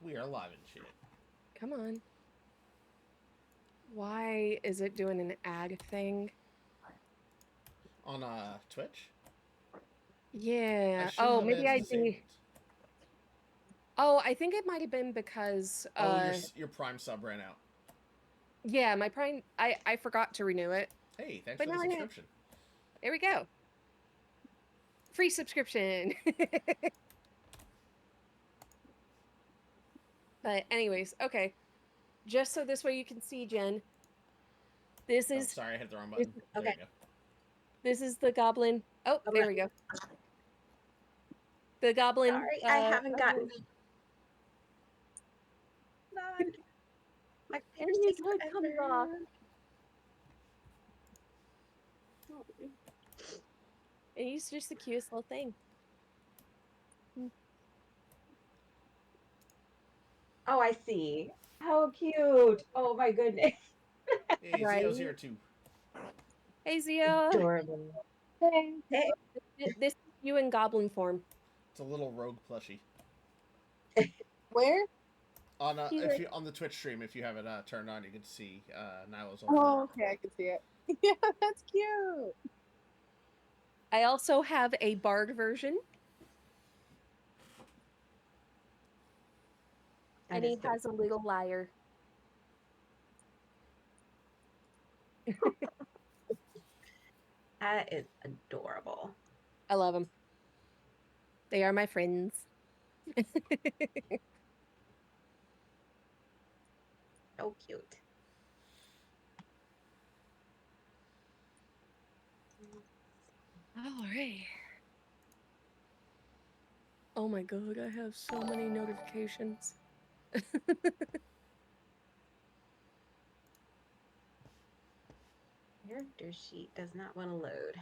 We are live and shit. Come on. Why is it doing an ag thing? On Twitch? I Yeah. should Oh, have maybe ads I disabled. do. Oh, I think it might have been because Oh, your Prime sub ran out. yeah, my Prime I forgot to renew it. Hey, thanks But for the now I have. subscription. There we go. Free subscription. But anyways, okay. Just so this way you can see, Jen. This Oh, is sorry, I hit the wrong this, button. There okay. you go. This is the goblin. Oh, I'm there we go. The goblin. sorry, I haven't gotten. Hold on. My And page his takes hood comes off. forever. And he's just the cutest little thing. Oh, I see. How cute. Oh my goodness. Hey, Right. Zio's here too. Hey, Zia. Adorable. Hey. This is you in goblin form. It's a little rogue plushie. Where? On Here. if you on the Twitch stream, if you have it turned on, you can see Nyla's old. Oh, okay, I can see it. Yeah, that's cute. I also have a bard version, and he has a little lyre. That is adorable. I love them. They are my friends. So cute. All right. Oh my god, I have so many notifications. Character sheet does not want to load.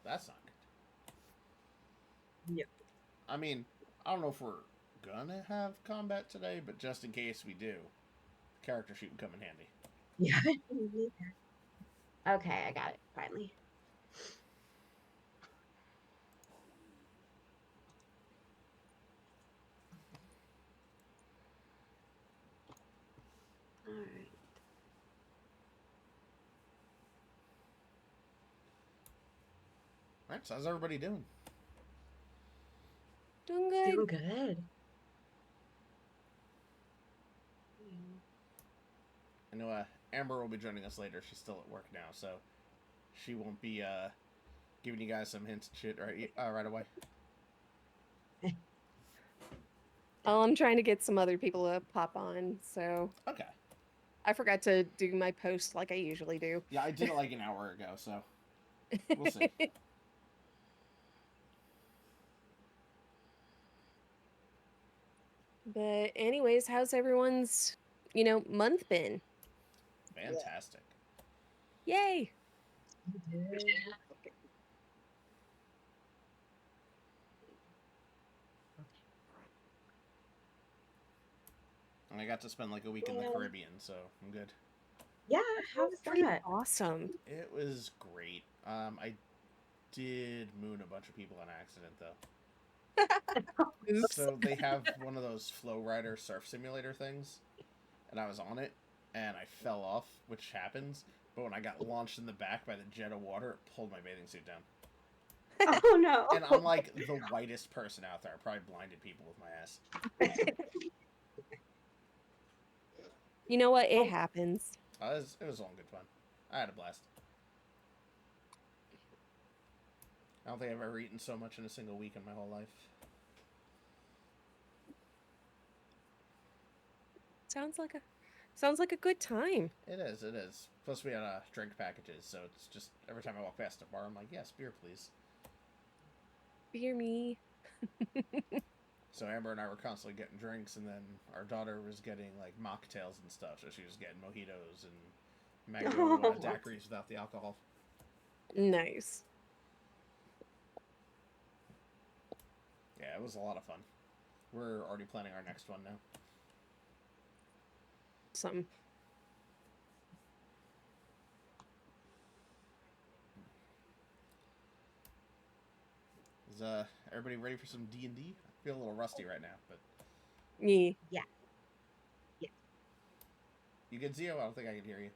That's not good. Yep. I mean, I don't know if we're gonna have combat today, but just in case we do, the character sheet would come in handy. Yeah. Okay, I got it finally. All right. Alright, so how's everybody doing? Doing good. Doing good. I know Amber will be joining us later. She's still at work now, so she won't be giving you guys some hints and shit right away. Oh, I'm trying to get some other people to pop on, so Okay. I forgot to do my post like I usually do. Yeah, I did it like an hour ago, so we'll see. But anyways, how's everyone's, month been? Fantastic. Yay! And I got to spend like a week in the Caribbean, so I'm good. Yeah, how was Pretty that? awesome. It was great. I did moon a bunch of people on accident though. Oops. So they have one of those flow rider surf simulator things, and I was on it, and I fell off, which happens. But when I got launched in the back by the jet of water, it pulled my bathing suit down. Oh no. And I'm like the whitest person out there. I probably blinded people with my ass. You know what? It happens. It was all good fun. I had a blast. I don't think I've ever eaten so much in a single week in my whole life. Sounds like a good time. It is, it is. Plus we had drink packages, so it's just every time I walk past a bar, I'm like, yes, beer, please. Beer me. So Amber and I were constantly getting drinks, and then our daughter was getting like mocktails and stuff, so she was getting mojitos and mango daiquiris without the alcohol. Nice. Yeah, it was a lot of fun. We're already planning our next one now. Some. Is everybody ready for some D&D? I feel a little rusty right now, but Yeah. Yeah. You good, Zio? I don't think I can hear you.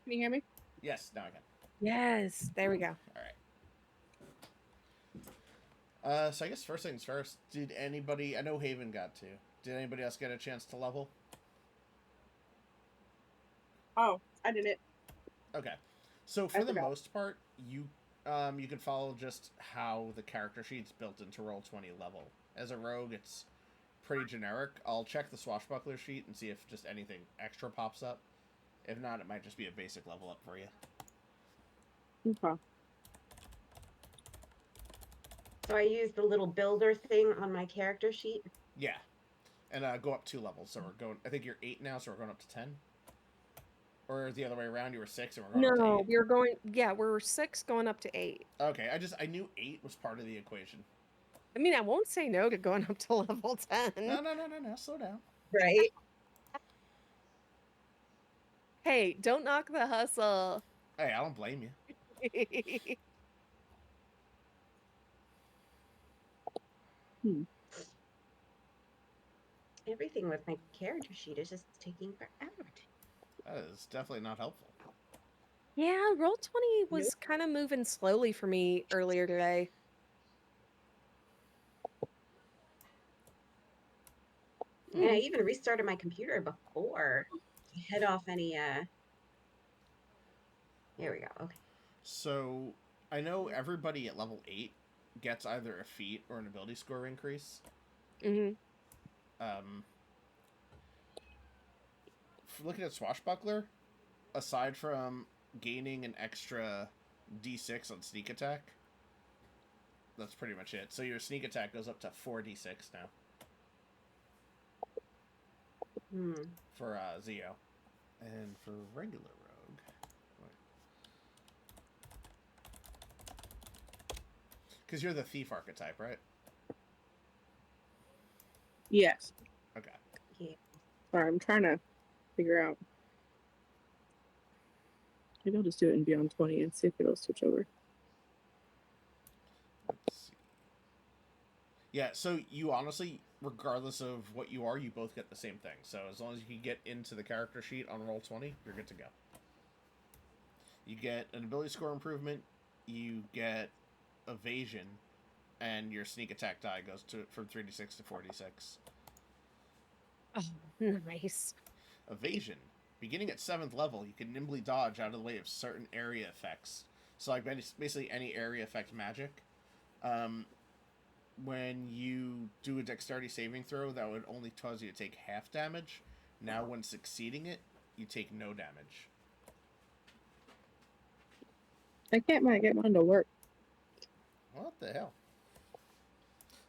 Can you hear me? Yes, now I can. Yes. There we go. All right. So I guess first things first. Did anybody? I know Haven got to. Did anybody else get a chance to level? Oh, I did it. Okay. So I for the forgot. most part, you can follow just how the character sheet's built into Roll20 level. As a rogue, it's pretty generic. I'll check the swashbuckler sheet and see if just anything extra pops up. If not, it might just be a basic level up for you. Okay. So I use the little builder thing on my character sheet. Yeah. And go up 2 levels. So we're going. I think you're 8 now, so we're going up to 10. Or the other way around, you were 6 and we're going up to No, 8. we're going. Yeah, we're 6 going up to 8. Okay, I knew 8 was part of the equation. I mean, I won't say no to going up to level 10. No, slow down. Right. Hey, don't knock the hustle. Hey, I don't blame you. Everything with my character sheet is just taking forever. That is definitely not helpful. Yeah, Roll20 was kind of moving slowly for me earlier today. And I even restarted my computer before to head off any Here we go. Okay. So I know everybody at level 8 gets either a feat or an ability score increase. Mm-hmm. Looking at Swashbuckler, aside from gaining an extra d6 on sneak attack, that's pretty much it. So your sneak attack goes up to 4d6 now. For Zio. And for regular rogue... Because you're the thief archetype, right? Yes. Okay. Yeah. Sorry, I'm trying to figure out. Maybe I'll just do it in Beyond 20 and see if it'll switch over. Let's see. Yeah, so you honestly, regardless of what you are, you both get the same thing. So as long as you can get into the character sheet on Roll20, you're good to go. You get an ability score improvement, you get evasion, and your sneak attack die goes from 3d6 to 4d6. Oh, nice. Evasion. Beginning at 7th level, you can nimbly dodge out of the way of certain area effects. So like basically any area effect magic. When you do a dexterity saving throw, that would only cause you to take half damage. Now when succeeding it, you take no damage. I can't get mine to work. What the hell?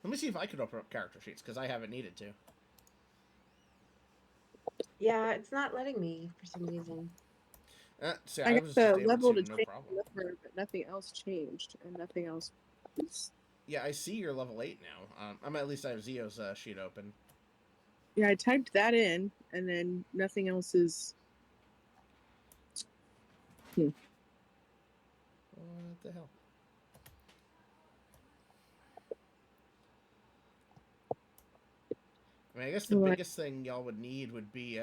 Let me see if I could open up character sheets, because I haven't needed to. Yeah, it's not letting me for some reason. See, I I got was the just able level to, to no change problem. the number, but nothing else changed, and nothing else is... Yeah, I see you're level 8 now. At least I have Zio's sheet open. Yeah, I typed that in, and then nothing else is... What the hell? I mean, I guess the biggest thing y'all would need would be,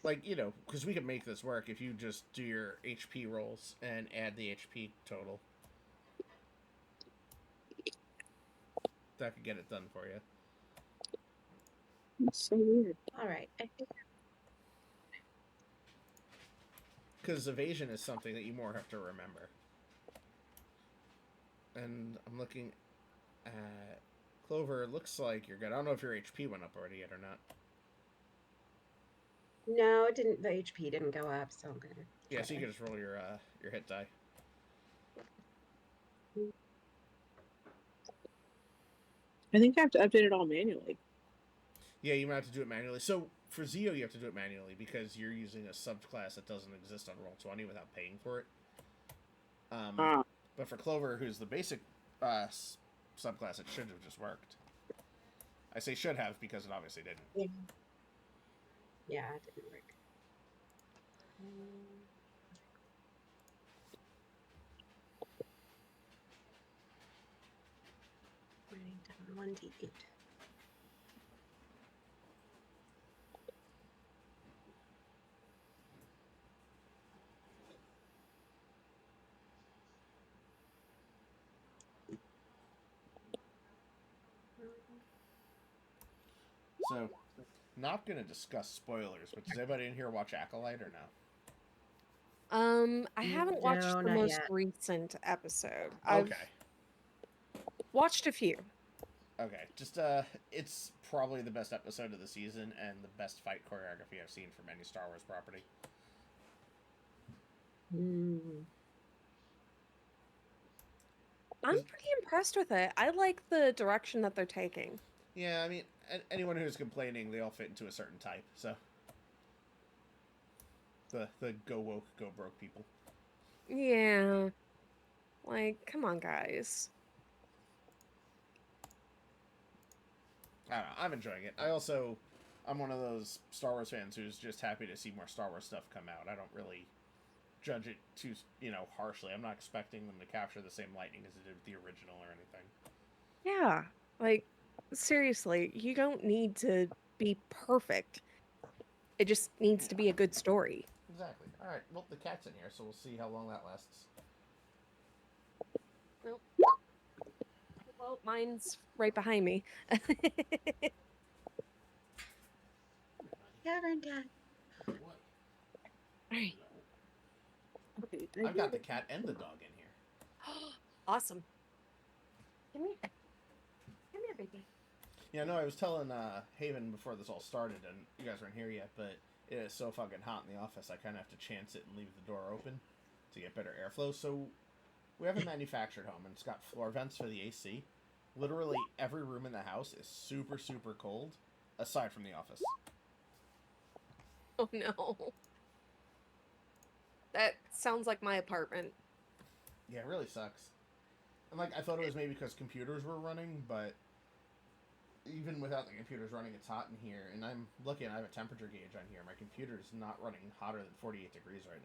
like, you know, because we could make this work if you just do your HP rolls and add the HP total. That could get it done for you. It's so weird. All right. I think Because evasion is something that you more have to remember. And I'm looking at Clover. It looks like you're good. I don't know if your HP went up already yet or not. no, it didn't. The HP didn't go up, so I'm gonna. Yeah, so you can just roll your hit die. I think I have to update it all manually. Yeah, you might have to do it manually. So for Zio, you have to do it manually because you're using a subclass that doesn't exist on Roll20 without paying for it. But for Clover, who's the basic subclass, it should have just worked. I say should have because it obviously didn't. Yeah, it didn't work. Writing down 1d8. So, not gonna discuss spoilers, but does anybody in here watch Acolyte or no? I haven't watched No, the not most yet. recent episode. I've Okay. watched a few. Okay. Just it's probably the best episode of the season and the best fight choreography I've seen from any Star Wars property. Mm. I'm pretty impressed with it. I like the direction that they're taking. Yeah, I mean, anyone who's complaining, they all fit into a certain type. So the go woke, go broke people. Yeah. Like, come on, guys. I don't know. I'm enjoying it. I'm one of those Star Wars fans who's just happy to see more Star Wars stuff come out. I don't really judge it too, harshly. I'm not expecting them to capture the same lightning as they did with the original or anything. Yeah. Like, seriously, you don't need to be perfect. It just needs to be a good story. Exactly. All right. Well, the cat's in here, so we'll see how long that lasts. Nope. Well, mine's right behind me. Cavern cat. What? Alright. Okay, I've got the cat and the dog in here. Awesome. Come here. Come here, baby. Yeah, no, I was telling Haven before this all started, and you guys weren't here yet, but it is so fucking hot in the office, I kind of have to chance it and leave the door open to get better airflow. So we have a manufactured home, and it's got floor vents for the AC. Literally every room in the house is super, super cold, aside from the office. Oh no. That sounds like my apartment. Yeah, it really sucks. And, I thought it was maybe because computers were running, but even without the computers running, it's hot in here. And I'm looking, I have a temperature gauge on here. My computer's not running hotter than 48 degrees right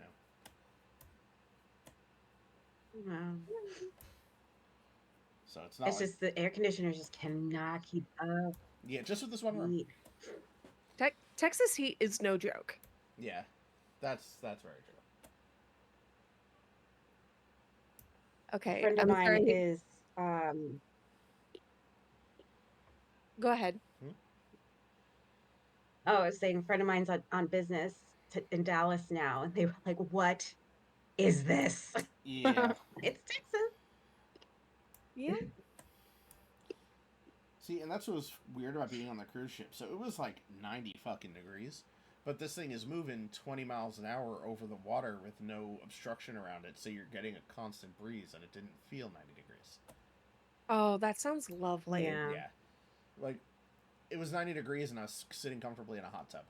now. Wow. So it's not It's just the air conditioners just cannot keep up. Yeah, just with this one room. Heat. Texas heat is no joke. Yeah, that's very true. A Okay, friend of I'm mine sorry. is Go ahead. I was saying a friend of mine's on business in Dallas now, and they were like, "What is this?" Yeah. It's Texas. Yeah. See, and that's what was weird about being on the cruise ship. So it was like 90 fucking degrees, but this thing is moving 20 miles an hour over the water with no obstruction around it, so you're getting a constant breeze, and it didn't feel 90 degrees. Oh, that sounds lovely. Yeah. Yeah. Like, it was 90 degrees, and I was sitting comfortably in a hot tub.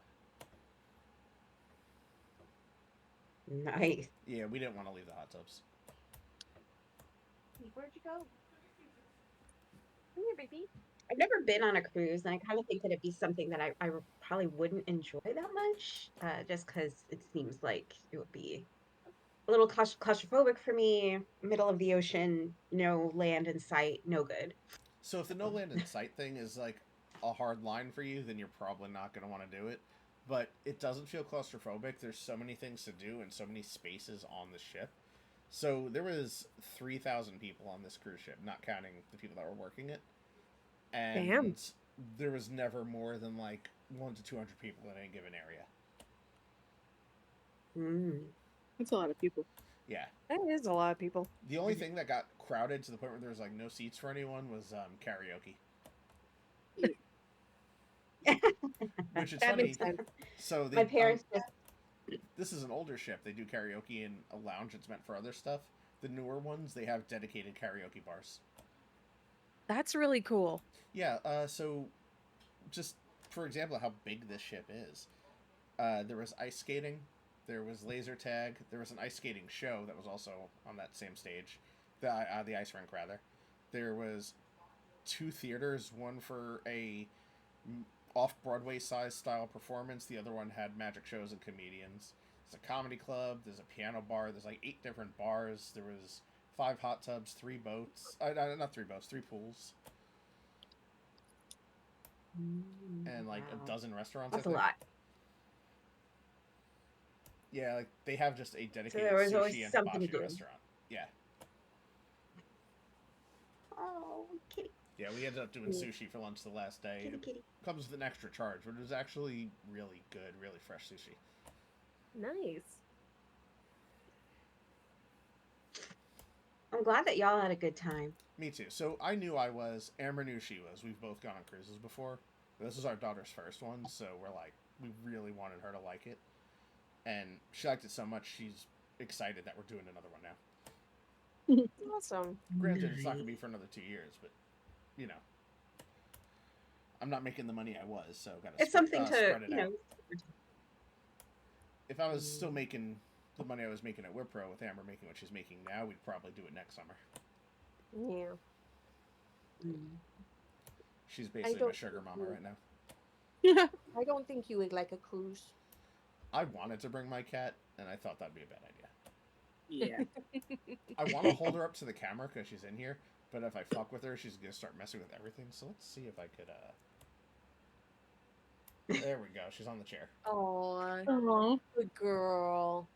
Nice. Yeah, we didn't want to leave the hot tubs. Where'd you go? Come here, baby. I've never been on a cruise, and I kind of think that it'd be something that I probably wouldn't enjoy that much, just because it seems like it would be a little claustrophobic for me. Middle of the ocean, no land in sight, no good. So if the no land in sight thing is like a hard line for you, then you're probably not going to want to do it. But it doesn't feel claustrophobic. There's so many things to do and so many spaces on the ship. So there was 3,000 people on this cruise ship, not counting the people that were working it. And Damn. there was never more than like 100 to 200 people in any given area. Mm. That's a lot of people. Yeah. That is a lot of people. The only thing that got crowded to the point where there was like no seats for anyone was karaoke. Which is That funny. makes sense. So My parents just this is an older ship. They do karaoke in a lounge that's meant for other stuff. The newer ones, they have dedicated karaoke bars. That's really cool. Yeah, so just for example how big this ship is, there was ice skating, there was laser tag, there was an ice skating show that was also on that same stage, the ice rink rather. There was 2 theaters, one for a off-Broadway size style performance, the other one had magic shows and comedians. There's a comedy club, there's a piano bar, there's like 8 different bars, there was 5 hot tubs, 3 boats, not 3 boats, 3 pools, and like wow. a dozen restaurants. That's I a think. lot. Yeah, like they have just a dedicated there was always sushi and something to hibachi do. restaurant. Yeah. Oh, Oh, kitty, Yeah, we ended up doing sushi for lunch the last day. kitty, It kitty. comes with an extra charge, but it was actually really good, really fresh sushi. Nice. I'm glad that y'all had a good time. Me too. So I knew I was. Amber knew she was. We've both gone on cruises before. This was our daughter's first one, so we're like, we really wanted her to like it. And she liked it so much, she's excited that we're doing another one now. Awesome. Granted, it's not going to be Nice. for another 2 years, but, you know. I'm not making the money I was, so got to It's something to, spread it you out. know. If I was still making the money I was making at Wipro with Amber making what she's making now, we'd probably do it next summer. Yeah. Mm. She's basically my don't sugar think mama you- right now. I don't think you would like a cruise. I wanted to bring my cat, and I thought that'd be a bad idea. Yeah. I want to hold her up to the camera because she's in here, but if I fuck with her, she's gonna start messing with everything. So let's see if I could. There we go. She's on the chair. Oh, Aw. good girl.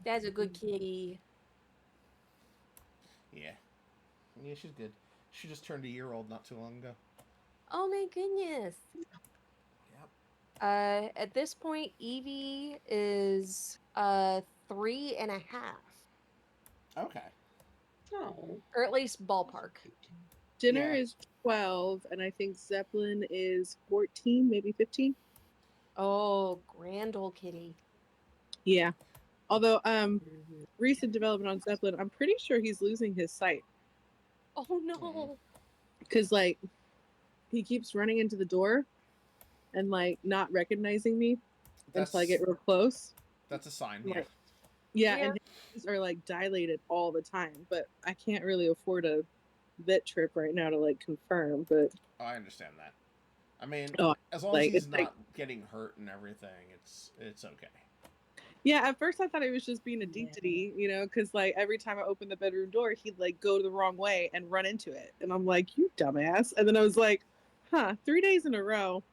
That's a good kitty. Yeah, yeah, she's good. She just turned a year old not too long ago. Oh my goodness. Yep. At this point, Evie is 3.5, Okay. Oh, or at least that's ballpark. cute. Dinner Yeah. is 12, and I think Zeppelin is 14, maybe 15. Oh, grand old kitty. Yeah. Although, Mhm. recent development on Zeppelin, I'm pretty sure he's losing his sight Oh no. because, like, he keeps running into the door and like not recognizing me until I get real close. That's a sign. Like, Yeah. yeah, and his eyes are like dilated all the time. But I can't really afford a vet trip right now to like confirm. But Oh, I understand that. I mean, Oh, as long like, as he's it's not like- getting hurt and everything, it's okay. yeah, at first I thought it was just being a Yeah. deity, you know, because like every time I opened the bedroom door, he'd like go the wrong way and run into it, and I'm like, you dumbass. And then I was like, 3 days in a row,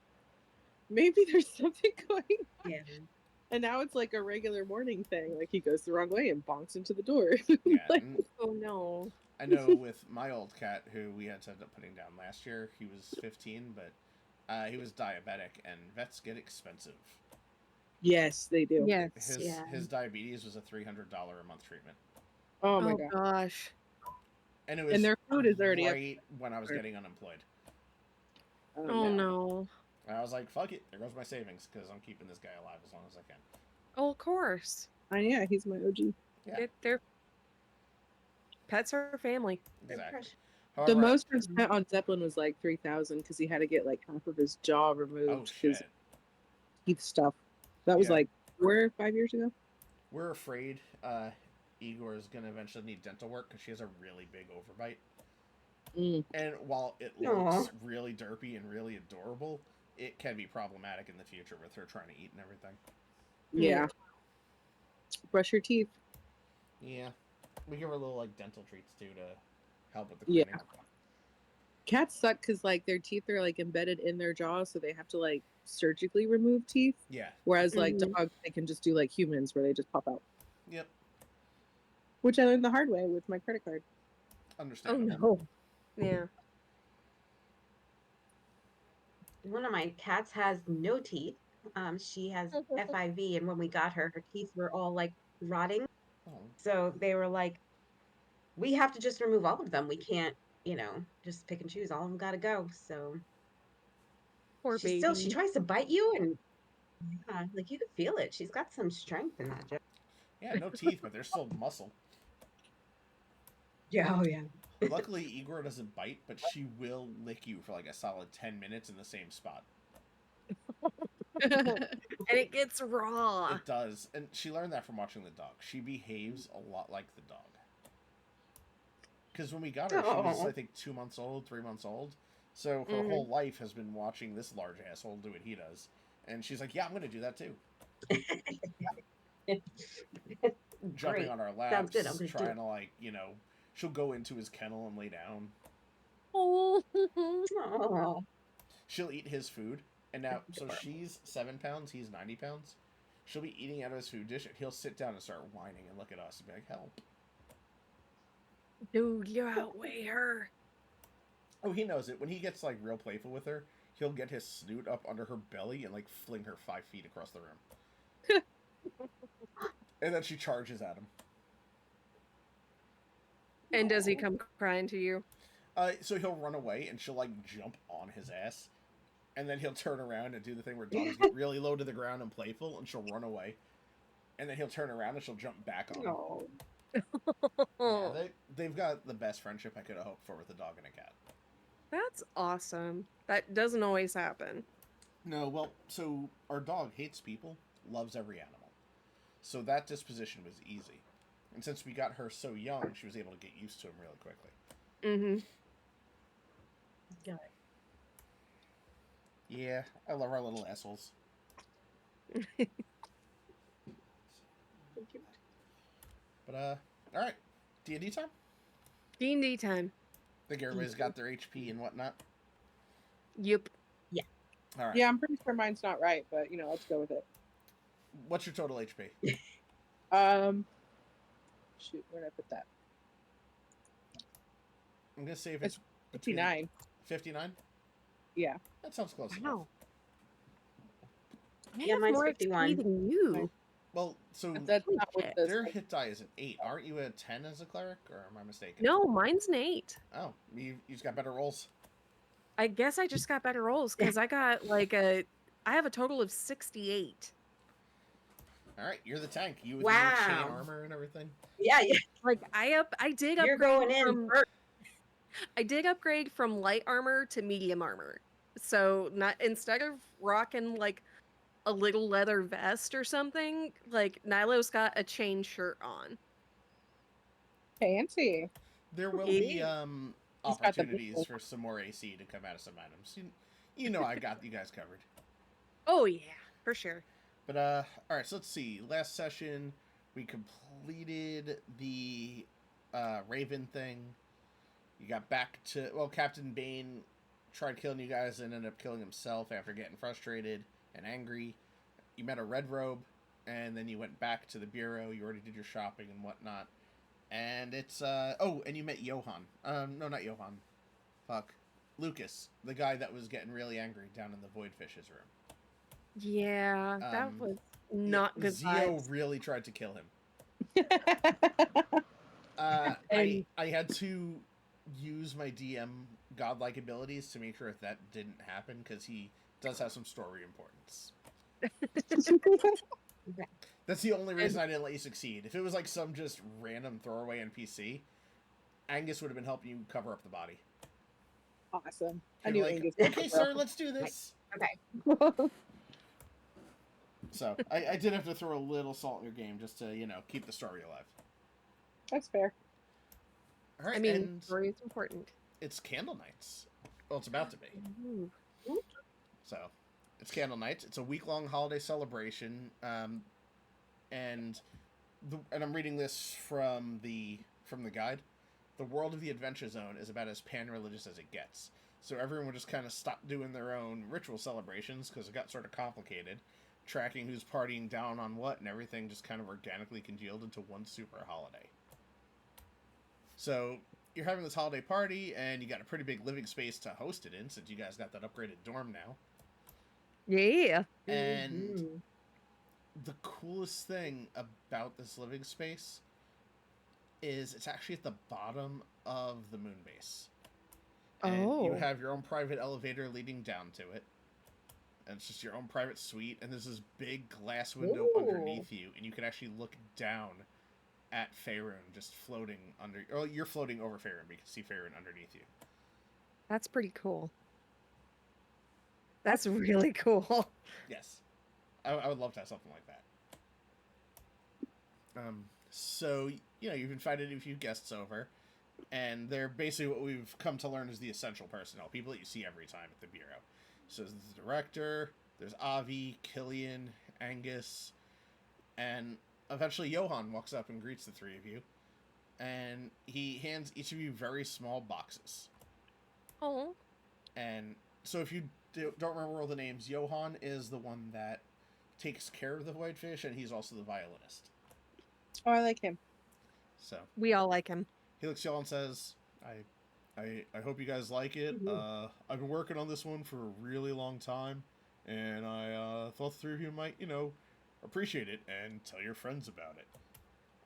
maybe there's something going on. Yeah. And now it's like a regular morning thing. Like he goes the wrong way and bonks into the door. Yeah. Like, and Oh no. I know with my old cat, who we had to end up putting down last year, he was 15, but he was diabetic, and vets get expensive. yes, they do. Yes. His diabetes was a $300 a month treatment, Oh my Oh god. gosh. and it was And their food is already up. right when I was getting unemployed. Oh no. And I was like, "Fuck it, there goes my savings," because I'm keeping this guy alive as long as I can. Oh, of course. Yeah, he's my OG. Yeah, They're pets are family. They're exactly. precious. The However, most I spent on Zeppelin was like 3,000 because he had to get like half of his jaw oh removed because shit, teeth stuff. That was Yeah. like 4 or 5 years ago. we're afraid Igor is gonna eventually need dental work because she has a really big overbite. And while it looks really derpy and really adorable, it can be problematic in the future with her trying to eat and everything. Yeah. Brush your teeth. Yeah, we give her little like dental treats too to help with the Yeah. cleaning. Cats suck because like their teeth are like embedded in their jaws, so they have to like surgically remove teeth. Yeah. Whereas like Mhm. dogs, they can just do like humans where they just pop out. Yep. Which I learned the hard way with my credit card. Oh Understandable. no. Yeah. One of my cats has no teeth. She has FIV, and when we got her, her teeth were all like rotting. Oh. So they were like, we have to just remove all of them. We can't, just pick and choose. All of them got to go. So Poor she baby. tries to bite you, and like you can feel it. She's got some strength in that. Yeah, no teeth, but there's still muscle. Yeah, oh yeah. Luckily, Igor doesn't bite, but she will lick you for like a solid 10 minutes in the same spot. And it gets raw. It does. And she learned that from watching the dog. She behaves a lot like the dog. Because when we got her, she was, Aw. I think, 2 months old, 3 months old. So her Mhm. whole life has been watching this large asshole do what he does. And she's like, yeah, I'm going to do that too. Jumping Great. on our Sounds laps, good. I'm gonna do trying it. to, like, she'll go into his kennel and lay down. Oh. Oh, She'll eat his food. And now, so she's 7 pounds, he's 90 pounds. She'll be eating out of his food dish, and he'll sit down and start whining and look at us and be like, help. Dude, you outweigh her. Oh, he knows it. When he gets like real playful with her, he'll get his snoot up under her belly and like fling her 5 feet across the room. And then she charges at him. And does he come crying to you? So he'll run away and she'll like jump on his ass. And then he'll turn around and do the thing where dogs get really low to the ground and playful, and she'll run away. And then he'll turn around and she'll jump back on him. Oh, Yeah, they've got the best friendship I could have hoped for with a dog and a cat. That's awesome. That doesn't always happen. No, well, so our dog hates people, loves every animal. So that disposition was easy. And since we got her so young, she was able to get used to him really quickly. Mm-hmm. Yeah. Yeah, I love our little assholes. But, alright. D&D time? D&D time. Think everybody's got their HP and whatnot? Yep. Alright. yeah, I'm pretty sure mine's not right, but let's go with it. What's your total HP? Shoot, where did I put that? I'm gonna say if it's 59. 59? Yeah. That sounds close enough. Wow. I Yeah, have mine's more 51. XP than you. Well, so That's Holy not what shit. this. their hit die is an 8. Aren't you a 10 as a cleric, or am I mistaken? No, mine's an 8. Oh, you just got better rolls. I guess I just got better rolls because I got I have a total of 68. Alright, you're the tank. You with your chain Wow. armor and everything. Yeah, Like I did you're upgrade going in from first. I did upgrade from light armor to medium armor. So not instead of rocking like a little leather vest or something, like Nilo's got a chain shirt on. Fancy. There will Yeah. be He's got the opportunities big- for some more AC to come out of some items. You know I got you guys covered. Oh yeah, for sure. But alright, so let's see. Last session we completed the Raven thing. You got back to Captain Bane tried killing you guys and ended up killing himself after getting frustrated and angry. You met a red robe, and then you went back to the bureau. You already did your shopping and whatnot. And it's and you met Johan. No, not Johan. Fuck. Lucas, the guy that was getting really angry down in the Voidfish's room. Yeah, that was not good Zio vibes. really tried to kill him. And- I had to use my DM godlike abilities to make sure that didn't happen, because he does have some story importance. That's the only reason I didn't let you succeed. If it was like some just random throwaway NPC, Angus would have been helping you cover up the body. Awesome. I You're knew like, Angus. okay, sir, let's do this. Okay. So I did have to throw a little salt in your game just to keep the story alive. That's fair. All right, I mean, and story is important. it's Candle Nights. Well, it's about to be. Ooh. So, it's Candle Nights. It's a week-long holiday celebration, and I'm reading this from the guide. The world of the Adventure Zone is about as pan-religious as it gets. So everyone would just kind of stop doing their own ritual celebrations because it got sort of complicated, tracking who's partying down on what, and everything just kind of organically congealed into one super holiday. So you're having this holiday party, and you got a pretty big living space to host it in, since you guys got that upgraded dorm now. Yeah. And Mhm. the coolest thing about this living space is it's actually at the bottom of the moon base. And you Oh. have your own private elevator leading down to it. And it's just your own private suite, and there's this big glass window Ooh. underneath you, and you can actually look down at Faerun just floating under. Or you're floating over Faerun, but you can see Faerun underneath you. That's pretty cool. That's really cool. Yes. I would love to have something like that. So, you've invited a few guests over, and they're basically what we've come to learn is the essential personnel, people that you see every time at the Bureau. So there's the director, there's Avi, Killian, Angus, and eventually Johan walks up and greets the three of you, and he hands each of you very small boxes. Oh. And so if you don't remember all the names, Johan is the one that takes care of the Voidfish, and he's also the violinist. Oh, I like him. So We all like him. he looks at y'all and says, I hope you guys like it. I've been working on this one for a really long time, and I thought the three of you might, appreciate it and tell your friends about it.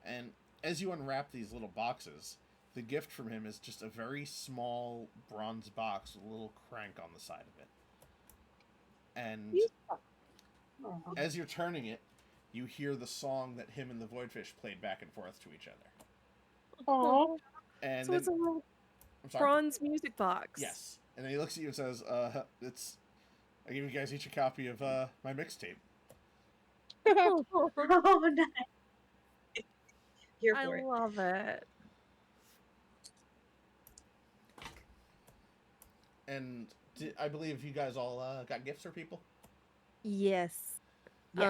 And as you unwrap these little boxes, the gift from him is just a very small bronze box with a little crank on the side of it. And Aw. as you're turning it, you hear the song that him and the Voidfish played back and forth to each other. Aw. And So then, it's a little I'm sorry. bronze music box. Yes. And then he looks at you and says, I give you guys each a copy of my mixtape. Oh, Oh, nice. Here I for it. love it. And I believe you guys all got gifts for people. Yes. Yes.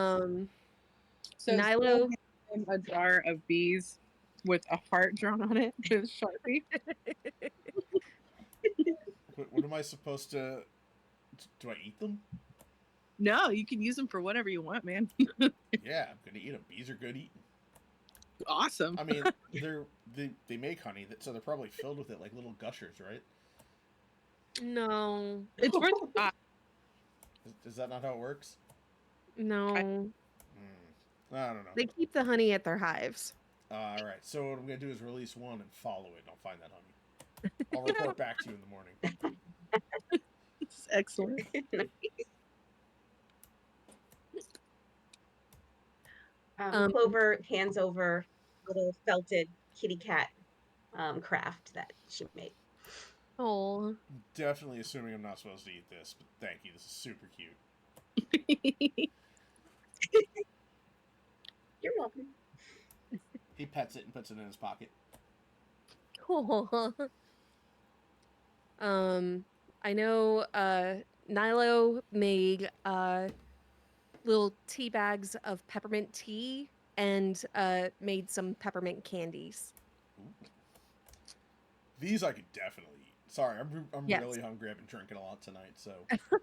So Nilo. Nilo him a jar of bees with a heart drawn on it with Sharpie. What am I supposed to... Do I eat them? No, you can use them for whatever you want, man. Yeah, I'm gonna eat them. Bees are good eating. Awesome. I mean, they make honey, so they're probably filled with it like little gushers, right? No. It's worth a shot. Is that not how it works? No. I don't know. They keep the honey at their hives. All right. So what I'm gonna do is release one and follow it. And I'll find that honey. I'll report back to you in the morning. It's excellent. Clover hands over a little felted kitty cat craft that she made. Oh. Definitely assuming I'm not supposed to eat this, but thank you. This is super cute. You're welcome. He pets it and puts it in his pocket. I know Nilo made little tea bags of peppermint tea and made some peppermint candies. Ooh. These I could definitely eat. Sorry, I'm Yes. really hungry. I've been drinking a lot tonight, so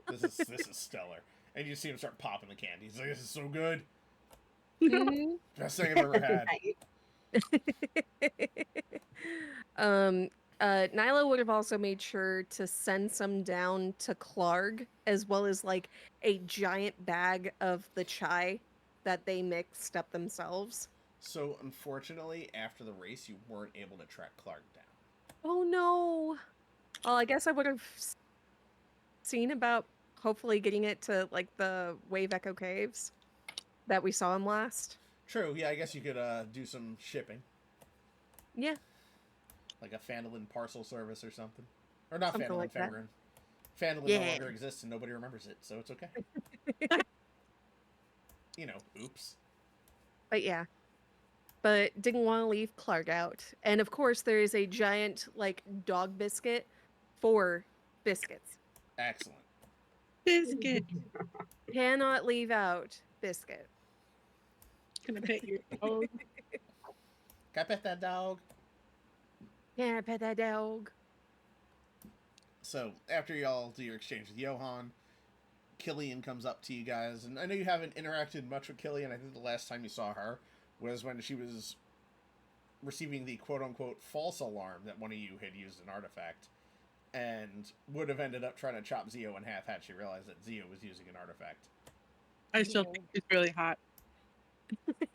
this is stellar. And you see him start popping the candies. He's like, this is so good. Mhm. Best thing I've ever had. Nyla would have also made sure to send some down to Clark, as well as like a giant bag of the chai that they mixed up themselves. So unfortunately, after the race, you weren't able to track Clark down. Oh no. Well, I guess I would have seen about hopefully getting it to like the Wave Echo Caves that we saw him last. True. Yeah, I guess you could do some shipping, Yeah. like a Phandalin parcel service or something, or not Something Phandalin, like that. Fenrin. Phandalin no Yeah. longer exists and nobody remembers it, so it's okay. Oops. But yeah. But didn't want to leave Clark out. And of course, there is a giant like dog biscuit for biscuits. Excellent. Biscuit. Cannot leave out biscuit. Gonna pet your dog. Can I pet that dog? Can I pet that dog? So, after y'all do your exchange with Johan, Killian comes up to you guys, and I know you haven't interacted much with Killian. I think the last time you saw her was when she was receiving the quote-unquote false alarm that one of you had used an artifact, and would have ended up trying to chop Zio in half had she realized that Zio was using an artifact. I still think she's really hot.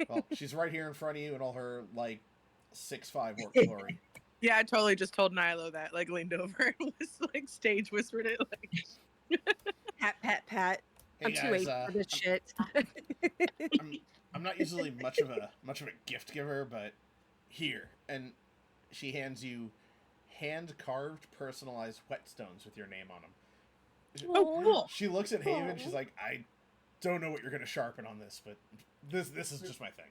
Well, she's right here in front of you in all her, 6'5" orc glory. Yeah, I totally just told Nilo that, leaned over and was stage whispered it. Pat, pat, pat. Hey I'm too guys, late for this shit. I'm not usually much of a gift giver, but here, and she hands you hand-carved, personalized whetstones with your name on them. Oh, cool. She looks at Haven. She's like, I don't know what you're gonna sharpen on this, but this is just my thing.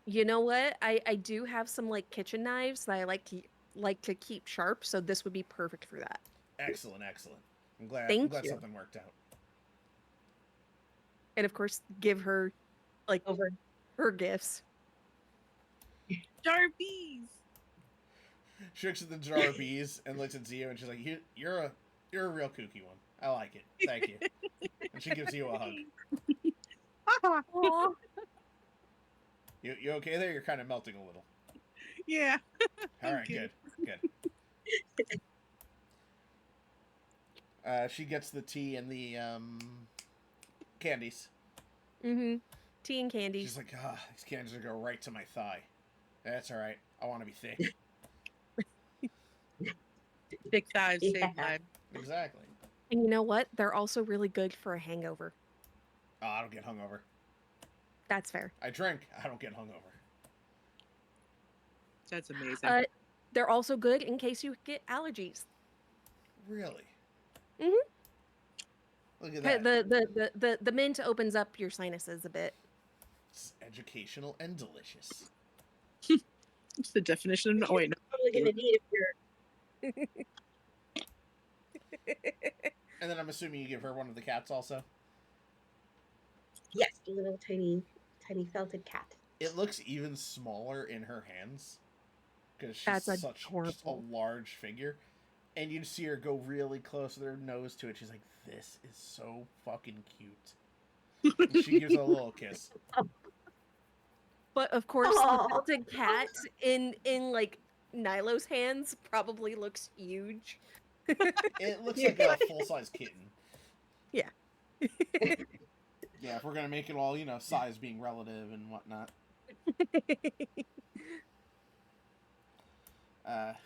You know what? I do have some kitchen knives that I like to keep sharp, so this would be perfect for that. Excellent. I'm glad Thank you. something worked out. And of course, give her Over. her gifts. Jarbees. She looks at the jar of bees and looks at Zio, and she's like, "You're a real kooky one. I like it. Thank you." And she gives Zio a hug. Aw. You okay there? You're kind of melting a little. Yeah. All right, Okay. good. She gets the tea and the candies. Mm-hmm. Tea and candies. She's like, these candies are going right to my thigh. That's all right. I want to be thick. Thick thighs Yeah. save lives. Exactly. And you know what? They're also really good for a hangover. Oh, I don't get hungover. That's fair. I drink. I don't get hungover. That's amazing. They're also good in case you get allergies. Really? Mhm. Look at that. The mint opens up your sinuses a bit. It's educational and delicious. It's the definition of. Oh, wait, no. Probably gonna need if you're. And then I'm assuming you give her one of the cats also. Yes, the little tiny felted cat. It looks even smaller in her hands because she's That's just a adorable. large figure. And you see her go really close with her nose to it. She's like, "This is so fucking cute." And she gives it a little kiss. But of course, Aw. the belted cat in like Nilo's hands probably looks huge. It looks like a full size kitten. Yeah. Yeah, if we're gonna make it all, size being relative and whatnot.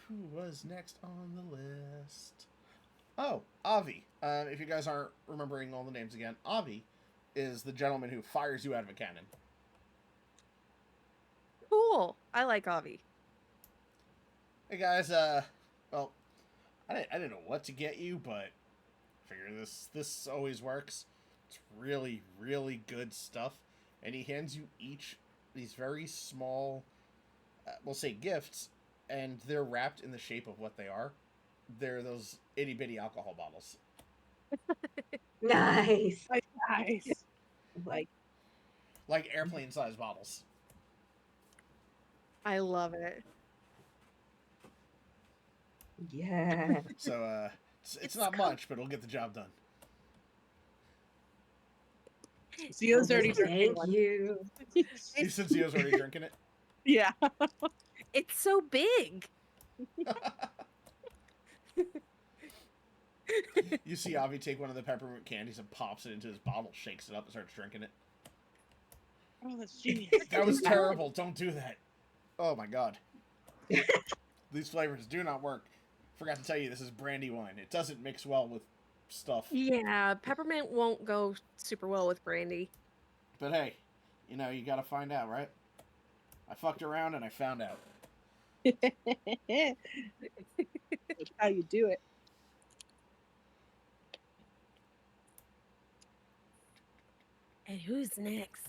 Who was next on the list? Oh, Avi. If you guys aren't remembering all the names again, Avi is the gentleman who fires you out of a cannon. Cool. I like Avi. Hey guys, well, I didn't know what to get you, but I figure this always works. It's really, really good stuff. And he hands you each these very small, we'll say gifts, and they're wrapped in the shape of what they are. They're those itty bitty alcohol bottles. Nice. Nice. Like airplane size bottles. I love it. Yeah. So, it's not much, but it'll get the job done. Zio's already drinking Thank one. you. You said Zio's already drinking it? Yeah. It's so big. You see Avi take one of the peppermint candies and pops it into his bottle, shakes it up, and starts drinking it. Oh, that's genius. That was terrible. Don't do that. Oh my god. These flavors do not work. Forgot to tell you, this is brandy wine. It doesn't mix well with stuff. Yeah, peppermint won't go super well with brandy. But hey, you gotta find out, right? I fucked around and I found out. That's how you do it. And who's next?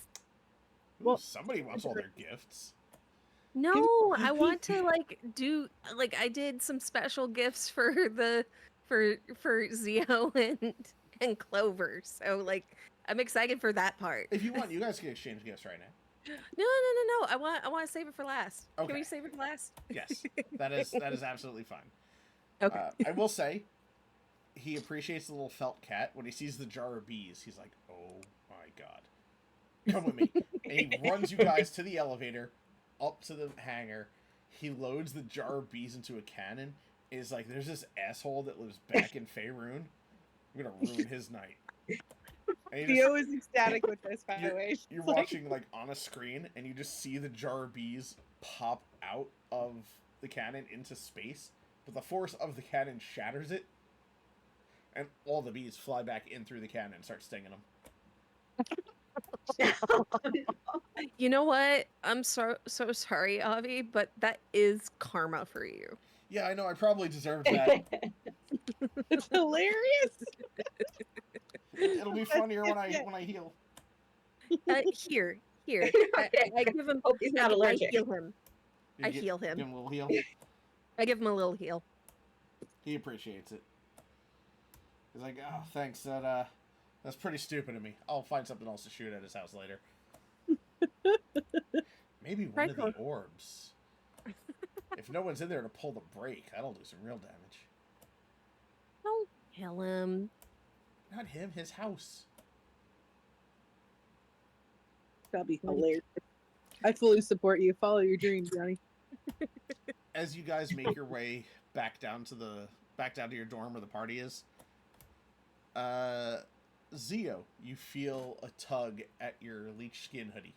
Ooh, Well- somebody wants all their gifts. No, I want to do I did some special gifts for Zio and Clover. So I'm excited for that part. If you want, you guys can exchange gifts right now. No. I want to save it for last. Okay. Can we save it for last? Yes, that is absolutely fine. Okay. I will say, he appreciates the little felt cat. When he sees the jar of bees, he's like, "Oh my god, come with me!" And he runs you guys to the elevator, up to the hangar. He loads the jar of bees into a cannon. Is like, "There's this asshole that lives back in Faerun. I'm gonna ruin his night." And you Zio is ecstatic with this, by the way. you're She's like, watching on a screen, and you just see the jar of bees pop out of the cannon into space, but the force of the cannon shatters it, and all the bees fly back in through the cannon and start stinging them. You know what? I'm so sorry, Avi, but that is karma for you. Yeah, I know. I probably deserved that. it's hilarious. It'll be funnier when I heal. Here. I give him. Hope he's not I allergic. heal him. You I heal him. Give him a little heal. I give him a little heal. He appreciates it. He's like, "Oh, thanks. That's pretty stupid of me. I'll find something else to shoot at his house later." Maybe one of the orbs. If no one's in there to pull the brake, that'll do some real damage. Don't kill him. Not him, his house. That'll be hilarious. I fully support you. Follow your dreams, Johnny. As you guys make your way back down to your dorm where the party is, Zio, you feel a tug at your leech skin hoodie.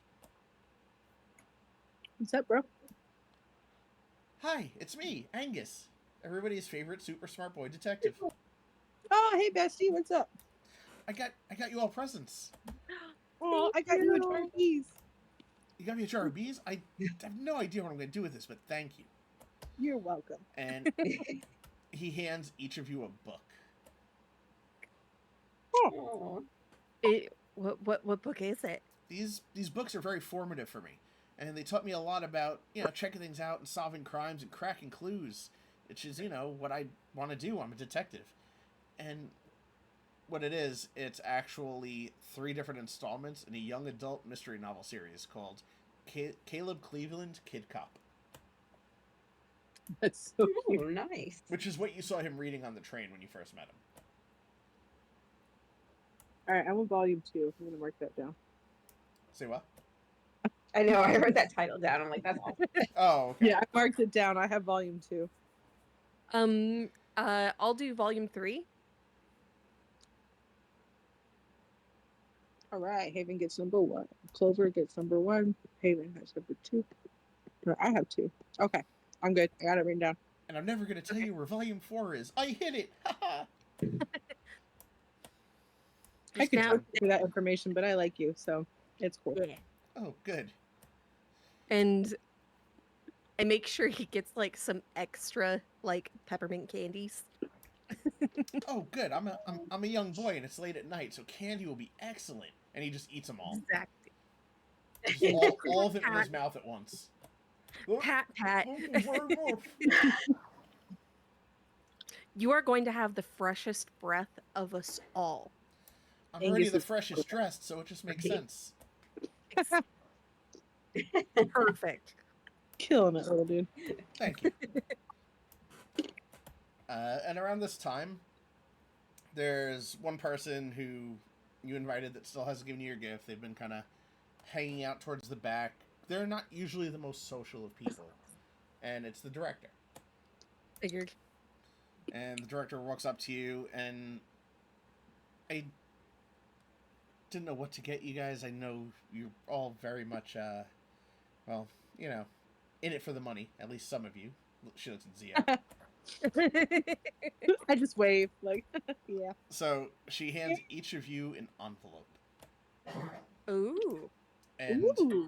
What's up, bro? Hi, it's me, Angus, everybody's favorite super smart boy detective. Oh, hey, bestie, what's up? I got you all presents. Oh, I got you a jar of bees. You got me a jar of bees? I have no idea what I'm going to do with this, but thank you. You're welcome. And he hands each of you a book. Oh. What book is it? These books are very formative for me, and they taught me a lot about checking things out and solving crimes and cracking clues, which is what I want to do. I'm a detective, and what it is, it's actually 3 different installments in a young adult mystery novel series called Caleb Cleveland Kid Cop. That's so cute. Ooh, nice. Which is what you saw him reading on the train when you first met him. All right, I'm on volume 2. I'm gonna mark that down. Say what? I know. I wrote that title down. I'm like, that's awesome. Oh, okay. Yeah, I marked it down. I have volume 2. I'll do volume 3. All right, Haven gets number 1. Clover gets number 1. Haven has number 2. No, I have 2. Okay, I'm good. I got it written down. And I'm never going to tell you where volume 4 is. I hit it! Haha! I could Now- talk through that information, but I like you, so it's cool. Yeah. Oh, good. And I make sure he gets like some extra like peppermint candies. Oh, good. I'm a young boy and it's late at night, so candy will be excellent. And he just eats them all. Exactly. Just all of it in his mouth at once. Pat. Thank you very much. You are going to have the freshest breath of us all. I'm already Angus the is- freshest dressed, so it just makes sense. Perfect. Killing it, little dude. Thank you. And around this time, there's one person who you invited that still hasn't given you your gift. They've been kind of hanging out towards the back. They're not usually the most social of people. And it's the director. Figured. And the director walks up to you, and I didn't know what to get you guys. I know you're all very much, well, in it for the money. At least some of you. She looks at Zia. I just wave, like, yeah. So she hands each of you an envelope. Ooh. And Ooh.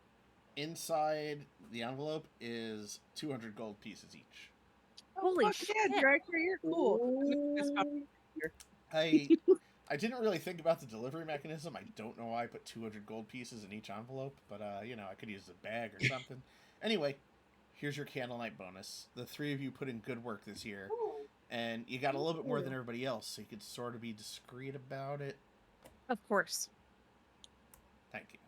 inside the envelope is 200 gold pieces each. Holy Fuck yeah, shit. director, you're cool. I didn't really think about the delivery mechanism. I don't know why I put 200 gold pieces in each envelope, but I could use a bag or something. Anyway, here's your candle night bonus. The 3 of you put in good work this year, and you got a little bit more than everybody else, so you could sort of be discreet about it. Of course. Thank you.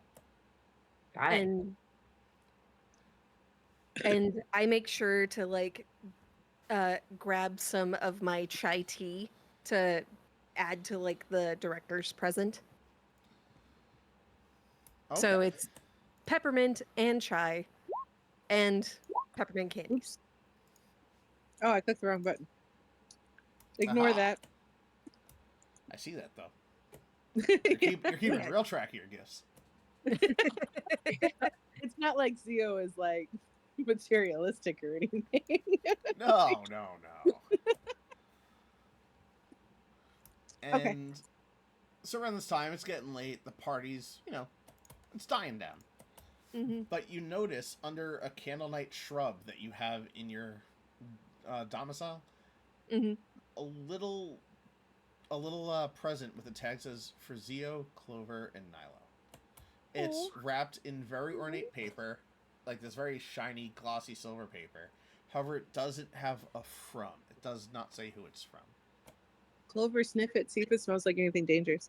Got it. And I make sure to like grab some of my chai tea to add to like the director's present. So Okay. it's peppermint and chai and peppermint candies. Oh, I clicked the wrong button. Ignore Aha. that. I see that, though. You're keeping real track of your gifts. It's not like Zio is like materialistic or anything. No. And Okay. so around this time, it's getting late. The party's, it's dying down. Mm-hmm. But you notice under a candle night shrub that you have in your domicile, Mm-hmm. a little present with a tag says for Zio, Clover, and Nilo. It's wrapped in very ornate paper, like this very shiny, glossy silver paper. However, it doesn't have a from. It does not say who it's from. Clover, sniff it, see if it smells like anything dangerous.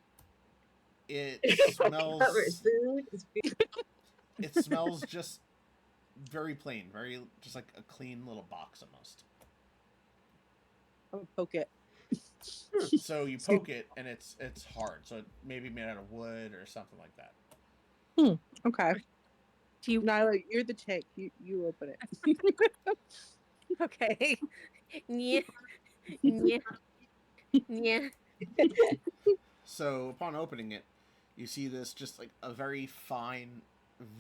It Cover is smells. food. It's food. It smells just very plain, very just like a clean little box almost. I'm gonna poke it. So you poke it, and it's hard. So it may be made out of wood or something like that. Okay. Do you? Nyla, you're the tank. You open it. Okay. Yeah. Yeah. Yeah. So upon opening it, you see this just like a very fine,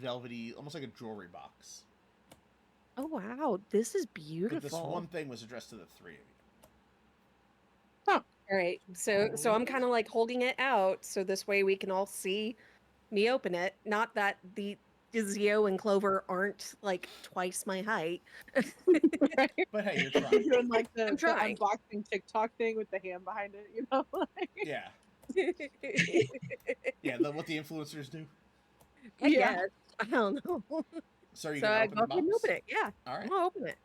velvety, almost like a jewelry box. Oh wow, this is But this beautiful. one thing was addressed to the three of you. All right. So I'm kind of like holding it out so this way we can all see me open it. Not that the Zio and Clover aren't like twice my height. Right? But hey, you're You're trying. doing like I'm the trying. unboxing TikTok thing with the hand behind it, you know? Like, Yeah. Yeah, what the influencers do. I yeah. guess. I don't know. So are you So gonna I open go the ahead and box? open it. Yeah. All I'm right. gonna open it.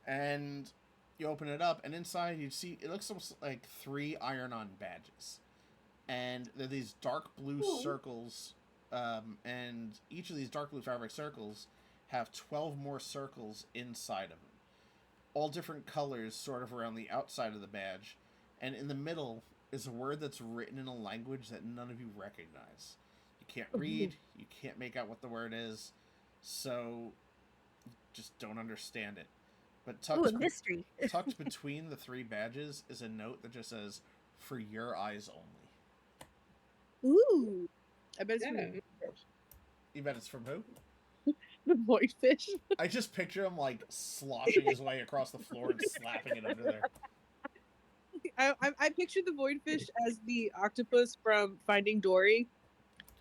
And you open it up, and inside you see it looks almost like 3 iron-on badges, and they're these dark blue circles, and each of these dark blue fabric circles have 12 more circles inside of them, all different colors, sort of around the outside of the badge, and in the middle is a word that's written in a language that none of you recognize. You can't read, you can't make out what the word is, so just don't understand it. But Ooh, a mystery. tucked between the 3 badges is a note that just says, "For your eyes only." Ooh. I bet it's from Yeah. the fish. You bet it's from who? The void fish. I just picture him like sloshing his way across the floor and slapping it under there. I pictured the void fish as the octopus from Finding Dory.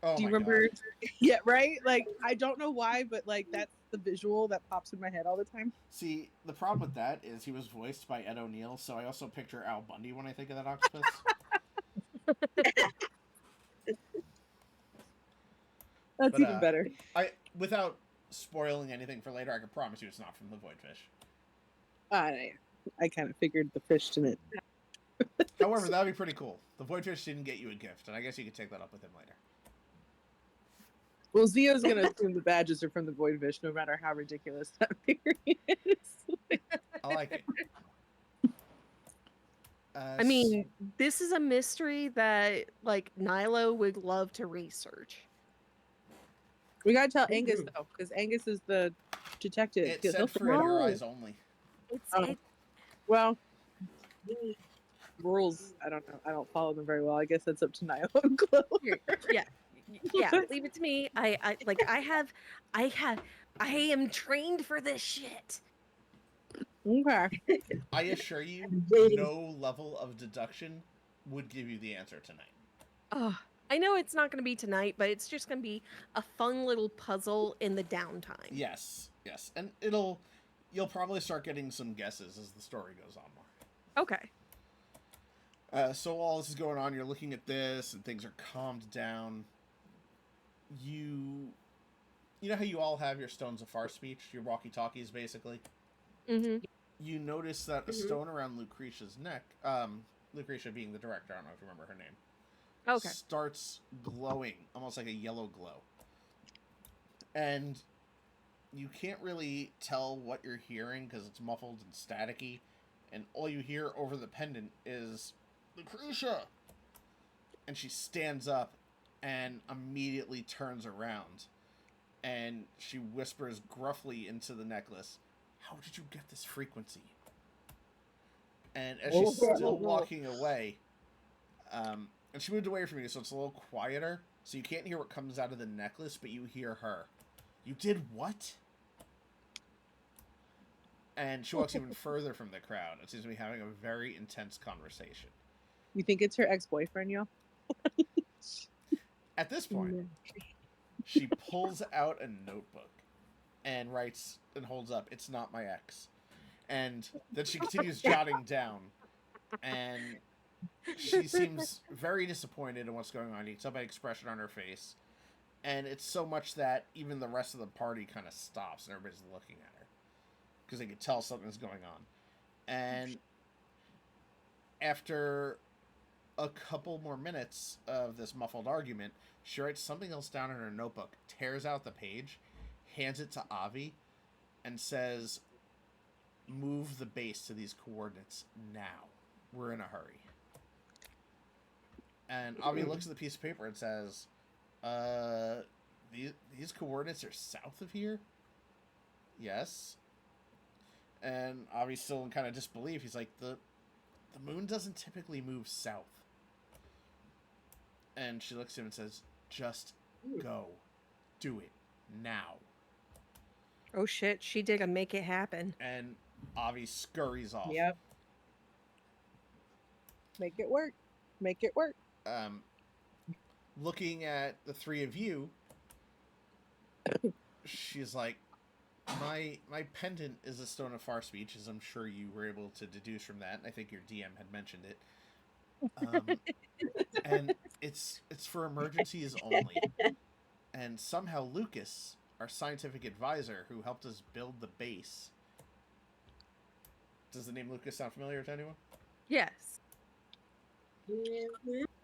Oh Do you my remember? god. Yeah, right? Like, I don't know why, but like that's the visual that pops in my head all the time. See, the problem with that is he was voiced by Ed O'Neill, so I also picture Al Bundy when I think of that octopus. That's But even better. without spoiling anything for later, I can promise you it's not from the Voidfish. I kind of figured the fish didn't. However, that'd be pretty cool. The Voidfish didn't get you a gift, and I guess you could take that up with him later. Well, Zio's gonna assume the badges are from the void fish, no matter how ridiculous that theory is. I like it. I mean, this is a mystery that like Nilo would love to research. We gotta tell Angus though, because Angus is the detective. It He'll said for figure it out. your eyes only. It's Oh. Well, rules. I don't know. I don't follow them very well. I guess that's up to Nilo and Clover. yeah, leave it to me. I am trained for this shit. Okay. I assure you, no level of deduction would give you the answer tonight. Oh, I know it's not going to be tonight, but it's just going to be a fun little puzzle in the downtime. Yes, and you'll probably start getting some guesses as the story goes on more. Okay. So while this is going on, you're looking at this, and things are calmed down. You know how you all have your stones of far speech, your walkie-talkies, basically. Mm-hmm. You notice that a stone around Lucretia's neck, Lucretia being the director, I don't know if you remember her name, Okay. starts glowing, almost like a yellow glow. And you can't really tell what you're hearing because it's muffled and staticky, and all you hear over the pendant is, "Lucretia!" And she stands up and immediately turns around, and she whispers gruffly into the necklace, "How did you get this frequency?" And as she's still walking away, and she moved away from you, so it's a little quieter, so you can't hear what comes out of the necklace, but you hear her. "You did what?" And she walks even further from the crowd and seems to be having a very intense conversation. You think it's her ex-boyfriend, y'all? At this point, she pulls out a notebook and writes and holds up, "It's not my ex." And then she continues jotting down, and she seems very disappointed in what's going on. You can tell by the expression on her face. And it's so much that even the rest of the party kind of stops and everybody's looking at her, because they can tell something's going on. And after a couple more minutes of this muffled argument, she writes something else down in her notebook, tears out the page, hands it to Avi, and says, "Move the base to these coordinates now. We're in a hurry." And Avi looks at the piece of paper and says, these coordinates are south of here? Yes. And Avi's still in kind of disbelief. He's like, the moon doesn't typically move south. And she looks at him and says, just go. Do it. Now. Oh shit, she did a make it happen. And Avi scurries off. Yep. Make it work. Make it work. Looking at the three of you, she's like, my pendant is a stone of far speech, as I'm sure you were able to deduce from that. I think your DM had mentioned it. And it's for emergencies only. And somehow Lucas, our scientific advisor who helped us build the base. Does the name Lucas sound familiar to anyone? Yes.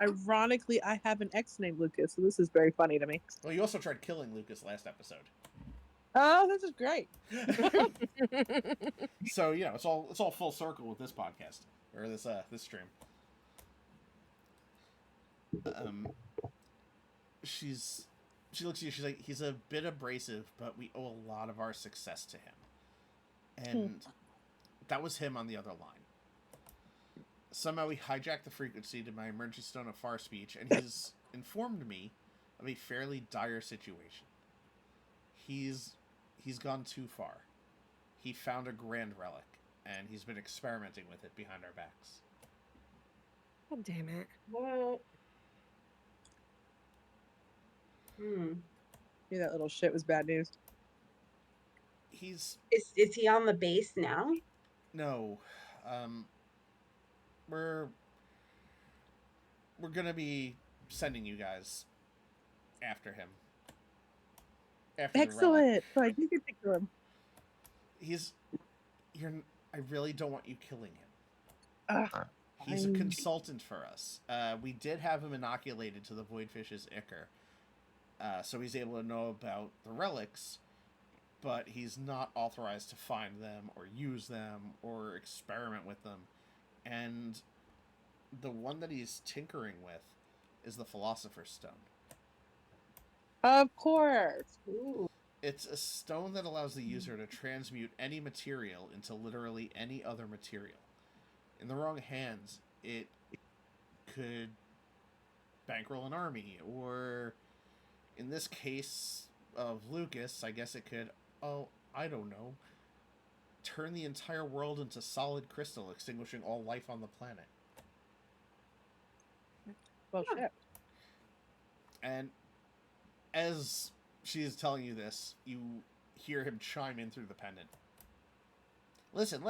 Ironically, I have an ex named Lucas, so this is very funny to me. Well, you also tried killing Lucas last episode. Oh, this is great. So it's all full circle with this podcast or this stream. She looks at you. She's like, he's a bit abrasive, but we owe a lot of our success to him, and that was him on the other line. Somehow he hijacked the frequency to my emergency stone of far speech, and he's informed me of a fairly dire situation. He's gone too far. He found a grand relic, and he's been experimenting with it behind our backs. Oh, damn it. What? Knew that little shit was bad news. He's... Is he on the base now? No. We're gonna be sending you guys after him. After Excellent. Like, you can take care of him. I really don't want you killing him. Ugh. He's a consultant for us. We did have him inoculated to the Voidfish's ichor, so he's able to know about the relics, but he's not authorized to find them or use them or experiment with them. And the one that he's tinkering with is the Philosopher's Stone. Of course. Ooh. It's a stone that allows the user to transmute any material into literally any other material. In the wrong hands, it could bankroll an army, or in this case of Lucas, I guess it could, I don't know, turn the entire world into solid crystal, extinguishing all life on the planet. Well, shit. And as she's telling you this, you hear him chime in through the pendant. Listen,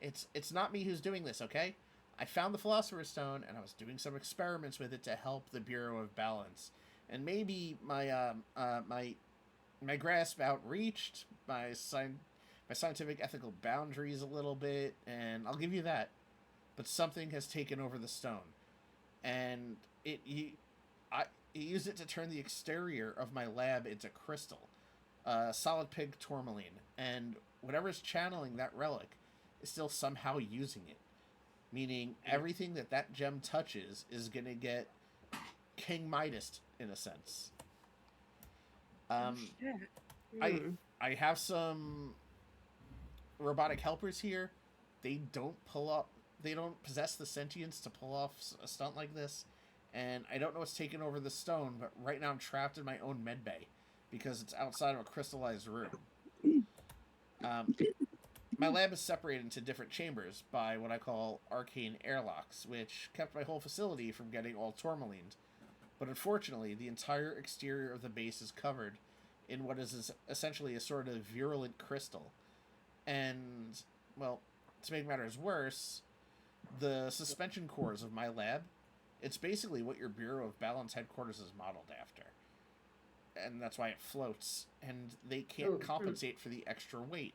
it's not me who's doing this, okay? I found the Philosopher's Stone, and I was doing some experiments with it to help the Bureau of Balance. And maybe my grasp outreached my scientific ethical boundaries a little bit, and I'll give you that. But something has taken over the stone. And he used it to turn the exterior of my lab into crystal. Solid pig tourmaline. And whatever's channeling that relic is still somehow using it. Meaning everything that gem touches is going to get King Midas in a sense. I have some robotic helpers here. They don't possess the sentience to pull off a stunt like this. And I don't know what's taken over the stone, but right now I'm trapped in my own medbay because it's outside of a crystallized room. My lab is separated into different chambers by what I call arcane airlocks, which kept my whole facility from getting all tourmalined. But unfortunately, the entire exterior of the base is covered in what is essentially a sort of virulent crystal. And, well, to make matters worse, the suspension cores of my lab, it's basically what your Bureau of Balance headquarters is modeled after. And that's why it floats. And they can't compensate for the extra weight.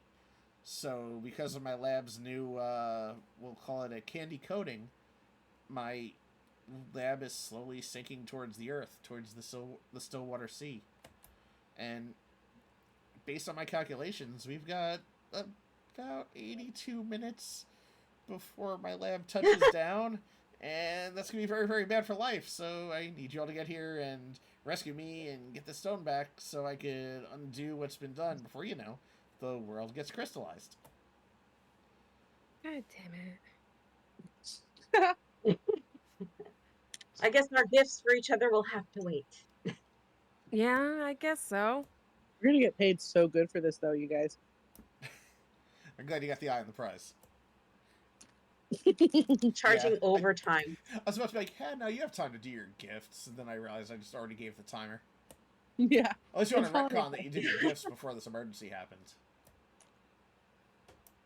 So, because of my lab's new, we'll call it a candy coating, my lab is slowly sinking towards the earth, towards the Stillwater Sea. And based on my calculations, we've got about 82 minutes before my lab touches down, and that's going to be very, very bad for life. So I need you all to get here and rescue me and get the stone back so I could undo what's been done before, the world gets crystallized. God damn it. I guess our gifts for each other will have to wait. Yeah, I guess so. We're gonna get paid so good for this, though, you guys. I'm glad you got the eye on the prize. Charging Yeah, overtime. I was about to be like, yeah, now you have time to do your gifts. And then I realized I just already gave the timer. Yeah. Unless you want It's to holiday retcon that you did your gifts before this emergency happened.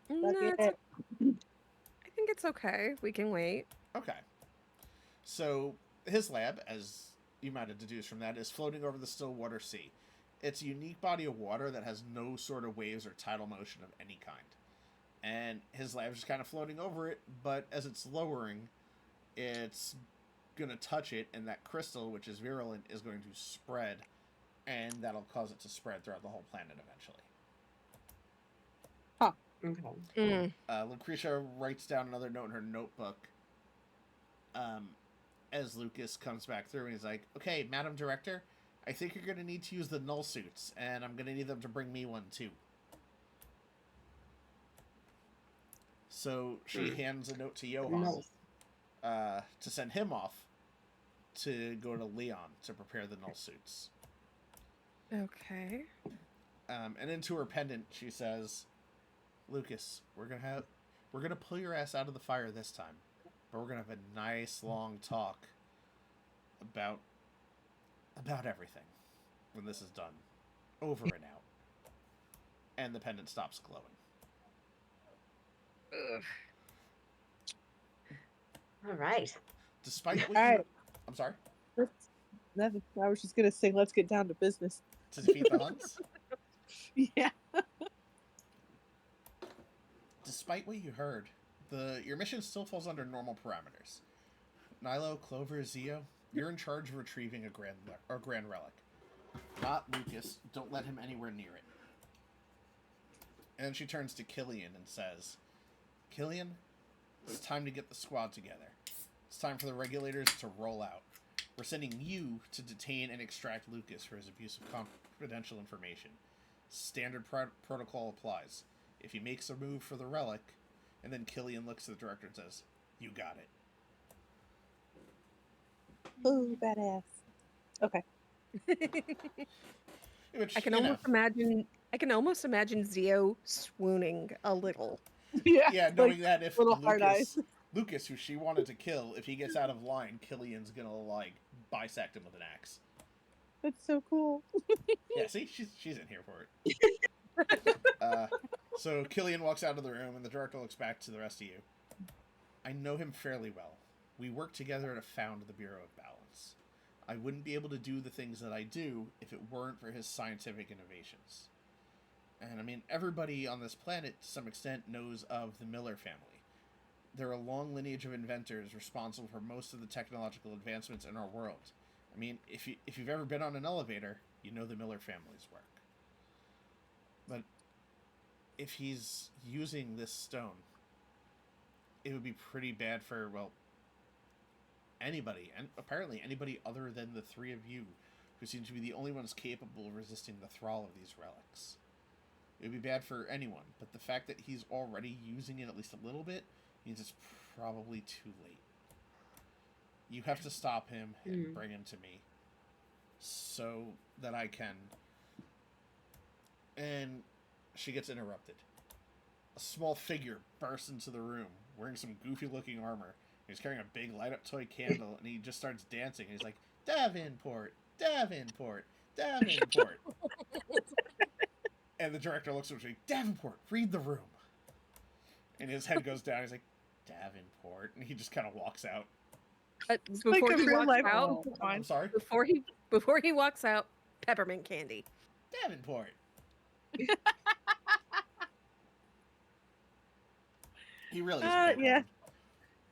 No, Fuck it's, it. I think it's okay. We can wait. Okay. So, his lab, as you might have deduced from that, is floating over the still water sea. It's a unique body of water that has no sort of waves or tidal motion of any kind. And his lab's just kind of floating over it, but as it's lowering, it's going to touch it, and that crystal, which is virulent, is going to spread, and that'll cause it to spread throughout the whole planet eventually. Okay. Lucretia writes down another note in her notebook as Lucas comes back through, and he's like, okay, Madam Director, I think you're going to need to use the null suits, and I'm going to need them to bring me one too. So she hands a note to Johan to send him off to go to Leon to prepare the null suits. Okay. And into her pendant, she says, Lucas, we're gonna pull your ass out of the fire this time, but we're gonna have a nice long talk about everything when this is done, over and out. And the pendant stops glowing. Ugh. All right. Despite what All you... right. I'm sorry? Nothing. I was just gonna say, let's get down to business. To defeat the Huns? Yeah. Despite what you heard, your mission still falls under normal parameters. Nilo, Clover, Zio, you're in charge of retrieving a grand relic. Not Lucas. Don't let him anywhere near it. And then she turns to Killian and says, Killian, it's time to get the squad together. It's time for the regulators to roll out. We're sending you to detain and extract Lucas for his abuse of confidential information. Standard protocol applies. If he makes a move for the relic, and then Killian looks at the director and says, you got it. Ooh, badass. Okay. Which, I can almost imagine Zio swooning a little. Yeah, knowing like, that if little hard eyes. Lucas, who she wanted to kill, if he gets out of line, Killian's gonna, bisect him with an axe. That's so cool. Yeah, see? She's in here for it. So Killian walks out of the room, and the director looks back to the rest of you. I know him fairly well. We worked together to found the Bureau of Balance. I wouldn't be able to do the things that I do if it weren't for his scientific innovations. And, everybody on this planet, to some extent, knows of the Miller family. They're a long lineage of inventors responsible for most of the technological advancements in our world. If you've ever been on an elevator, you know the Miller family's work. But if he's using this stone, it would be pretty bad for, anybody, and apparently anybody other than the three of you, who seem to be the only ones capable of resisting the thrall of these relics. It would be bad for anyone, but the fact that he's already using it at least a little bit means it's probably too late. You have to stop him and bring him to me so that I can... And she gets interrupted. A small figure bursts into the room, wearing some goofy-looking armor. He's carrying a big light-up toy candle, and he just starts dancing. And he's like, Davenport, Davenport, Davenport. And the director looks at me, Davenport, read the room. And his head goes down. He's like, Davenport, and he just kind of walks out. Before he walks out, I'm sorry. Before he walks out, peppermint candy. Davenport. He really is. Yeah.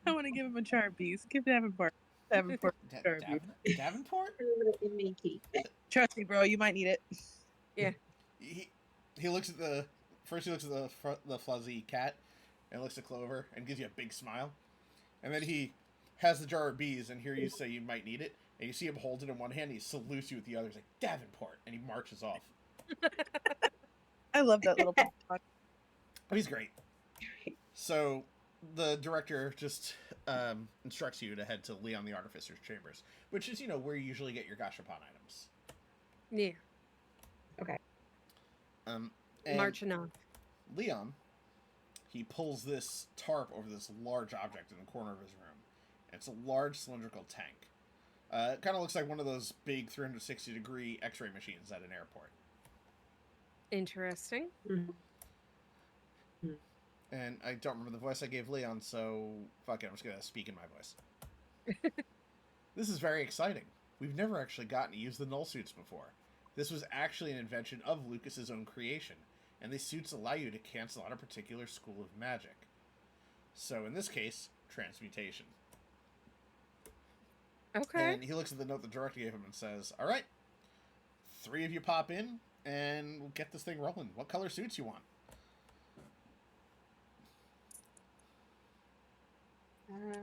I want to give him a charm piece. Give Davenport. Davenport. Davenport? Trust me, bro. You might need it. Yeah. He looks at the fuzzy cat, and looks at Clover, and gives you a big smile. And then he has the jar of bees, and here you say you might need it. And you see him hold it in one hand, and he salutes you with the other. He's like, Davenport! And he marches off. I love that little pop. Oh, he's great. So, the director just instructs you to head to Leon the Artificer's chambers, which is, where you usually get your gashapon items. Yeah. And Marching on. Leon, he pulls this tarp over this large object in the corner of his room. It's a large cylindrical tank. It kind of looks like one of those big 360-degree X-ray machines at an airport. Interesting. And I don't remember the voice I gave Leon, so fuck it, I'm just going to speak in my voice. This is very exciting. We've never actually gotten to use the null suits before. This was actually an invention of Lucas's own creation, and these suits allow you to cancel out a particular school of magic. So in this case, transmutation. Okay. And he looks at the note the director gave him and says, all right, 3 of you pop in, and we'll get this thing rolling. What color suits you want?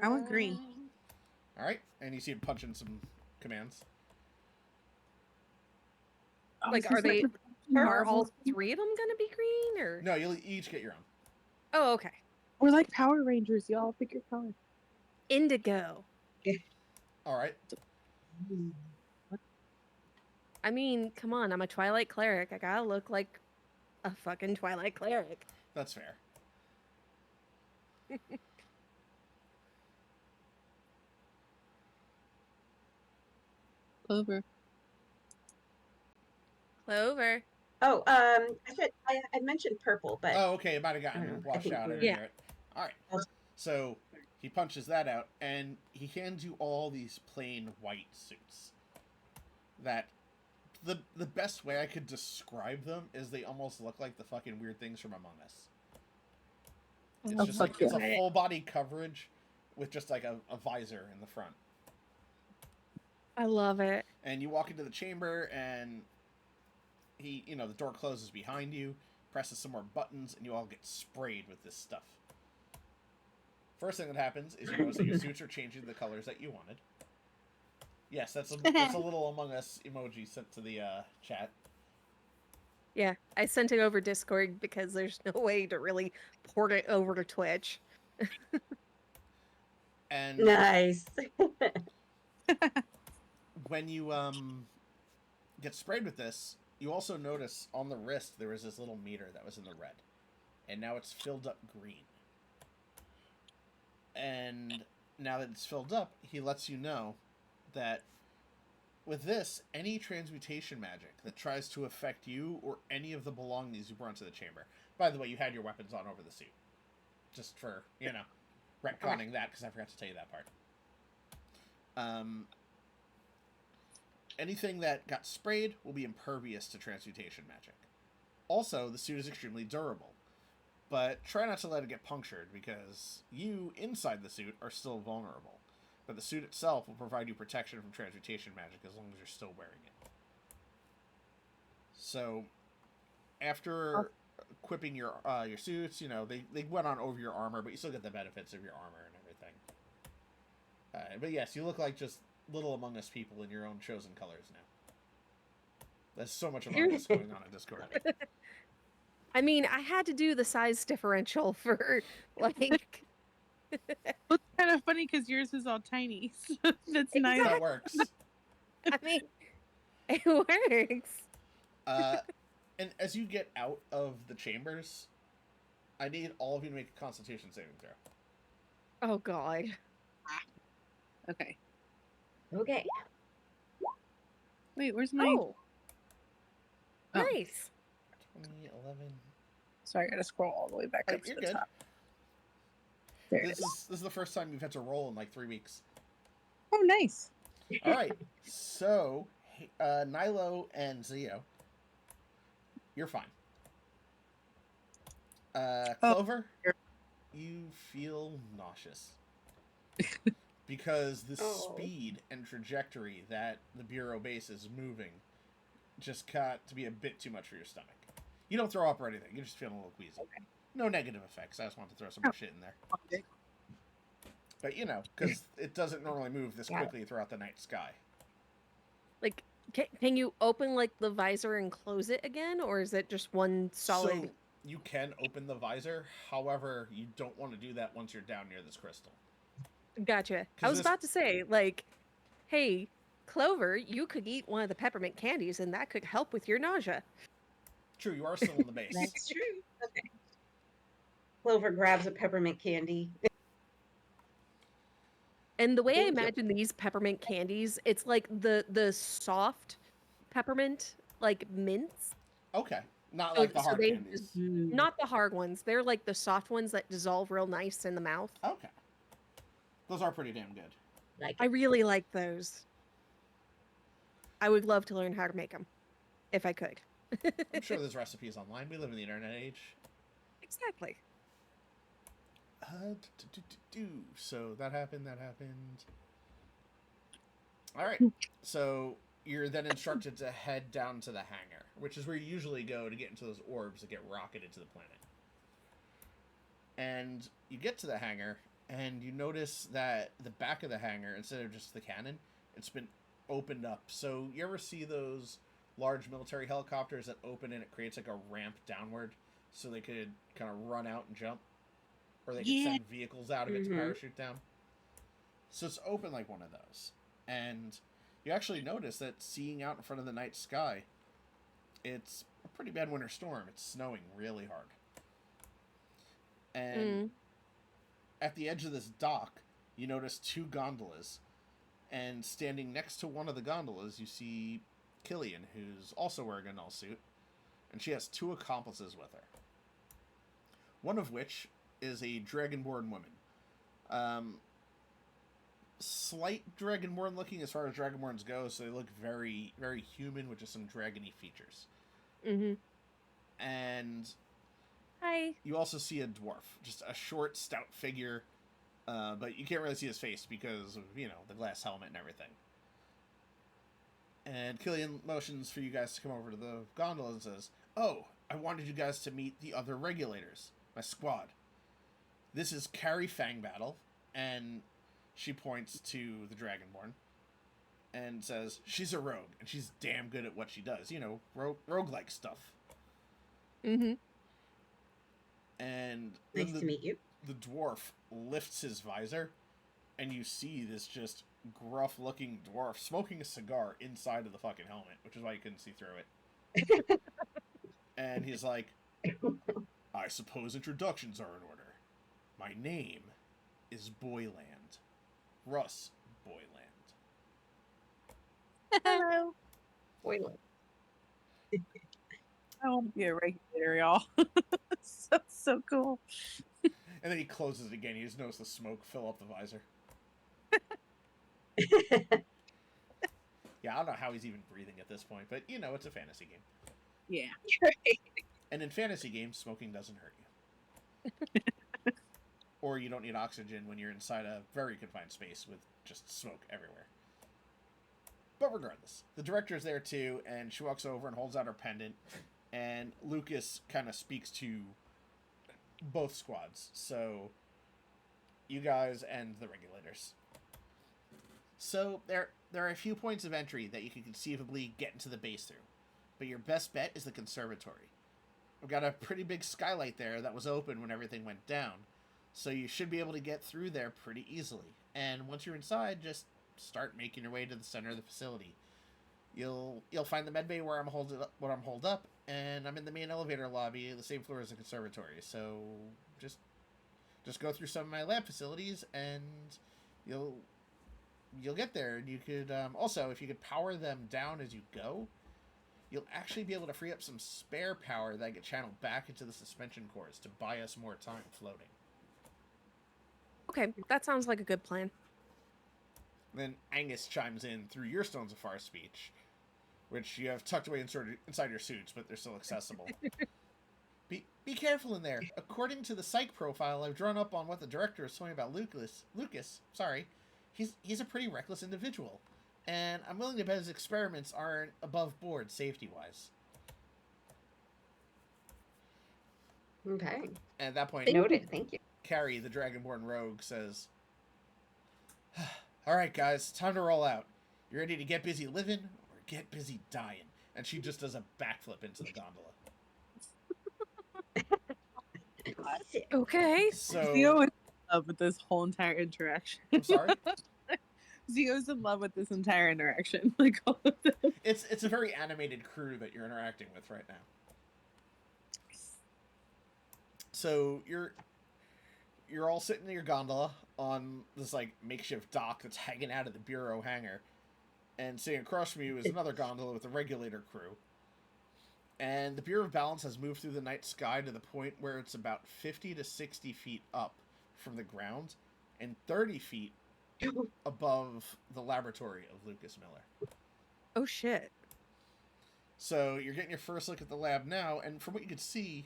I want green. All right, and you see him punch in some commands. Like, are all 3 of them gonna be green, or? No, you'll each get your own. Oh, okay. We're like Power Rangers, y'all. Pick your color. Indigo. All right. I mean, come on, I'm a Twilight Cleric. I gotta look like a fucking Twilight Cleric. That's fair. Clover. Clover. Oh, I said I mentioned purple, but Oh, okay, it might have I don't gotten know, I washed think out. I we're- didn't Yeah. hear it. All right. So he punches that out, and he hands you all these plain white suits. That the best way I could describe them is they almost look like the fucking weird things from Among Us. It's Oh, just fuck like it's a yeah. full body coverage with just like a visor in the front. I love it. And you walk into the chamber, and the door closes behind you, presses some more buttons, and you all get sprayed with this stuff. First thing that happens is you notice that your suits are changing the colors that you wanted. Yes, that's a little Among Us emoji sent to the chat. Yeah, I sent it over Discord because there's no way to really port it over to Twitch. And nice. when you get sprayed with this, you also notice on the wrist there was this little meter that was in the red, and now it's filled up green. And now that it's filled up, he lets you know that with this, any transmutation magic that tries to affect you or any of the belongings you brought to the chamber. By the way, you had your weapons on over the suit, just for retconning that, because I forgot to tell you that part. Anything that got sprayed will be impervious to transmutation magic. Also, the suit is extremely durable, but try not to let it get punctured, because you, inside the suit, are still vulnerable. But the suit itself will provide you protection from transmutation magic as long as you're still wearing it. So, after equipping your suits, they went on over your armor, but you still get the benefits of your armor and everything. But yes, you look like just little Among Us people in your own chosen colors now. There's so much Among Us going on in Discord. I mean, I had to do the size differential for, like... It's kind of funny because yours is all tiny. So that's nice. That works. I mean, it works. And as you get out of the chambers, I need all of you to make a Constitution saving throw. Oh, God. Okay. Okay. Wait, where's my... Oh. Oh. Nice. 20, 11... Sorry, I gotta scroll all the way back up to You're the good. top. There it This is the first time you've had to roll in like 3 weeks. Oh, nice. All right, so Nilo and Zio, you're fine. Clover, you feel nauseous because the speed and trajectory that the Bureau base is moving just got to be a bit too much for your stomach. You don't throw up or anything. You're just feeling a little queasy. Okay. No negative effects. I just wanted to throw some more shit in there. But because it doesn't normally move this quickly throughout the night sky. Like, can you open like the visor and close it again, or is it just one solid? So you can open the visor, however, you don't want to do that once you're down near this crystal. Gotcha. I 'Cause was this- about to say, like, hey, Clover, you could eat one of the peppermint candies, and that could help with your nausea. True, you are still in the base. That's true. Okay. Clover grabs a peppermint candy. And the way I Thank you. imagine these peppermint candies, it's like the soft peppermint, like mints. Okay. Not So- like the so hard they candies. just- Not the hard ones. They're like the soft ones that dissolve real nice in the mouth. Okay. Those are pretty damn good. Like I really like those. I would love to learn how to make them, if I could. I'm sure there's recipes online. We live in the internet age. Exactly. So that happened. All right. So you're then instructed to head down to the hangar, which is where you usually go to get into those orbs that get rocketed to the planet. And you get to the hangar, and you notice that the back of the hangar, instead of just the cannon, it's been opened up. So you ever see those large military helicopters that open and it creates like a ramp downward so they could kind of run out and jump? Or they could Yeah. send vehicles out of it to Mhm. parachute down? So it's open like one of those. And you actually notice that seeing out in front of the night sky, it's a pretty bad winter storm. It's snowing really hard. And at the edge of this dock, you notice two gondolas. And standing next to one of the gondolas, you see Killian, who's also wearing a null suit. And she has two accomplices with her. One of which is a dragonborn woman. Slight dragonborn looking as far as dragonborns go, so they look very, very human with just some dragony features. Mm-hmm. And Hi. you also see a dwarf, just a short, stout figure, but you can't really see his face because of, the glass helmet and everything. And Killian motions for you guys to come over to the gondola and says, "Oh, I wanted you guys to meet the other regulators, my squad. This is Carrie Fangbattle," and she points to the Dragonborn and says, "She's a rogue, and she's damn good at what she does. Rogue-like stuff." Mm-hmm. And nice then to meet you. the dwarf lifts his visor, and you see this just gruff-looking dwarf smoking a cigar inside of the fucking helmet, which is why you couldn't see through it. And he's like, "I suppose introductions are in order. My name is Boyland. Russ Boyland." Hello. Spoiler. I want to be a regulator, y'all. so cool. And then he closes it again. You just notice the smoke fill up the visor. Yeah, I don't know how he's even breathing at this point, but it's a fantasy game. Yeah. And in fantasy games, smoking doesn't hurt you. Or you don't need oxygen when you're inside a very confined space with just smoke everywhere. But regardless, the director's there too, and she walks over and holds out her pendant, and Lucas kind of speaks to both squads, so you guys and the regulators. So there are a few points of entry that you can conceivably get into the base through, but your best bet is the conservatory. We've got a pretty big skylight there that was open when everything went down, so you should be able to get through there pretty easily. And once you're inside, just start making your way to the center of the facility. You'll find the medbay where I'm holed up, and I'm in the main elevator lobby, the same floor as the conservatory. So just go through some of my lab facilities, and you'll get there. And you could also, if you could power them down as you go, you'll actually be able to free up some spare power that get channeled back into the suspension cores to buy us more time floating. Okay, that sounds like a good plan. Then Angus chimes in through your Stones of Far speech, which you have tucked away inside your suits, but they're still accessible. Be careful in there. According to the psych profile I've drawn up on what the director is telling about Lucas, he's a pretty reckless individual, and I'm willing to bet his experiments aren't above board safety-wise. Okay. And at that point, Noted. Thank you. Carrie, the Dragonborn rogue, says, "All right, guys, time to roll out. You ready to get busy living, or get busy dying. And she just does a backflip into the gondola. Okay. So, Zio is in love with this whole entire interaction. I'm sorry? Zio's in love with this entire interaction. Like all of them. It's a very animated crew that you're interacting with right now. So you're all sitting in your gondola on this like makeshift dock that's hanging out of the bureau hangar, and sitting across from you is another gondola with a regulator crew. And the Bureau of Balance has moved through the night sky to the point where it's about 50 to 60 feet up from the ground and 30 feet above the laboratory of Lucas Miller. Oh shit. So you're getting your first look at the lab now, and from what you can see,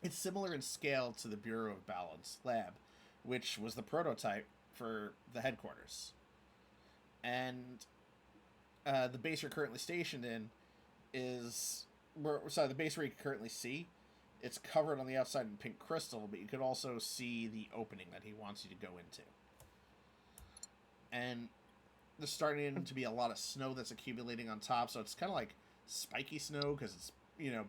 it's similar in scale to the Bureau of Balance lab, which was the prototype for the headquarters. And the base you're currently stationed in is... the base where you can currently see, it's covered on the outside in pink crystal, but you could also see the opening that he wants you to go into. And there's starting to be a lot of snow that's accumulating on top, so it's kind of like spiky snow, because it's,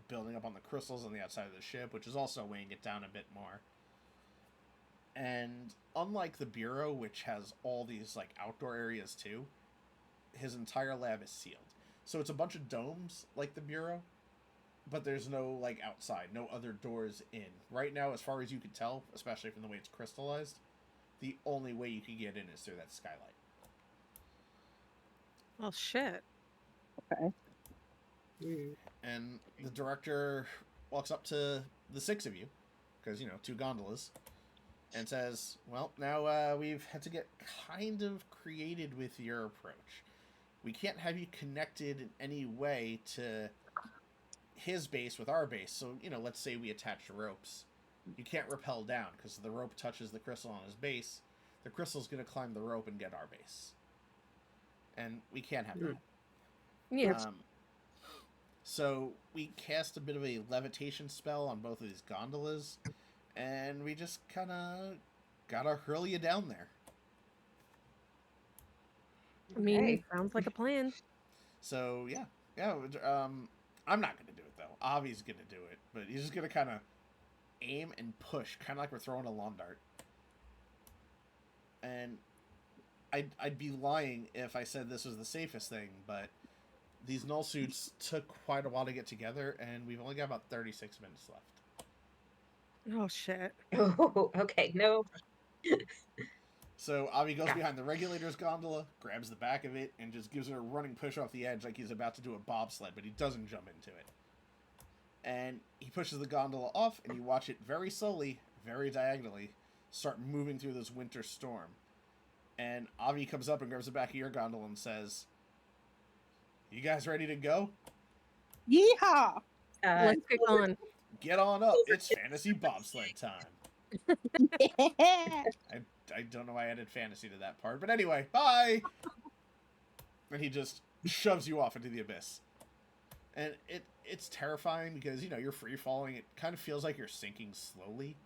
building up on the crystals on the outside of the ship, which is also weighing it down a bit more. And unlike the Bureau, which has all these, like, outdoor areas too, his entire lab is sealed. So it's a bunch of domes, like the Bureau, but there's no, like, outside, no other doors in. Right now, as far as you can tell, especially from the way it's crystallized, the only way you can get in is through that skylight. Well, shit. Okay. And the director walks up to the six of you, because, 2 gondolas, and says, well, now we've had to get kind of creative with your approach. We can't have you connected in any way to his base with our base. So, let's say we attach ropes. You can't rappel down, because the rope touches the crystal on his base. The crystal's going to climb the rope and get our base. And we can't have that. Yeah. So we cast a bit of a levitation spell on both of these gondolas, and we just kind of gotta hurl you down there. I mean, Okay. sounds like a plan. So yeah. I'm not gonna do it though. Avi's gonna do it, but he's just gonna kind of aim and push, kind of like we're throwing a lawn dart. And I'd be lying if I said this was the safest thing, but these null suits took quite a while to get together, and we've only got about 36 minutes left. Oh shit. Oh, okay. No. So Avi goes behind the regulator's gondola, grabs the back of it, and just gives it a running push off the edge like he's about to do a bobsled, but he doesn't jump into it. And he pushes the gondola off, and you watch it very slowly, very diagonally, start moving through this winter storm. And Avi comes up and grabs the back of your gondola and says, "You guys ready to go? Yeehaw! Let's get on. Get on up. It's fantasy bobsled time." Yeah. I don't know why I added fantasy to that part, but anyway, bye! And he just shoves you off into the abyss. And it's terrifying because, you're free falling. It kind of feels like you're sinking slowly.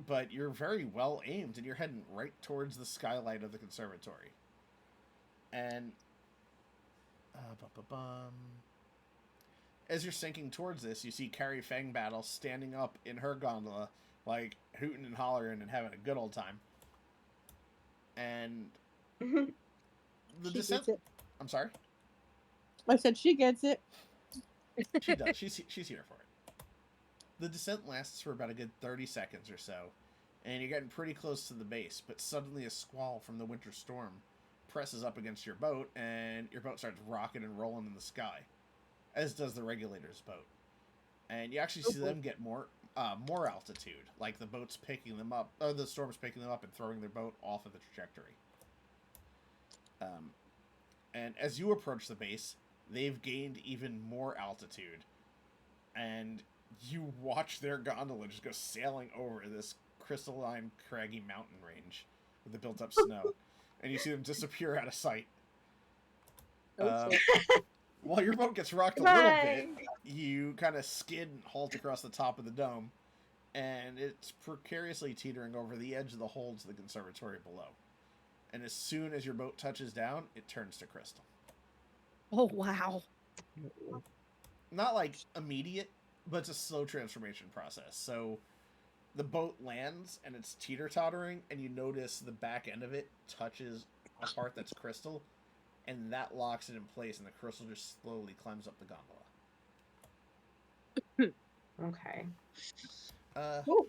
But you're very well aimed, and you're heading right towards the skylight of the conservatory. And as you're sinking towards this, you see Carrie Fangbattle standing up in her gondola, like hooting and hollering and having a good old time. And the She descent. gets it. I'm sorry. I said she gets it. She does. She's here for it. The descent lasts for about a good 30 seconds or so, and you're getting pretty close to the base. But suddenly, a squall from the winter storm presses up against your boat, and your boat starts rocking and rolling in the sky, as does the regulator's boat. And you actually see them get more altitude, like the boat's picking them up, or the storm's picking them up and throwing their boat off of the trajectory. And as you approach the base, they've gained even more altitude, and you watch their gondola just go sailing over this crystalline, craggy mountain range with the built-up snow, and you see them disappear out of sight. While your boat gets rocked a little bit, you kind of skid and halt across the top of the dome, and it's precariously teetering over the edge of the hold to the conservatory below. and as soon as your boat touches down, it turns to crystal. Oh wow. Not like immediate, but it's a slow transformation process. So the boat lands and it's teeter-tottering, and you notice the back end of it touches a part that's crystal, and that locks it in place, and the crystal just slowly climbs up the gondola. Okay. Ooh.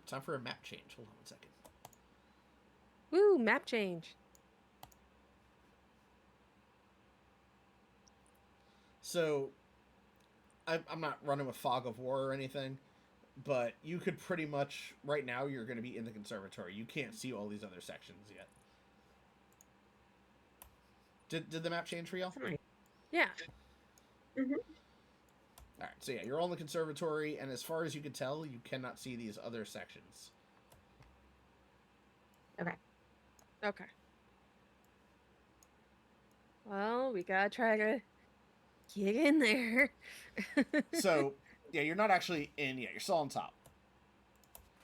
Time for a map change. Hold on 1 second. Woo, map change. So I'm not running with fog of war or anything, but you could pretty much right now you're going to be in the conservatory. You can't see all these other sections yet. Did the map change for y'all? Yeah. Mm-hmm. All right, so yeah, you're all in the conservatory, and as far as you can tell, you cannot see these other sections. Okay. Okay. Well, we gotta try to get in there. So yeah, you're not actually in yet. You're still on top.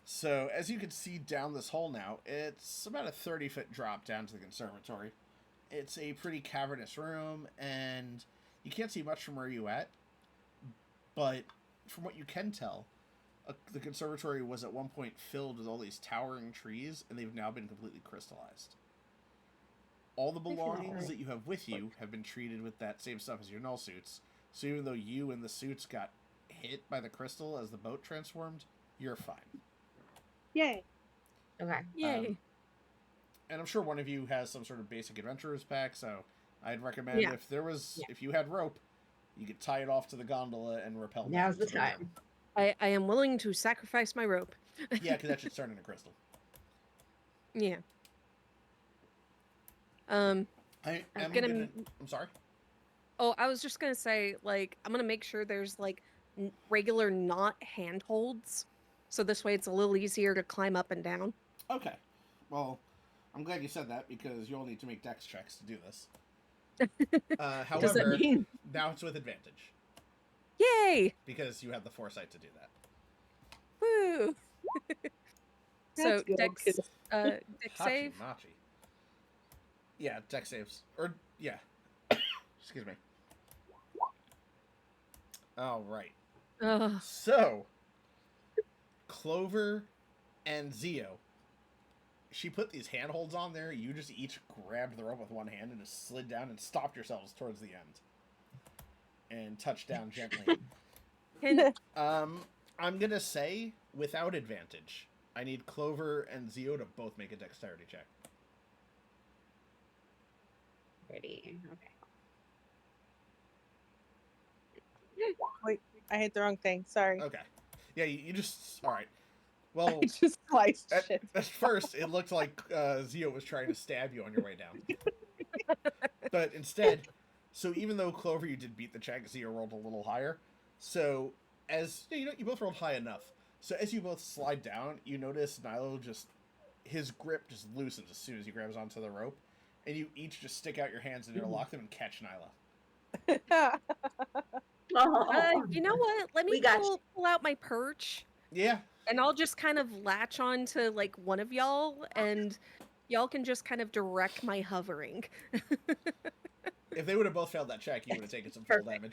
So as you can see down this hole now, it's about a 30-foot drop down to the conservatory. It's a pretty cavernous room, and you can't see much from where you're at. But from what you can tell, the conservatory was at one point filled with all these towering trees, and they've now been completely crystallized. All the belongings that you have with you have been treated with that same stuff as your null suits. So even though you and the suits got hit by the crystal as the boat transformed, you're fine. Yay. Okay. Yay. And I'm sure one of you has some sort of basic adventurer's pack, so I'd recommend Yeah. if you had rope, you could tie it off to the gondola and rappel down Now's the to river. time. I am willing to sacrifice my rope. Yeah, because that should turn into crystal. Yeah. I'm gonna- I'm sorry. Oh, I was just gonna say, like, I'm gonna make sure there's like regular not handholds, so this way it's a little easier to climb up and down. Okay. Well, I'm glad you said that because you'll need to make dex checks to do this. Does that However, mean? now it's with advantage Yay! because you have the foresight to do that. Woo! So That's good, dex, kids. dex save. Machi. Yeah, dex saves. Or yeah. Excuse me. All right. Ugh. So, Clover and Zio, she put these handholds on there. You just each grabbed the rope with one hand and just slid down and stopped yourselves towards the end. And touched down gently. Can- I'm going to say, without advantage, I need Clover and Zio to both make a dexterity check. Ready. Okay. Wait, I hit the wrong thing. Sorry. Okay. Yeah, you just... All right. Well, I just sliced at shit. first, it looked like Zio was trying to stab you on your way down. But instead... So even though, Clover, you did beat the check, Zio rolled a little higher. So as... You both rolled high enough. So as you both slide down, you notice Nilo just... His grip just loosens as soon as he grabs onto the rope. And you each just stick out your hands and interlock them and catch Nyla. you know what? Let me We got pull out my perch, Yeah. and I'll just kind of latch on to like one of y'all, and y'all can just kind of direct my hovering. If they would have both failed that check, you would have taken some full damage.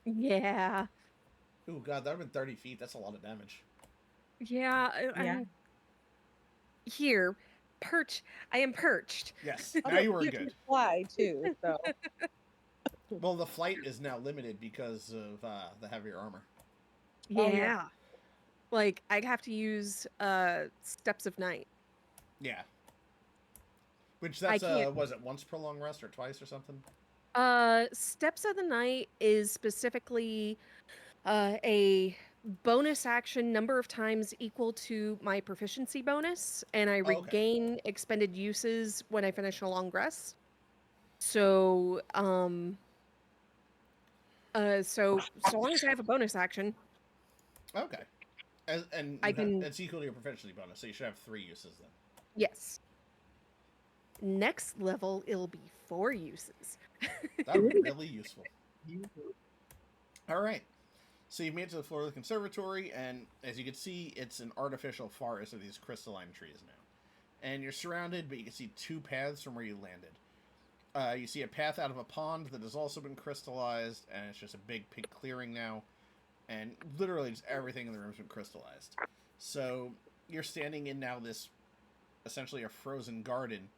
Yeah. Ooh, God, that would have been 30 feet. That's a lot of damage. Yeah. Yeah. Here, perch. I am perched. Yes. Oh, Now you were can good. fly too. So Well, the flight is now limited because of the heavier armor. Yeah. Oh, yeah. Like I'd have to use steps of night. Yeah. Which that's can't- was it once per long rest or twice or something? Steps of the night is specifically a bonus action number of times equal to my proficiency bonus, and I Oh, okay. regain expended uses when I finish a long rest. So, so long as I have a bonus action, Okay. And I can- it's equal to your proficiency bonus, so you should have 3 uses then. yes. Next level, it'll be 4 uses. That would be really useful. All right. So you've made it to the floor of the conservatory, and as you can see, it's an artificial forest of these crystalline trees now. and you're surrounded, but you can see two paths from where you landed. You see a path out of a pond that has also been crystallized, and it's just a big pink clearing now, and literally just everything in the room's been crystallized. So you're standing in now this essentially a frozen garden,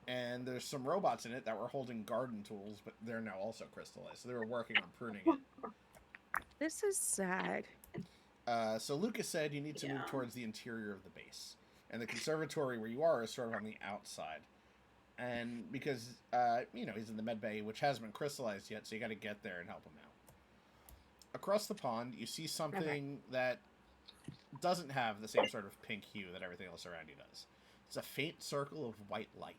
and there's some robots in it that were holding garden tools, but they're now also crystallized. So they were working on pruning it. This is sad. So Lucas said you need to move towards the interior of the base, and the conservatory where you are is sort of on the outside. And because he's in the med bay, which hasn't been crystallized yet, so you got to get there and help him out. Across the pond, you see something that doesn't have the same sort of pink hue that everything else around you does. It's a faint circle of white light.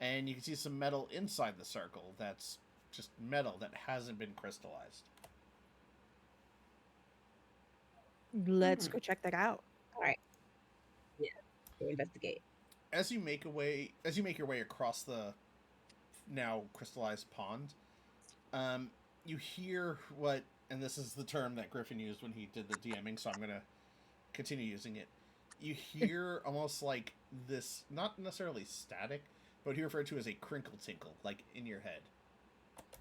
And you can see some metal inside the circle that's just metal that hasn't been crystallized. Let's go check that out. All right. Yeah. Go investigate. As you make your way across the now crystallized pond, you hear what, and this is the term that Griffin used when he did the DMing, so I'm going to continue using it. You hear almost like this, not necessarily static, but he referred to as a crinkle tinkle, like in your head.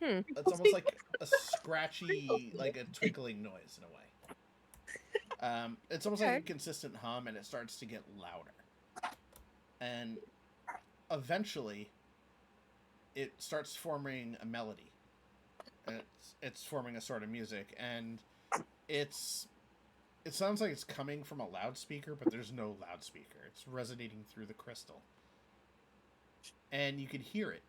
It's almost like a scratchy, like a twinkling noise in a way. It's almost like a consistent hum, and it starts to get louder. And eventually, it starts forming a melody. It's forming a sort of music, and it sounds like it's coming from a loudspeaker, but there's no loudspeaker. It's resonating through the crystal. And you can hear it.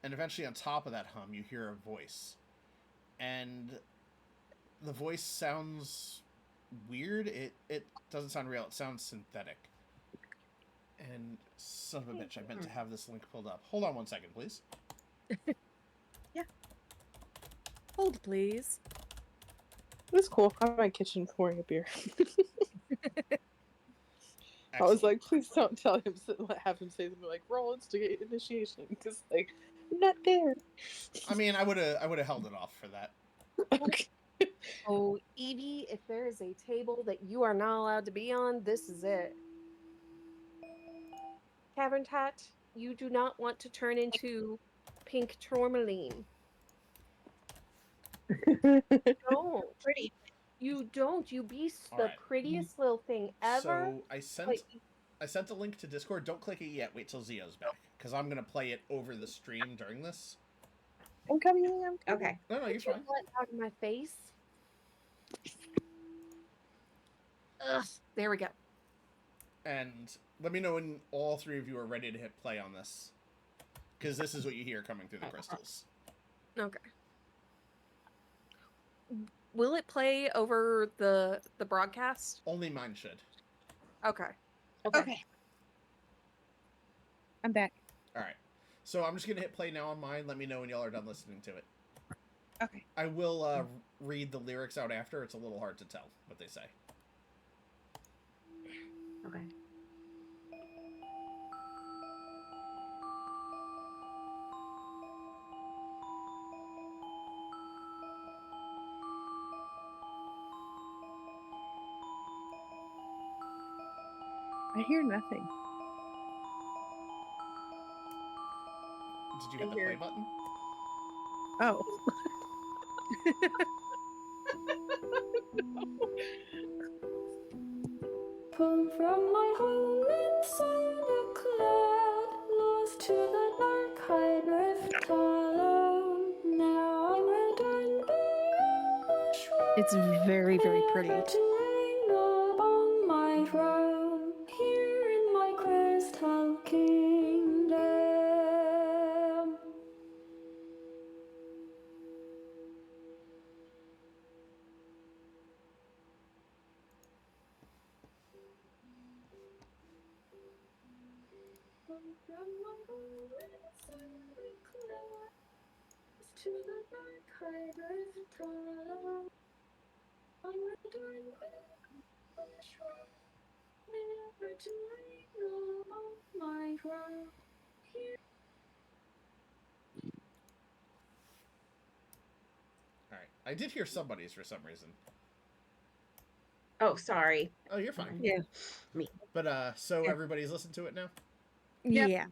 And eventually on top of that hum, you hear a voice. And the voice sounds weird. It doesn't sound real. It sounds synthetic. And son of a bitch, I meant to have this link pulled up. Hold on one second, please. Yeah. Hold, please. It's cool. I'm in my kitchen pouring a beer. I was like, please don't tell him, have him say something like, roll instigate initiation. Because, like, I'm not there. I mean, I would have held it off for that. Okay. Oh, Evie, if there is a table that you are not allowed to be on, this is it. Cavern Tat, you do not want to turn into pink tourmaline. Don't. Pretty. You don't. You be All the right. prettiest little thing ever. So I sent a link to Discord. Don't click it yet. Wait till Zio's back, because I'm gonna play it over the stream during this. I'm coming. Okay. No, you're fine. Blood out of my face. Ugh. There we go. And let me know when all three of you are ready to hit play on this, because this is what you hear coming through the crystals. Okay. Will it play over the broadcast? Only mine should. Okay. Okay. I'm back. All right. So I'm just gonna hit play now on mine. Let me know when y'all are done listening to it. Okay. I will read the lyrics out after. It's a little hard to tell what they say. Okay. I hear nothing. Did you hit the play button? Oh. Come from my home inside a cloud, lost to the dark, I drift alone. Now I'm hidden beyond the shroud. It's very, very pretty. Never to reign upon my throne, here in my crystal kingdom. From my home inside a cloud, to the dark I drift alone. I'm returning back on the shore, never to reign upon my throne. Here. All right. I did hear somebody's for some reason. Oh, sorry. Oh, you're fine. Yeah. Me. But so Yeah. everybody's listened to it now. Yep. Yeah.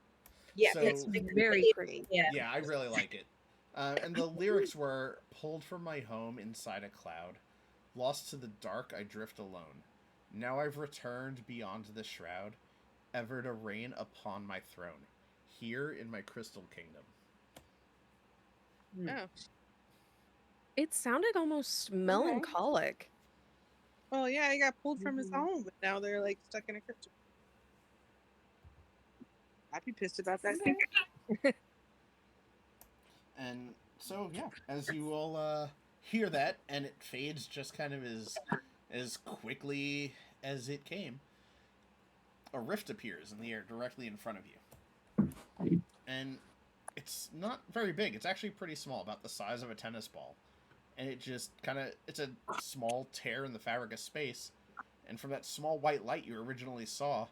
Yeah, So It's I very completely pretty. understand. yeah, I really like it. And the lyrics were pulled from my home inside a cloud, lost to the dark, I drift alone. Now I've returned beyond the shroud, ever to reign upon my throne, here in my crystal kingdom. Hmm. Oh. It sounded almost melancholic. Oh yeah, he got pulled from his Mhm. home, but now they're like stuck in a crystal. I'd be pissed about that too. And so yeah, as you all hear that, and it fades just kind of as quickly as it came, a rift appears in the air directly in front of you, and it's not very big. It's actually pretty small, about the size of a tennis ball, and it just kind of it's a small tear in the fabric of space, and from that small white light you originally saw,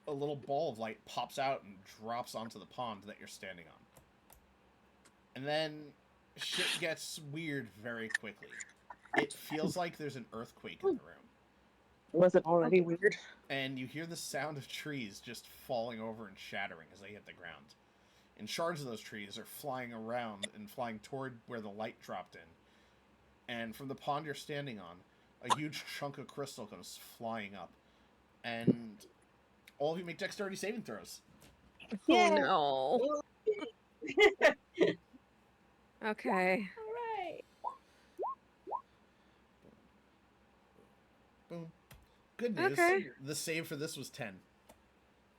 a little ball of light pops out and drops onto the pond that you're standing on. And then shit gets weird very quickly. It feels like there's an earthquake in the room. Was it already weird? And you hear the sound of trees just falling over and shattering as they hit the ground. And shards of those trees are flying around and flying toward where the light dropped in. And from the pond you're standing on, a huge chunk of crystal comes flying up. And all of you make dexterity saving throws. Oh no. All Okay. right. Boom. Good news. Okay. The save for this was 10.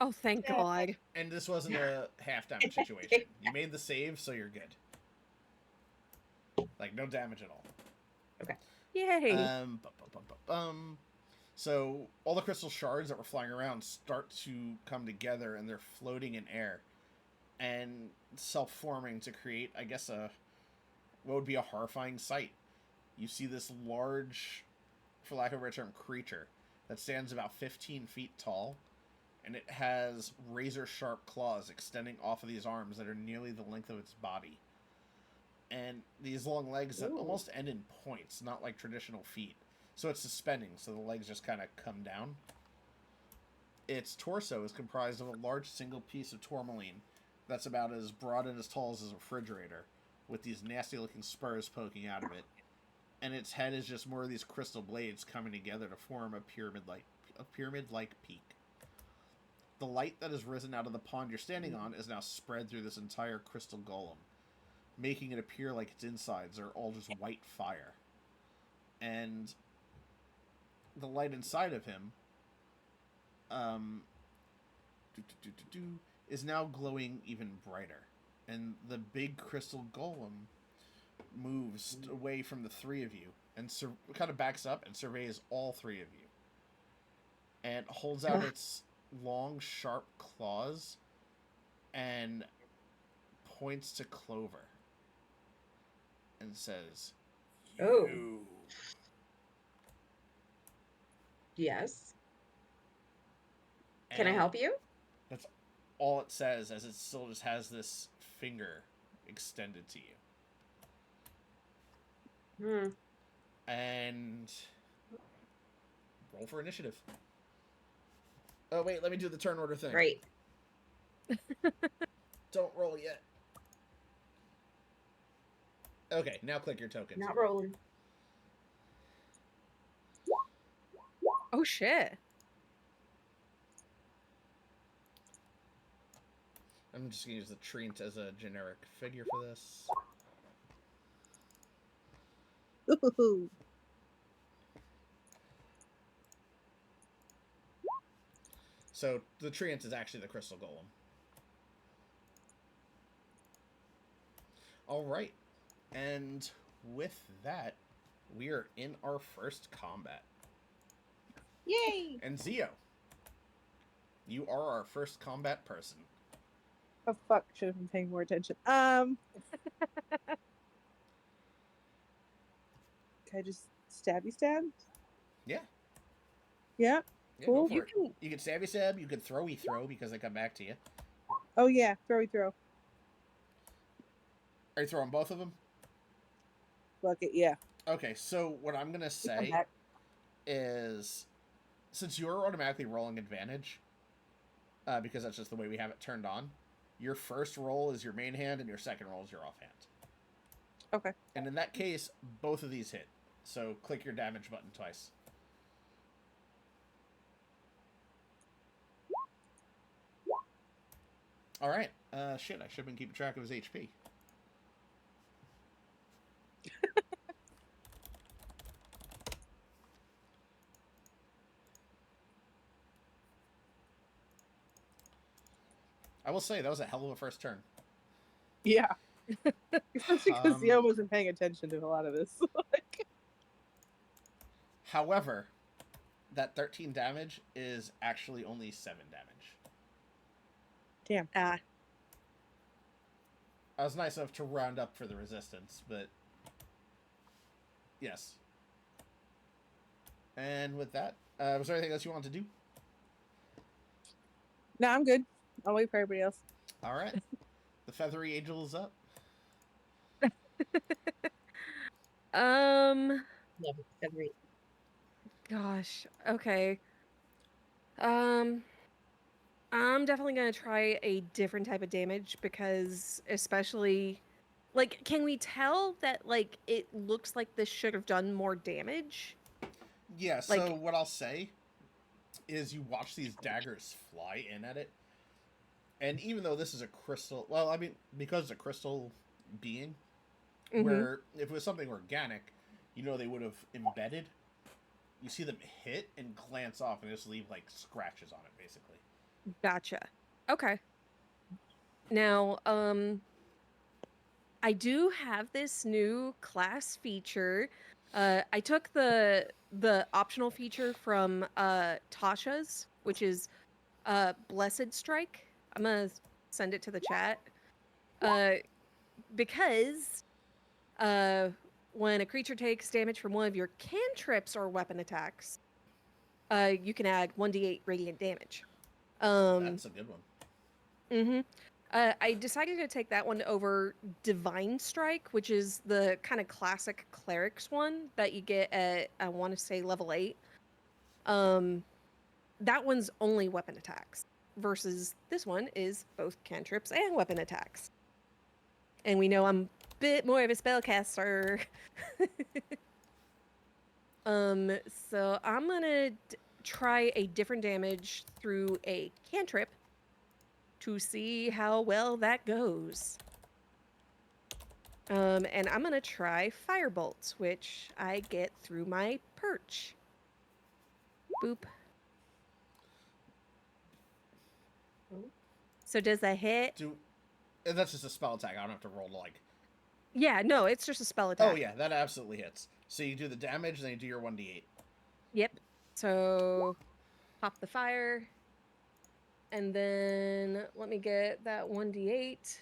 Oh, thank God. And this wasn't a half damage situation. You made the save, so you're good. Like, no damage at all. Yay. So, all the crystal shards that were flying around start to come together, and they're floating in air. And self-forming to create, I guess, what would be a horrifying sight. You see this large, for lack of a better term, creature that stands about 15 feet tall, and it has razor-sharp claws extending off of these arms that are nearly the length of its body. And these long legs that Ooh. almost end in points, not like traditional feet. So it's suspending, so the legs just kind of come down. Its torso is comprised of a large single piece of tourmaline that's about as broad and as tall as a refrigerator, with these nasty-looking spurs poking out of it. And its head is just more of these crystal blades coming together to form a pyramid-like peak. The light that has risen out of the pond you're standing on is now spread through this entire crystal golem, making it appear like its insides are all just white fire. And the light inside of him is now glowing even brighter. And the big crystal golem moves away from the three of you and kind of backs up and surveys all three of you. And holds out its long, sharp claws and points to Clover and says, Oh. "You." Yes. Can I And help you? That's all it says, as it still just has this finger extended to you. Hmm. And roll for initiative. Oh wait, let me do the turn order thing. Great. Don't roll yet. Okay, now click your tokens. Not rolling. Oh, shit. I'm just gonna use the treant as a generic figure for this. Ooh. So the treant is actually the crystal golem. All right, and with that, we are in our first combat. Yay! And Zio, you are our first combat person. Oh fuck! Should have been paying more attention. Can I just stabby stab? Yeah. Yeah. Yeah, Cool. go for it. You could stabby stab, you could throwy throw because they come back to you. Oh yeah, throwy throw. Are you throwing both of them? Fuck it, yeah. Okay, so what I'm gonna Come say back. is, since you're automatically rolling advantage, because that's just the way we have it turned on, your first roll is your main hand and your second roll is your offhand. Okay. And in that case, both of these hit. So click your damage button twice. All right. Shit, I should have been keeping track of his HP. I will say that was a hell of a first turn. Yeah. Especially because Theo Um, wasn't paying attention to a lot of this. Like, However, that 13 damage is actually only 7 damage. damn. Ah, I was nice enough to round up for the resistance, but yes. And with that, was there anything else you wanted to do? No, I'm good. I'll wait for everybody else. All right. The feathery angel is up. Yeah, every gosh. Okay. Um, I'm definitely gonna try a different type of damage because, especially, like, can we tell that like it looks like this should have done more damage? Yeah, so Like, what I'll say is you watch these daggers fly in at it. And even though this is a crystal, well, I mean, because it's a crystal being, where if it was something organic, you know they would have embedded. You see them hit and glance off and just leave like scratches on it, basically. gotcha. Okay. Now, I do have this new class feature. I took the optional feature from Tasha's, which is Blessed Strike. I'm gonna send it to the chat. Uh, because uh, when a creature takes damage from one of your cantrips or weapon attacks, you can add 1d8 radiant damage. That's a good one. Mm-hmm. I decided to take that one over Divine Strike, which is the kind of classic clerics one that you get at, I want to say, level 8. That one's only weapon attacks, versus this one is both cantrips and weapon attacks. And we know I'm a bit more of a spellcaster. So I'm gonna try a different damage through a cantrip to see how well that goes. And I'm gonna try Firebolt, which I get through my perch. Boop. So does that hit? And that's just a spell attack. I don't have to roll to like. Yeah, no, it's just a spell attack. Oh yeah, that absolutely hits. So you do the damage, then you do your 1d8. Yep. So pop the fire. And then let me get that 1d8.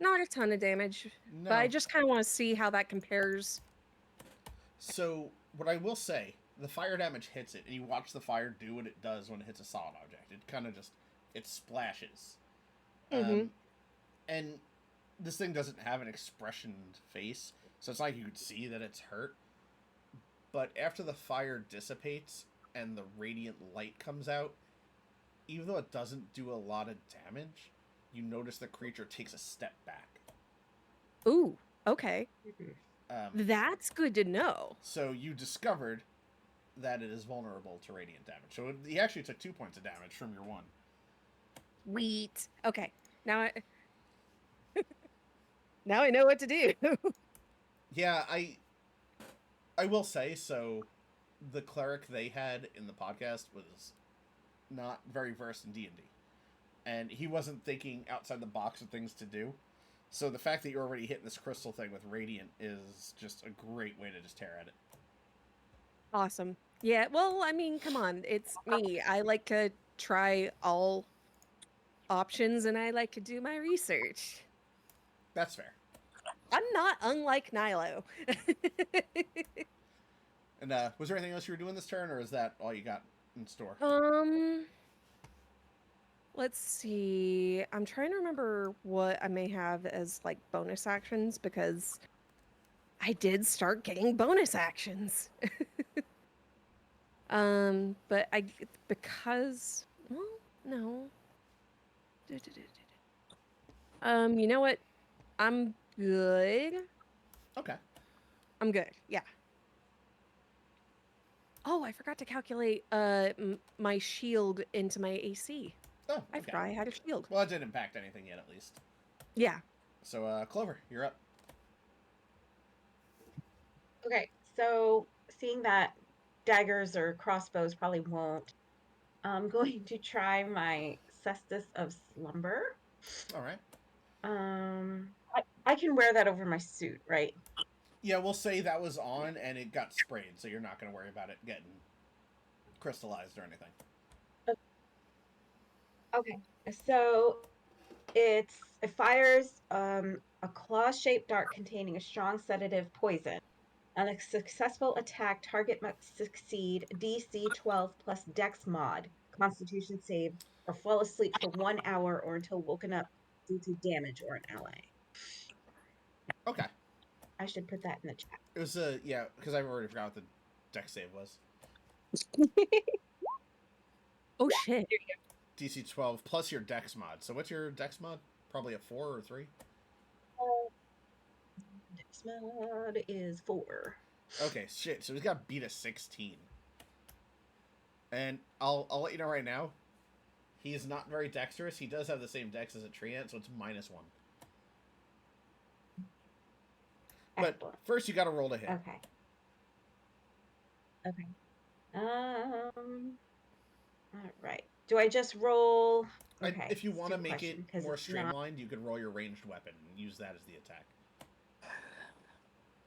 Not a ton of damage, No. but I just kind of want to see how that compares. So what I will say, the fire damage hits it, and you watch the fire do what it does when it hits a solid object. It kind of just it splashes. Mhm. And this thing doesn't have an expressioned face, so it's like you could see that it's hurt. But after the fire dissipates and the radiant light comes out, even though it doesn't do a lot of damage, you notice the creature takes a step back. Ooh, okay. Um, That's good to know. so you discovered that it is vulnerable to radiant damage. So he actually took 2 points of damage from your 1. Sweet. Okay. Now I now I know what to do. Yeah, I will say, so the cleric they had in the podcast was not very versed in D&D. And he wasn't thinking outside the box of things to do. So the fact that you're already hitting this crystal thing with Radiant is just a great way to just tear at it. Awesome. Yeah, well, I mean, come on. It's me. I like to try all options and I like to do my research. That's fair. I'm not unlike Nilo. And was there anything else you were doing this turn, or is that all you got in store? Let's see. I'm trying to remember what I may have as like bonus actions because I did start getting bonus actions. But because well, no. You know what? I'm good. Okay. I'm good. Yeah. Oh, I forgot to calculate my shield into my AC. Oh, I okay. forgot I had a shield. Well, that didn't impact anything yet, at least. Yeah. So, Clover, you're up. Okay, so seeing that daggers or crossbows probably won't, I'm going to try my cestus of slumber. All right. I can wear that over my suit, right? Yeah, we'll say that was on and it got sprayed, so you're not going to worry about it getting crystallized or anything. Okay, so it fires a claw-shaped dart containing a strong sedative poison. On a successful attack, target must succeed DC 12 plus Dex mod, Constitution save, or fall asleep for 1 hour or until woken up due to damage or an ally. Okay. I should put that in the chat. It was, yeah, because I already forgot what the deck save was. Oh shit. DC 12 plus your dex mod. So, what's your dex mod? Probably a 4 or 3? Dex mod is 4. Okay, shit. So, he's got beat a 16. And I'll let you know right now, he is not very dexterous. He does have the same dex as a treant, so it's -1. But Excellent. first, you got to roll to hit. Okay. Okay. All right. Do I just roll? Okay. If you want to stupid make question, it 'cause more it's not- streamlined, you could roll your ranged weapon and use that as the attack.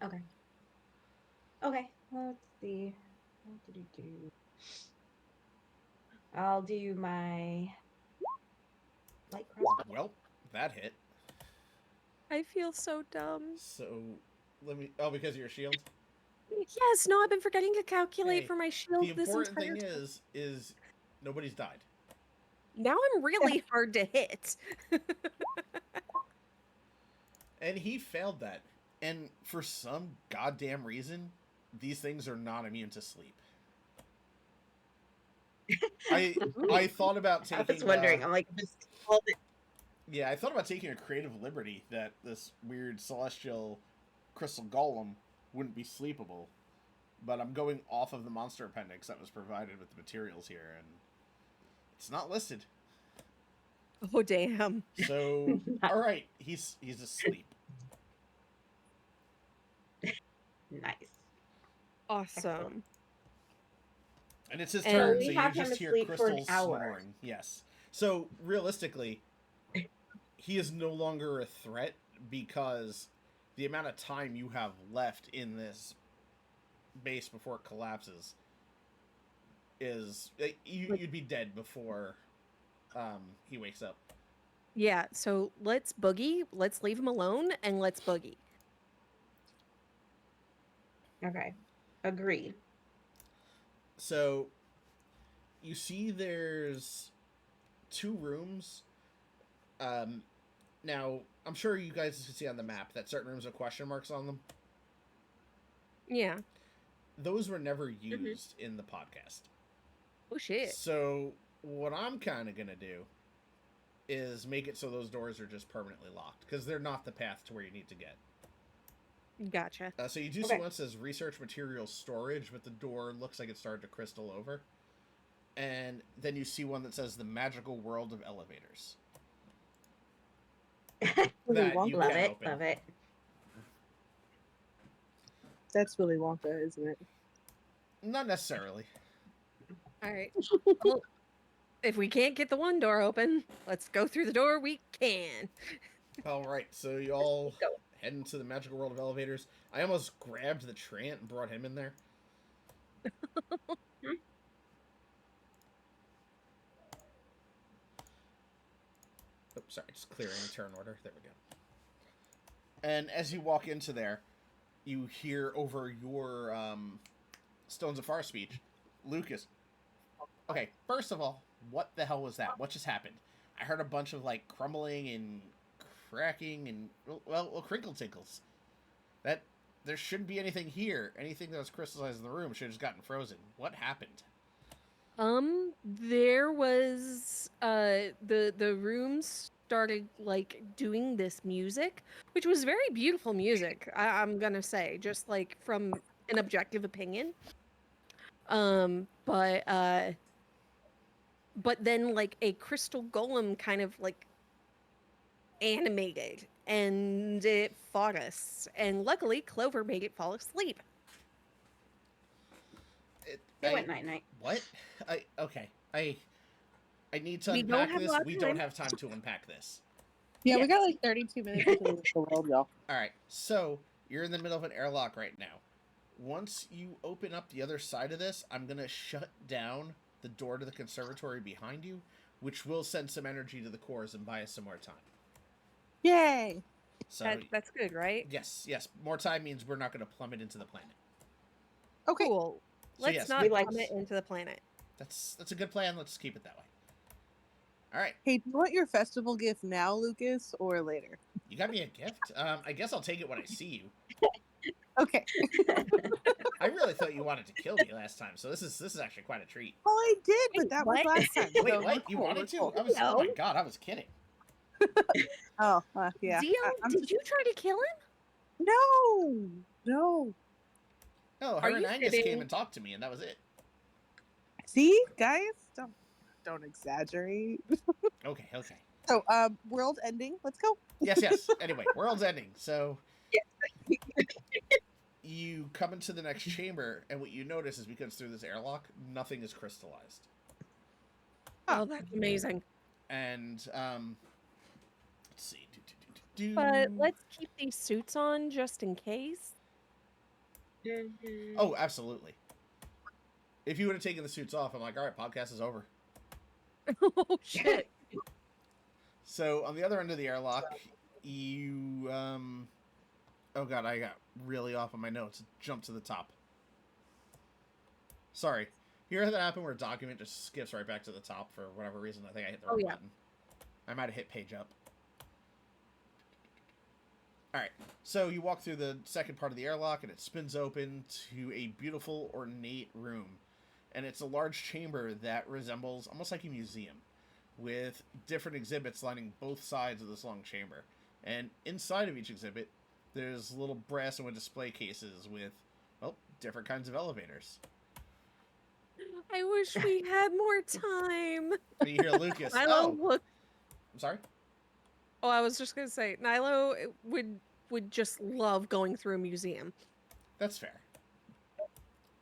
Okay. Okay. Let's see. What did I do? I'll do my light crossbow. Well, that hit. I feel so dumb. So, let me. Oh, because of your shield? Yes, no, I've been forgetting to calculate Hey, for my shield The this important entire thing time. is nobody's died. Now I'm really hard to hit. And he failed that. And for some goddamn reason, these things are not immune to sleep. I thought about I taking. was wondering. I'm like, just hold it. Yeah, I thought about taking a creative liberty that this weird celestial crystal golem wouldn't be sleepable, but I'm going off of the monster appendix that was provided with the materials here, and it's not listed. Oh damn. So, all right, he's asleep. Nice. Awesome. And it's his And- turn, we so have you him just hear asleep for an crystals hour. snoring. Yes. So realistically, he is no longer a threat because the amount of time you have left in this base before it collapses is you'd be dead before he wakes up. Yeah, so let's boogie, let's leave him alone, and let's boogie. Okay. Agreed. So you see there's 2 rooms. Now, I'm sure you guys can see on the map that certain rooms have question marks on them. Yeah. Those were never used in the podcast. Oh shit. So what I'm kind of going to do is make it so those doors are just permanently locked, because they're not the path to where you need to get. Gotcha. So you do see one that says research materials storage, but the door looks like it started to crystal over. And then you see one that says the magical world of elevators. Willy That you Wonka. Love can it. open. Love it. That's Willy Wonka, isn't it? Not necessarily. All right. Well, if we can't get the one door open, let's go through the door we can. All right, so you all Go. head into the magical world of elevators. I almost grabbed the Trant and brought him in there. Oh, sorry, just clearing the turn order. There we go. And as you walk into there, you hear over your Stones of Far speech, Lucas. Okay, first of all, what the hell was that? What just happened? I heard a bunch of like crumbling and cracking and well crinkle tinkles. That there shouldn't be anything here. Anything that was crystallized in the room should have just gotten frozen. What happened? There was the room started like doing this music, which was very beautiful music, I'm gonna say, just like from an objective opinion. But then like a crystal golem kind of like animated and it fought us. And luckily Clover made it fall asleep. It went night night. What? Okay. I need to We don't unpack have a this. lot of We don't time. have time to unpack this. Yeah, we Yeah. got like 32 minutes to leave the world, y'all. All right. So you're in the middle of an airlock right now. Once you open up the other side of this, I'm gonna shut down the door to the conservatory behind you, which will send some energy to the cores and buy us some more time. Yay! So That's good, right? yes, more time means we're not gonna plummet into the planet. Okay. Cool. So Let's yes, not we like- plummet into the planet. That's a good plan. Let's keep it that way. All right. Hey, do you want your festival gift now, Lucas, or later? You got me a gift. I guess I'll take it when I see you. Okay. I really thought you wanted to kill me last time, so this is actually quite a treat. Oh, I did, but Wait, that what? was last time. Wait, so what? we're You cool, wanted we're to? cool. I was. Oh my No. god, I was kidding. Oh, yeah. Dio, I'm did you try to kill him? No. No, Are her you and Angus kidding? came and talked to me, and that was it. See, guys, don't exaggerate. Okay. So, world ending. Let's go. Yes. Anyway, world's ending. So you come into the next chamber, and what you notice is because through this airlock, nothing is crystallized. Oh, that's amazing. And let's see. But let's keep these suits on just in case. Oh, absolutely. If you would have taken the suits off, I'm like, all right, podcast is over. Oh shit. So on the other end of the airlock, you oh god, I got really off on my notes. Jump to the top. Sorry. You hear that happen where a document just skips right back to the top for whatever reason? I think I hit the wrong button. I might have hit page up. Alright, so you walk through the second part of the airlock and it spins open to a beautiful, ornate room. And it's a large chamber that resembles almost like a museum, with different exhibits lining both sides of this long chamber. And inside of each exhibit, there's little brass and wood display cases with, well, different kinds of elevators. I wish we had more time. And you hear Lucas. Nilo look. I'm sorry? Oh, I was just gonna say, Nilo would just love going through a museum. That's fair.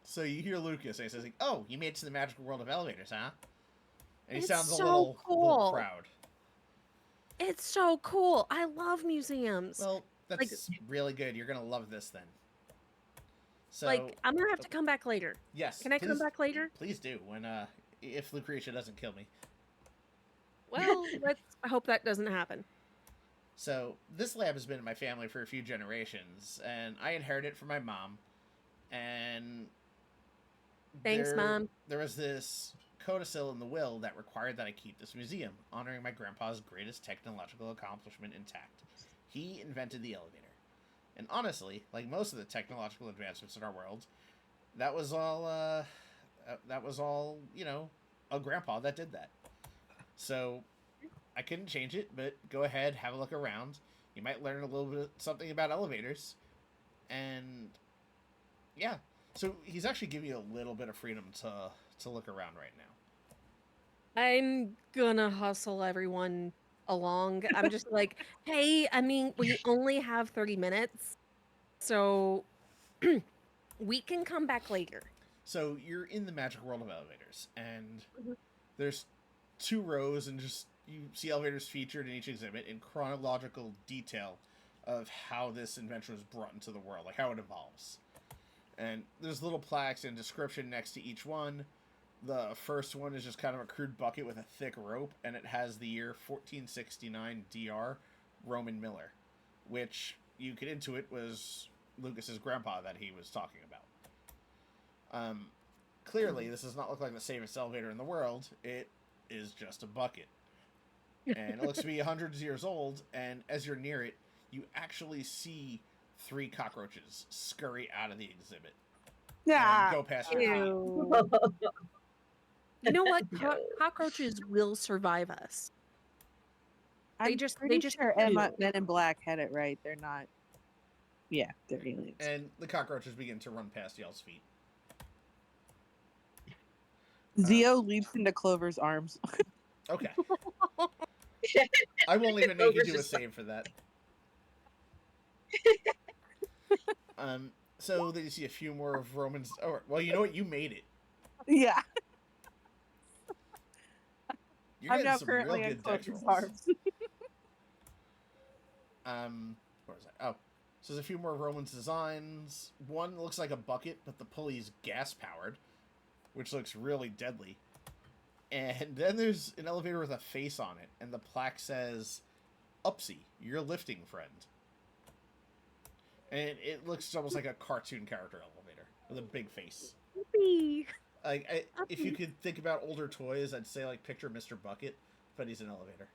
So you hear Lucas, and he says, like, oh, you made it to the magical world of elevators, huh? And he It's sounds a so little cool. proud. It's so cool. I love museums. Well, that's really good. You're going to love this then. So, Like, I'm gonna have to come back later. yes. Can I come back later? Please do, when, if Lucretia doesn't kill me. Well, let's hope that doesn't happen. So, this lab has been in my family for a few generations, and I inherited it from my mom. And Thanks, Mom. There was this codicil in the will that required that I keep this museum, honoring my grandpa's greatest technological accomplishment intact. He invented the elevator. And honestly, like most of the technological advancements in our world, that was all, you know, a grandpa that did that. So, I couldn't change it, but go ahead, have a look around. You might learn a little bit something about elevators. And yeah. So he's actually giving you a little bit of freedom to look around right now. I'm gonna hustle everyone along. I'm just like, hey, I mean, we only have 30 minutes, so we can come back later. So you're in the magic world of elevators, and Mhm. there's 2 rows, and just you see elevators featured in each exhibit in chronological detail of how this invention was brought into the world, like how it evolves. And there's little plaques and description next to each one. The first one is just kind of a crude bucket with a thick rope, and it has the year 1469 DR Roman Miller, which you could intuit was Lucas's grandpa that he was talking about. Clearly, this does not look like the safest elevator in the world. It is just a bucket. And it looks to be hundreds of years old. And as you're near it, you actually see 3 cockroaches scurry out of the exhibit and Yeah. go past your feet. Ew. You know what? No. Cockroaches will survive us. I'm just- pretty they just sure do. Men in Black had it right. They're not. Yeah, they're aliens. And the cockroaches begin to run past y'all's feet. Zio leaps into Clover's arms. Okay. I won't even make you Clover's do a just save for that. So then you see a few more of Roman's. Oh, well, you know what? You made it. Yeah, You're I'm getting now some real currently in good dex Clover's rolls. arms. Where is that? Oh, so there's a few more Roman's designs. One looks like a bucket, but the pulley's gas powered, which looks really deadly. And then there's an elevator with a face on it, and the plaque says, "Upsy, your lifting friend." And it looks almost like a cartoon character elevator with a big face. Yippee. Like, if you could think about older toys, I'd say, like, picture Mr. Bucket, but he's an elevator.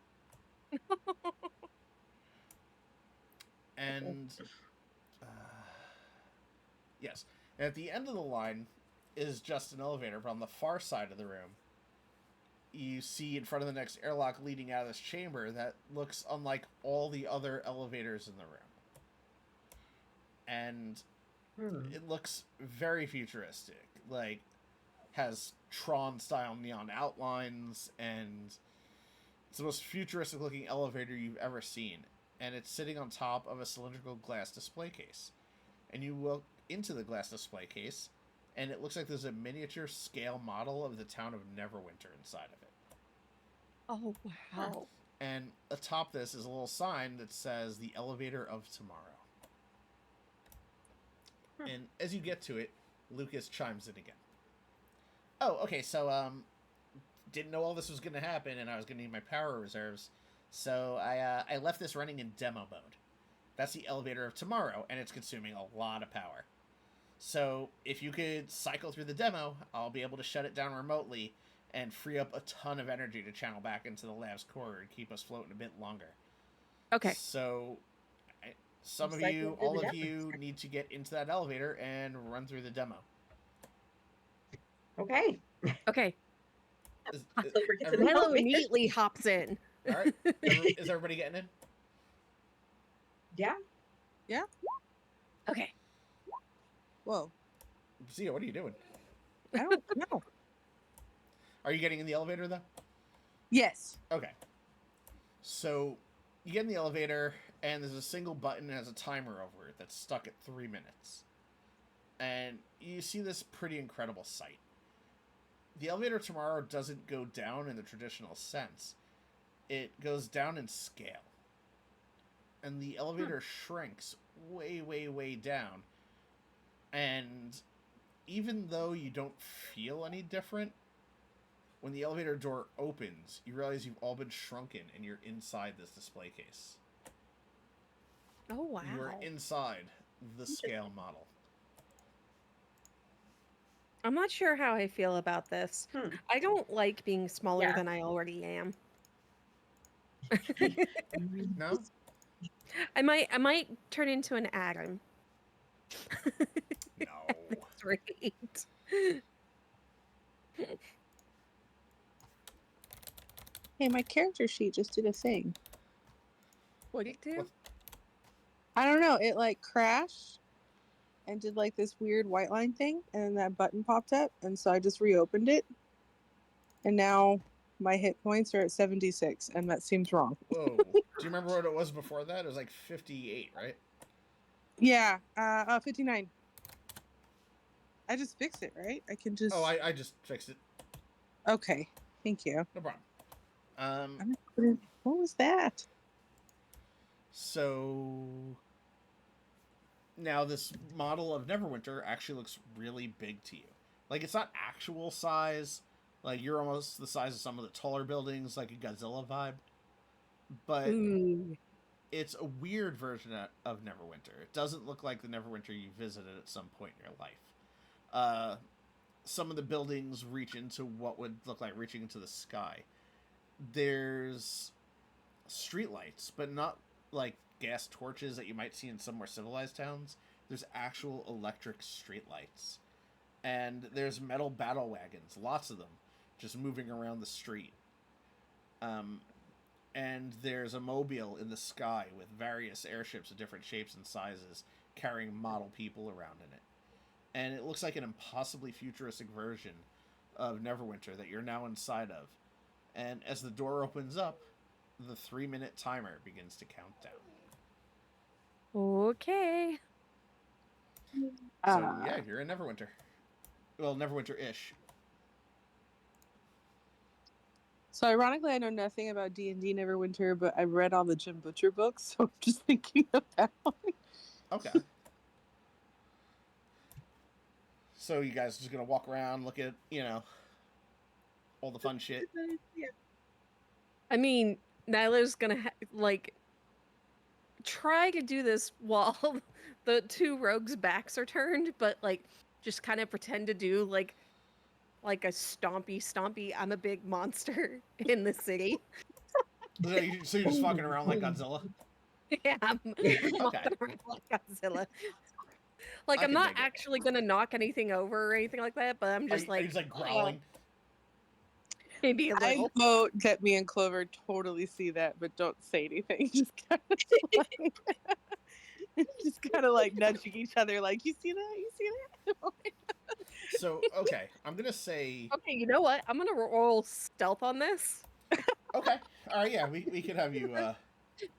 And, yes. And at the end of the line is just an elevator, but on the far side of the room, you see in front of the next airlock leading out of this chamber that looks unlike all the other elevators in the room. And it looks very futuristic. Like, has Tron-style neon outlines, and it's the most futuristic-looking elevator you've ever seen. And it's sitting on top of a cylindrical glass display case. And you look into the glass display case, and it looks like there's a miniature scale model of the town of Neverwinter inside of it. Oh, wow. And atop this is a little sign that says the elevator of tomorrow. And as you get to it, Lucas chimes in again. Oh, okay, so, didn't know all this was going to happen, and I was going to need my power reserves, so I left this running in demo mode. That's the elevator of tomorrow, and it's consuming a lot of power. So, if you could cycle through the demo, I'll be able to shut it down remotely and free up a ton of energy to channel back into the lab's core and keep us floating a bit longer. Okay. So, some of Cycle you, through all the of demo. you, need to get into that elevator and run through the demo. Okay. Okay. Clover gets in the every- Milo elevator. immediately hops in. All right, is everybody getting in? Yeah. Okay. Whoa, Zia, what are you doing? I don't know. Are you getting in the elevator, though? Yes. Okay. So, you get in the elevator, and there's a single button that has a timer over it that's stuck at 3 minutes. And you see this pretty incredible sight. The elevator tomorrow doesn't go down in the traditional sense. It goes down in scale. And the elevator shrinks way, way, way down. And even though you don't feel any different, when the elevator door opens, you realize you've all been shrunken and you're inside this display case. Oh, wow. You are inside the scale model. I'm not sure how I feel about this. I don't like being smaller Yeah. than I already am. No? I might turn into an atom. No. That's right. Hey, my character sheet just did a thing. What do you do? What? I don't know. It like crashed and did like this weird white line thing, and then that button popped up, and so I just reopened it, and now my hit points are at 76, and that seems wrong. Whoa. Do you remember what it was before that? It was like 58, right? Yeah, 59. I just fix it, right? I can just. Oh, I just fixed it. Okay, thank you. No problem. What was that? So now this model of Neverwinter actually looks really big to you. Like, it's not actual size. Like, you're almost the size of some of the taller buildings, like a Godzilla vibe. But Ooh. it's a weird version of Neverwinter. It doesn't look like the Neverwinter you visited at some point in your life. Some of the buildings reach into what would look like reaching into the sky. There's streetlights, but not like gas torches that you might see in some more civilized towns. There's actual electric streetlights. And there's metal battle wagons, lots of them, just moving around the street. Um, and there's a mobile in the sky with various airships of different shapes and sizes carrying model people around in it. And it looks like an impossibly futuristic version of Neverwinter that you're now inside of. And as the door opens up, the 3-minute timer begins to count down. Okay. So yeah, you're in Neverwinter. Well, Neverwinter-ish. So ironically, I know nothing about D&D Neverwinter, but I've read all the Jim Butcher books, so I'm just thinking of that one. Okay. So you guys just gonna walk around, look at, all the fun shit. I mean, Nyla's gonna try to do this while the two rogues' backs are turned, but just kind of pretend to do like a stompy. I'm a big monster in the city. So you're just fucking around like Godzilla? Yeah, I'm walking around like Godzilla. Like, I'm not actually gonna knock anything over or anything like that, but I'm just are you just like growling? Maybe a I little. vote that me and Clover totally see that, but don't say anything. Just kind of like nudging each other, like, you see that? You see that? So okay, I'm gonna say. Okay, you know what? I'm gonna roll stealth on this. Okay, all right, yeah, we could have you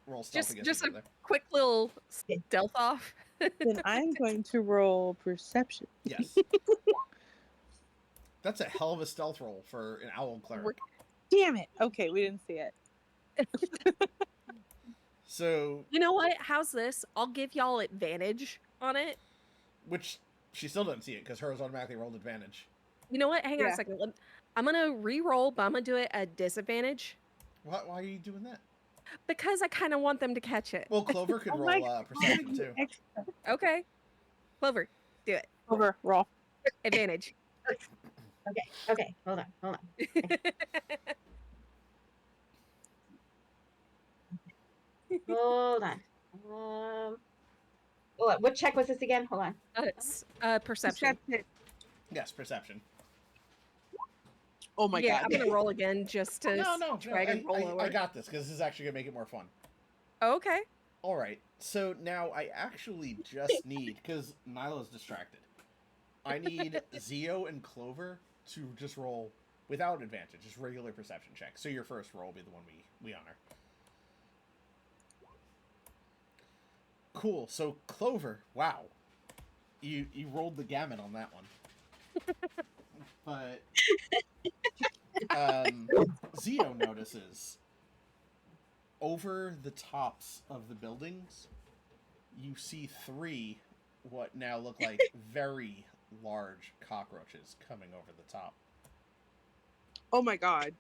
roll stealth against Just each a other. quick little stealth off. Then I'm going to roll perception. Yes. That's a hell of a stealth roll for an owl cleric. Damn it. Okay, we didn't see it. So. You know what? How's this? I'll give y'all advantage on it. Which she still doesn't see it because hers automatically rolled advantage. You know what? Hang on a second. I'm gonna re-roll, but I'm gonna do it at disadvantage. Why are you doing that? Because I kind of want them to catch it. Well, Clover could roll perception too. Okay. Clover, do it. Clover, roll. Advantage. Okay. Hold on. Hold on. What check was this again? Hold on. It's perception. Yes, perception. Oh my god. I'm gonna roll again just to try to roll lower. I got this because this is actually gonna make it more fun. Okay. All right. So now I actually just need, because Nyla's distracted, I need Zio and Clover to just roll without advantage, just regular perception check. So your first roll will be the one we honor. Cool. So Clover, wow, you rolled the gamut on that one. But Zio notices over the tops of the buildings, you see 3 what now look like very large cockroaches coming over the top. Oh my god.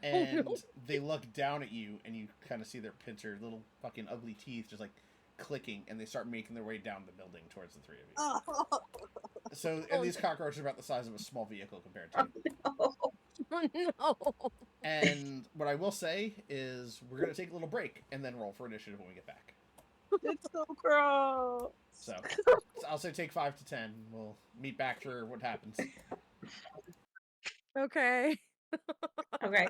And they look down at you, and you kind of see their pincer little fucking ugly teeth just like clicking, and they start making their way down the building towards the 3 of you. So, and these cockroaches are about the size of a small vehicle compared to you. Oh, no. And what I will say is we're going to take a little break and then roll for initiative when we get back. It's so gross. So I'll say take 5 to 10. We'll meet back for what happens. Okay. Okay.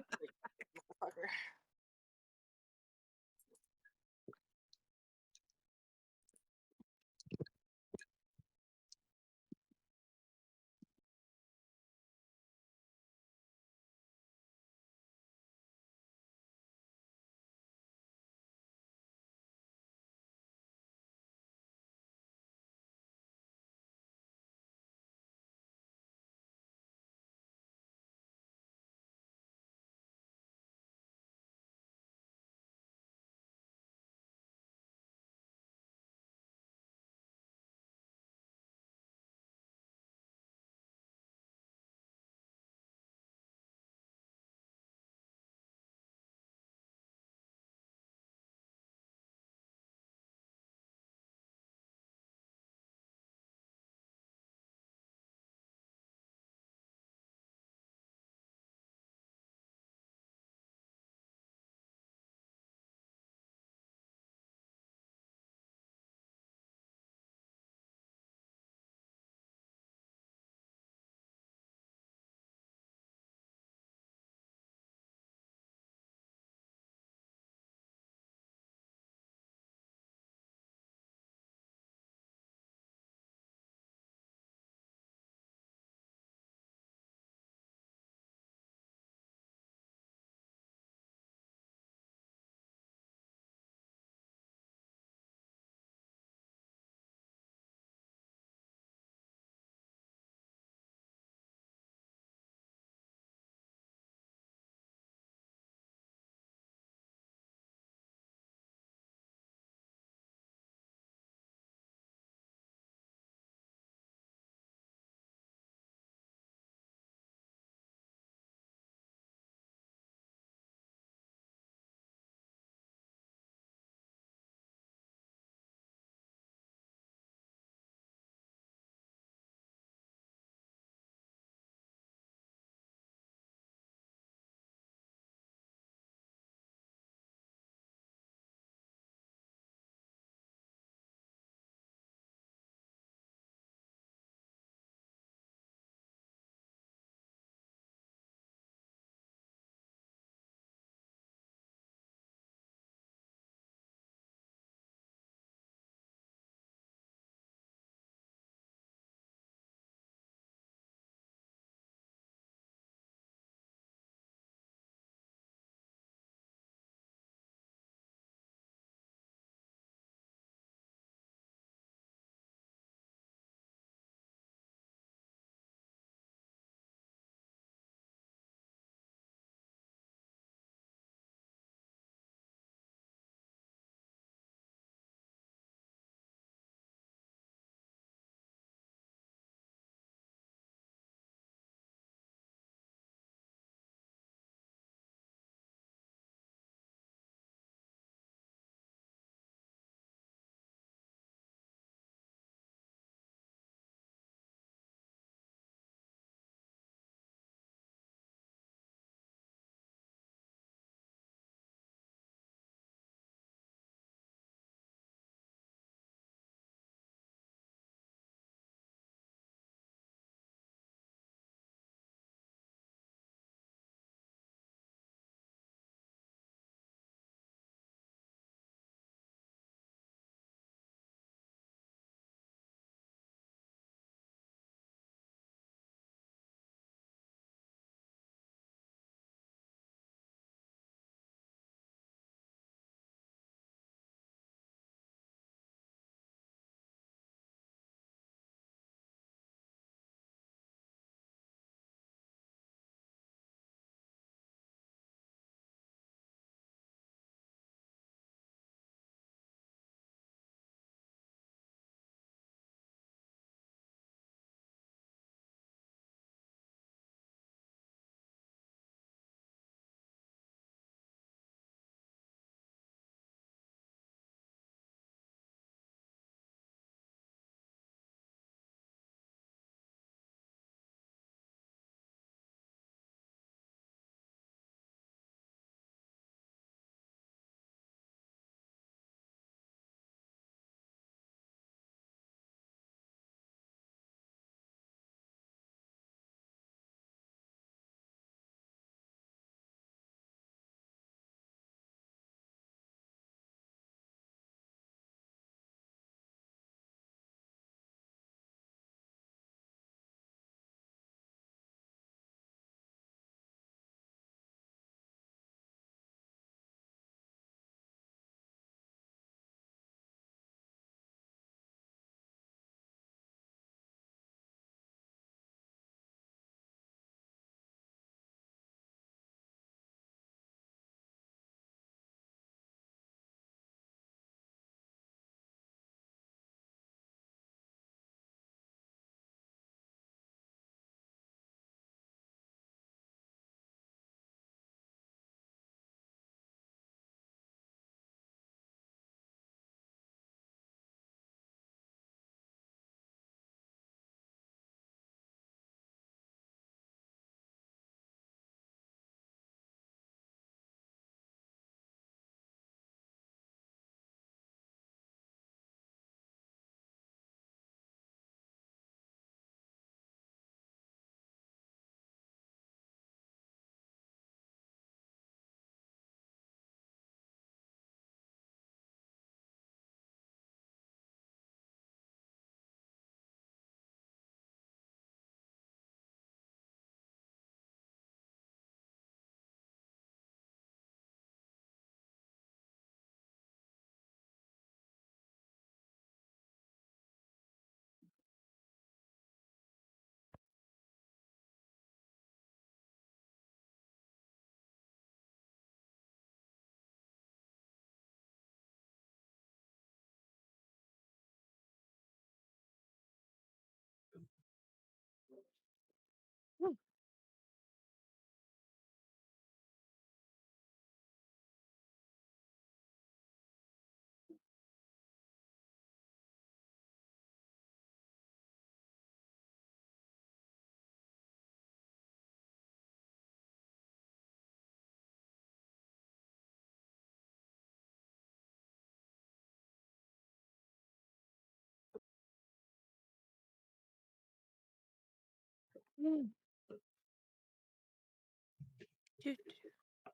Dude.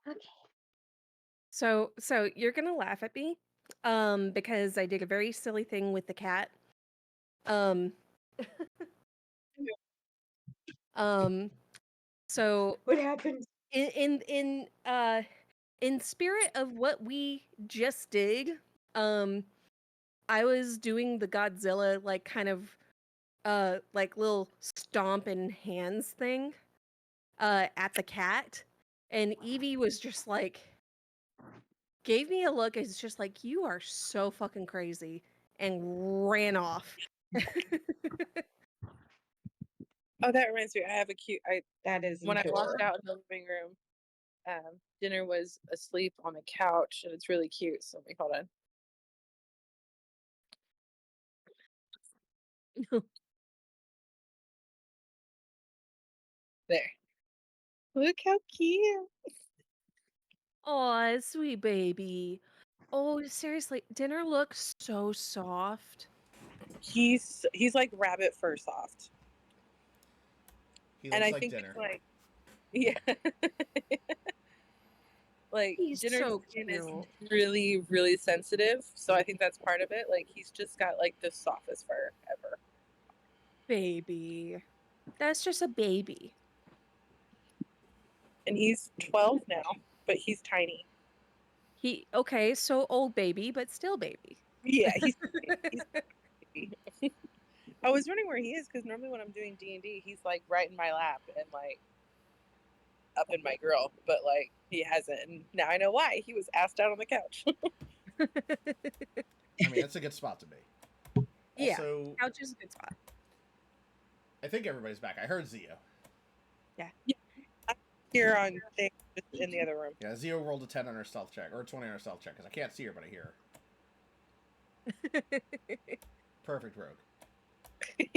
Okay. So you're gonna laugh at me, because I did a very silly thing with the cat. Um, so What happened? in spirit of what we just did, I was doing the Godzilla like kind of like little stomp and hands thing at the cat, and Evie was just like gave me a look. It's just like, you are so fucking crazy, and ran off. Oh, that reminds me. I have a cute. That is When I walked adorable. out in the living room, dinner was asleep on the couch, and it's really cute. So let me hold on. There. Look how cute. Aw, sweet baby. Oh, seriously, dinner looks so soft. He's like rabbit fur soft, He and looks I like think dinner. it's like, yeah, like He's dinner's so skin is cute. really, really sensitive. So I think that's part of it. Like he's just got like the softest fur ever. Baby. That's just a baby. And he's 12 now, but he's tiny. Okay, so old baby, but still baby. Yeah, he's baby. I was wondering where he is because normally when I'm doing D&D, he's like right in my lap and like up in my grill, but like he hasn't. And now I know why. He was assed out on the couch. I mean, that's a good spot to be. Yeah, Also, couch is a good spot. I think everybody's back. I heard Zio. Here on thing, just in the other room. Yeah, Zio rolled a 10 on her stealth check, or a 20 on her stealth check, because I can't see her, but I hear her. Perfect rogue.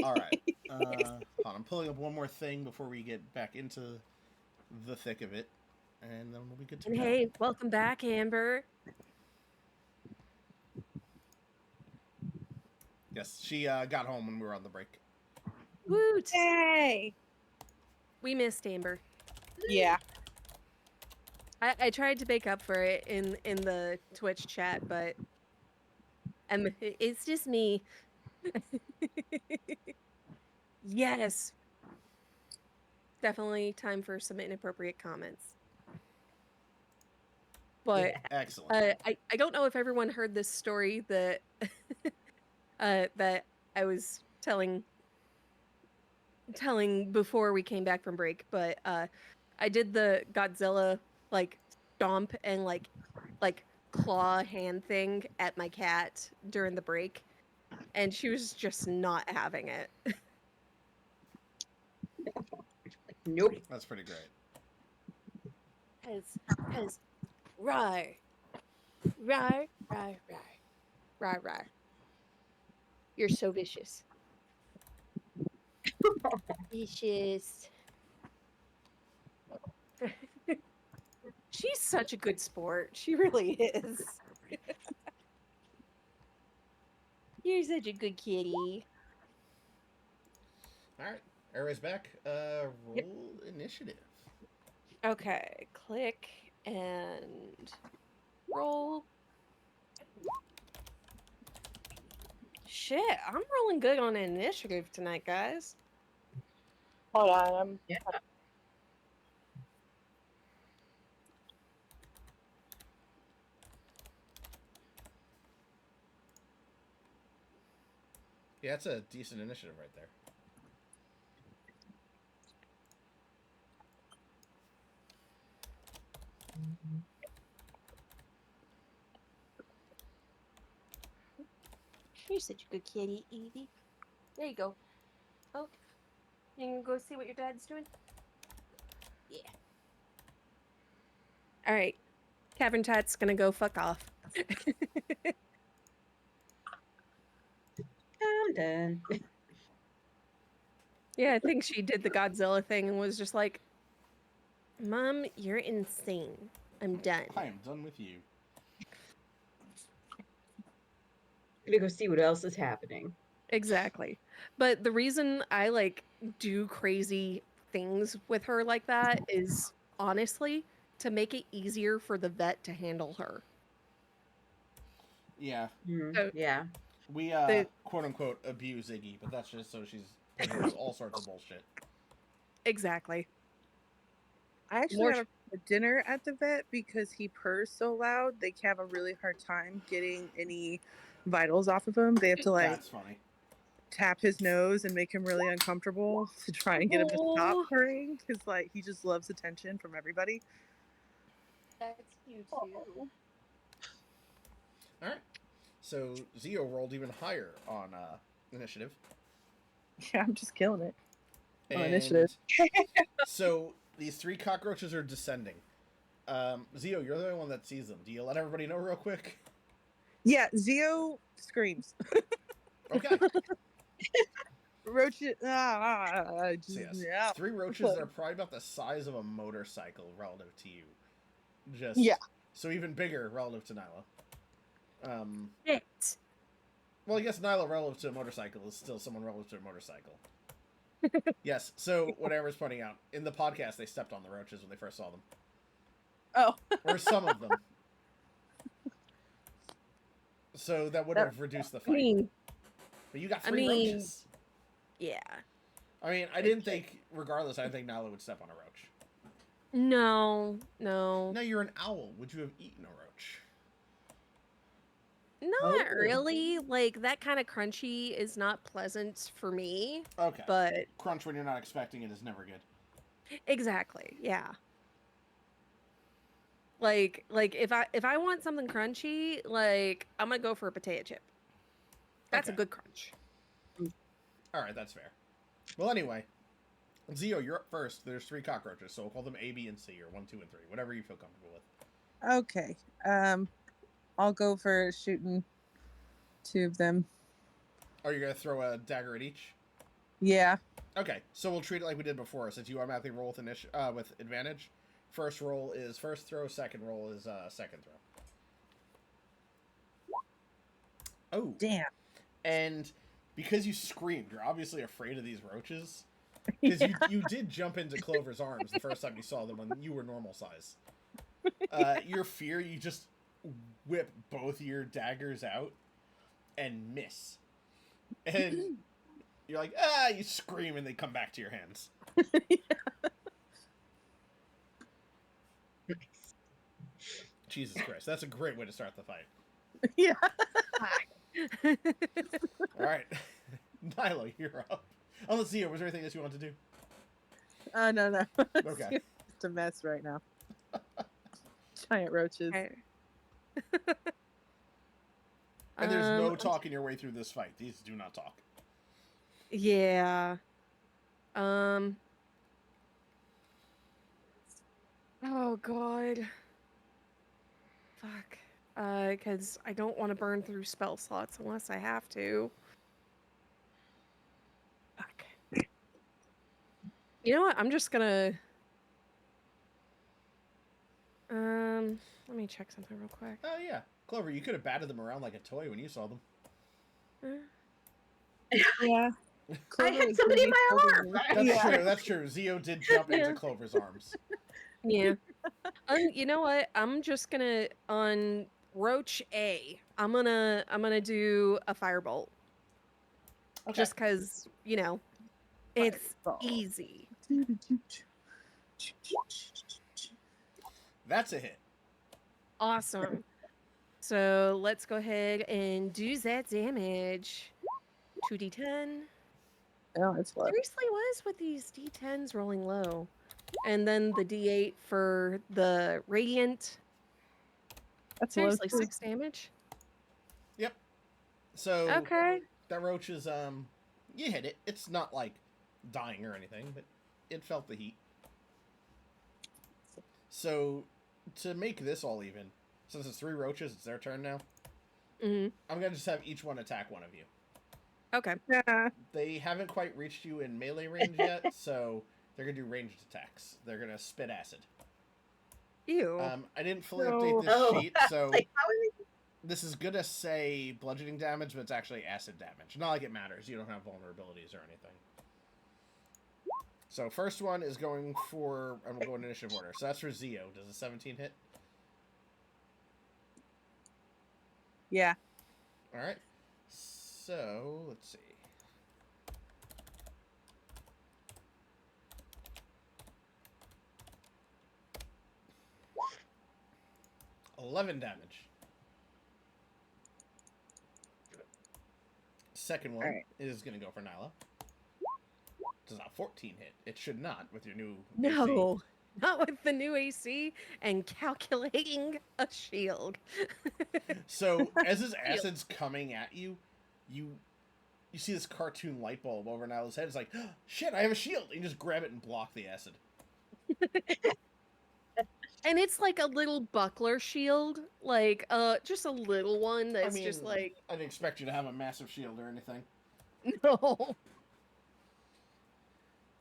All right. Hold on, I'm pulling up one more thing before we get back into the thick of it, and then we'll be good to And go. hey, welcome back, Amber. Yes, she got home when we were on the break. Woot! Yay! We missed Amber. Yeah. I tried to make up for it in the Twitch chat, but it's just me. Yes. Definitely time for some inappropriate comments. But Excellent. I don't know if everyone heard this story that that I was telling before we came back from break, but I did the Godzilla like stomp and like claw hand thing at my cat during the break, and she was just not having it. Nope. That's pretty great. Cause rar rar rar rar rar rar. You're so vicious. Vicious. She's such a good sport. She really is. You're such a good kitty. All right, everybody's back. Roll initiative. Okay, click and roll. Shit, I'm rolling good on initiative tonight, guys. Hold on. Yeah. Yeah, that's a decent initiative right there. You're such a good kitty, Evie. There you go. Oh, you can go see what your dad's doing? Yeah. All right. Cavern Tat's gonna go fuck off. I'm done. Yeah, I think she did the Godzilla thing and was just like, Mom, you're insane. I'm done. I am done with you. Gonna go see what else is happening. Exactly. But the reason I like do crazy things with her like that is honestly to make it easier for the vet to handle her. Yeah, So Yeah. we the quote unquote abuse Iggy, but that's just so she's put her through all sorts of bullshit. exactly. I actually More had a dinner at the vet because he purrs so loud. They have a really hard time getting any vitals off of him. They have to like That's funny. tap his nose and make him really uncomfortable to try and get him to stop Aw. purring because like he just loves attention from everybody. That's cute too. All right. So Zio rolled even higher on initiative. Yeah, I'm just killing it. On And initiative. so these 3 cockroaches are descending. Zio, you're the only one that sees them. Do you let everybody know real quick? Yeah, Zio screams. Okay. Roaches. So yes, Yeah. 3 roaches that are probably about the size of a motorcycle relative to you. Just Yeah. So even bigger relative to Nyla. Shit. Well, I guess Nyla relative to a motorcycle is still someone relative to a motorcycle. Yes. So whatever's pointing out in the podcast, they stepped on the roaches when they first saw them, Oh. or some of them. So that would have reduced the I fight. mean, But you got I 3 mean- roaches. yeah. I mean, I didn't think, regardless, I didn't think Nyla would step on a roach. No. Now you're an owl. Would you have eaten a roach? Not really. Like that kind of crunchy is not pleasant for me, Okay. but Crunch when you're not expecting it is never good. exactly. Yeah. Like if I want something crunchy, like I'm going to go for a potato chip. That's a Okay. good crunch. All right, that's fair. Well, anyway, Zio, you're up first. There's 3 cockroaches, so we'll call them A, B, and C, or 1, 2, and 3, whatever you feel comfortable with. Okay. I'll go for shooting 2 of them. Are you gonna throw a dagger at each? Yeah. Okay, so we'll treat it like we did before. Since you automatically roll with advantage, first roll is first throw. Second roll is second throw. Oh, Damn. and because you screamed, you're obviously afraid of these roaches. Because you did jump into Clover's arms the first time you saw them when you were normal size. Your fear, you just whip both your daggers out and miss. And you're like, you scream and they come back to your hands. Jesus Christ, that's a great way to start the fight. Yeah. Alright. Nyla, you're up. Let's see, was there anything else you want to do? No. Okay. It's a mess right now. Giant roaches. Okay. And there's no talking your way through this fight. These do not talk. Yeah. Oh god. Fuck. Because I don't want to burn through spell slots unless I have to. Fuck. You know what? I'm just gonna. Let me check something real quick. Oh, yeah. Clover, you could have batted them around like a toy when you saw them. Yeah. I had somebody in my arm. That's true. Zio did jump into Clover's arms. Yeah. You know what? I'm just gonna on Roach A. I'm gonna do a firebolt. Okay. Just because it's Fireball. easy. That's a hit. Awesome. So let's go ahead and do that damage. 2d10. Oh, it's low. Seriously, what is with these d10s rolling low? And then the d8 for the radiant. That's low. Seriously, 6 damage? Yep. So Okay. that roach is you hit it. It's not like dying or anything, but it felt the heat. So to make this all even, since it's 3 roaches, it's their turn now. Mm-hmm. I'm gonna just have each one attack one of you. Okay. Yeah. They haven't quite reached you in melee range yet, so they're gonna do ranged attacks. They're gonna spit acid. Ew. I didn't fully No. update this Oh. sheet, so Like, how are we- this is gonna say bludgeoning damage, but it's actually acid damage. Not like it matters. You don't have vulnerabilities or anything. So first one is going for, and we'll go in initiative order. So that's for Zio. Does a 17 hit? Yeah. All right. So let's see. 11 damage. Second one Alright. is going to go for Nyla. Does not 14 hit. It should not with your new AC. No, not with the new AC and calculating a shield. So as his acid's coming at you, you see this cartoon light bulb over Nyla's head. It's like, oh, shit, I have a shield. And you just grab it and block the acid. And it's like a little buckler shield, like just a little one that's just like I didn't expect you to have a massive shield or anything. no.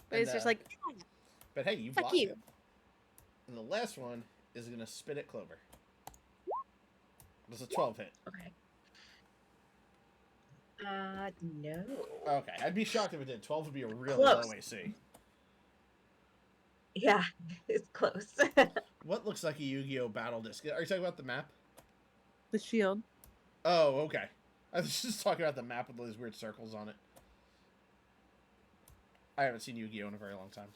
But And, it's just like but hey, you fuck blocked you. it. And the last one is going to spit at Clover. Does a 12 hit? Okay. No. Okay, I'd be shocked if it did. 12 would be a really Close. low AC. Yeah, it's close. What looks like a Yu-Gi-Oh! Battle disc? Are you talking about the map? The shield. Oh, okay. I was just talking about the map with all these weird circles on it. I haven't seen Yu-Gi-Oh! In a very long time.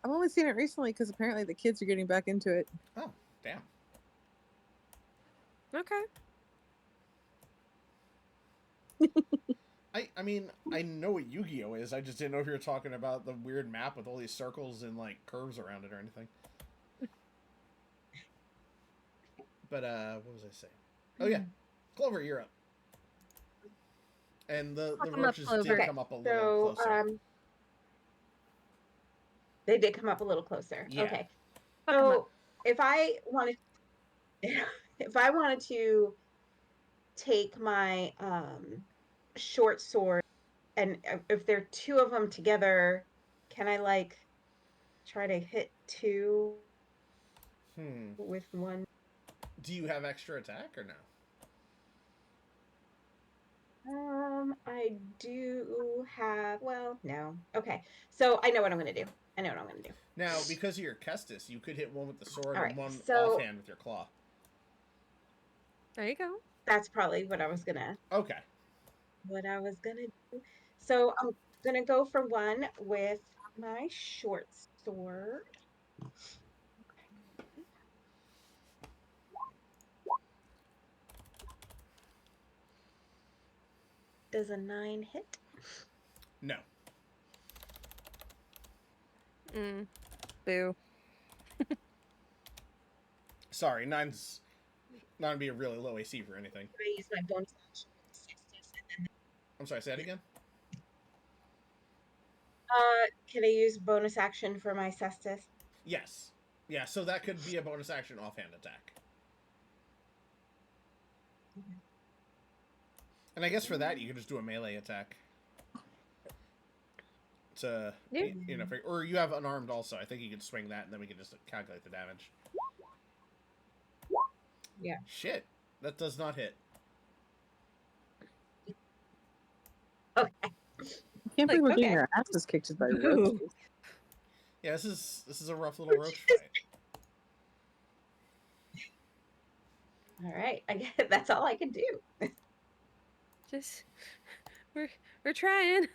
I've only seen it recently because apparently the kids are getting back into it. Oh, damn. Okay. I mean, I know what Yu-Gi-Oh! Is. I just didn't know if you were talking about the weird map with all these circles and, like, curves around it or anything. But, what was I saying? Oh, yeah. Clover, you're up. And the Welcome up, roaches did Clover. come up a little closer. They did come up a little closer. Yeah. Okay. Fuck 'em So if I wanted to take my short sword, and if there are two of them together, can I like try to hit two with one? Do you have extra attack or no? I do have, well, no. Okay. So I know what I'm going to do. Now, because of your Kestis, you could hit one with the sword All and right, one so- offhand with your claw. There you go. That's probably what I was going to Okay. do. So I'm going to go for one with my short sword. Does a 9 hit? No. Boo. Sorry, 9's not going to be a really low AC for anything. Can I use my bonus action with Cestus and then I'm sorry, say that again? can I use bonus action for my Cestus? Yes. Yeah, so that could be a bonus action offhand attack. And I guess for that, you could just do a melee attack. To, Yeah. you know, or you have unarmed also. I think you could swing that, and then we can just calculate the damage. Yeah. Shit. That does not hit. Okay. I can't believe we're getting okay. our asses kicked by Ooh. roaches. Yeah, this is a rough little roach fight. All right. I guess that's all I can do. Just we're trying.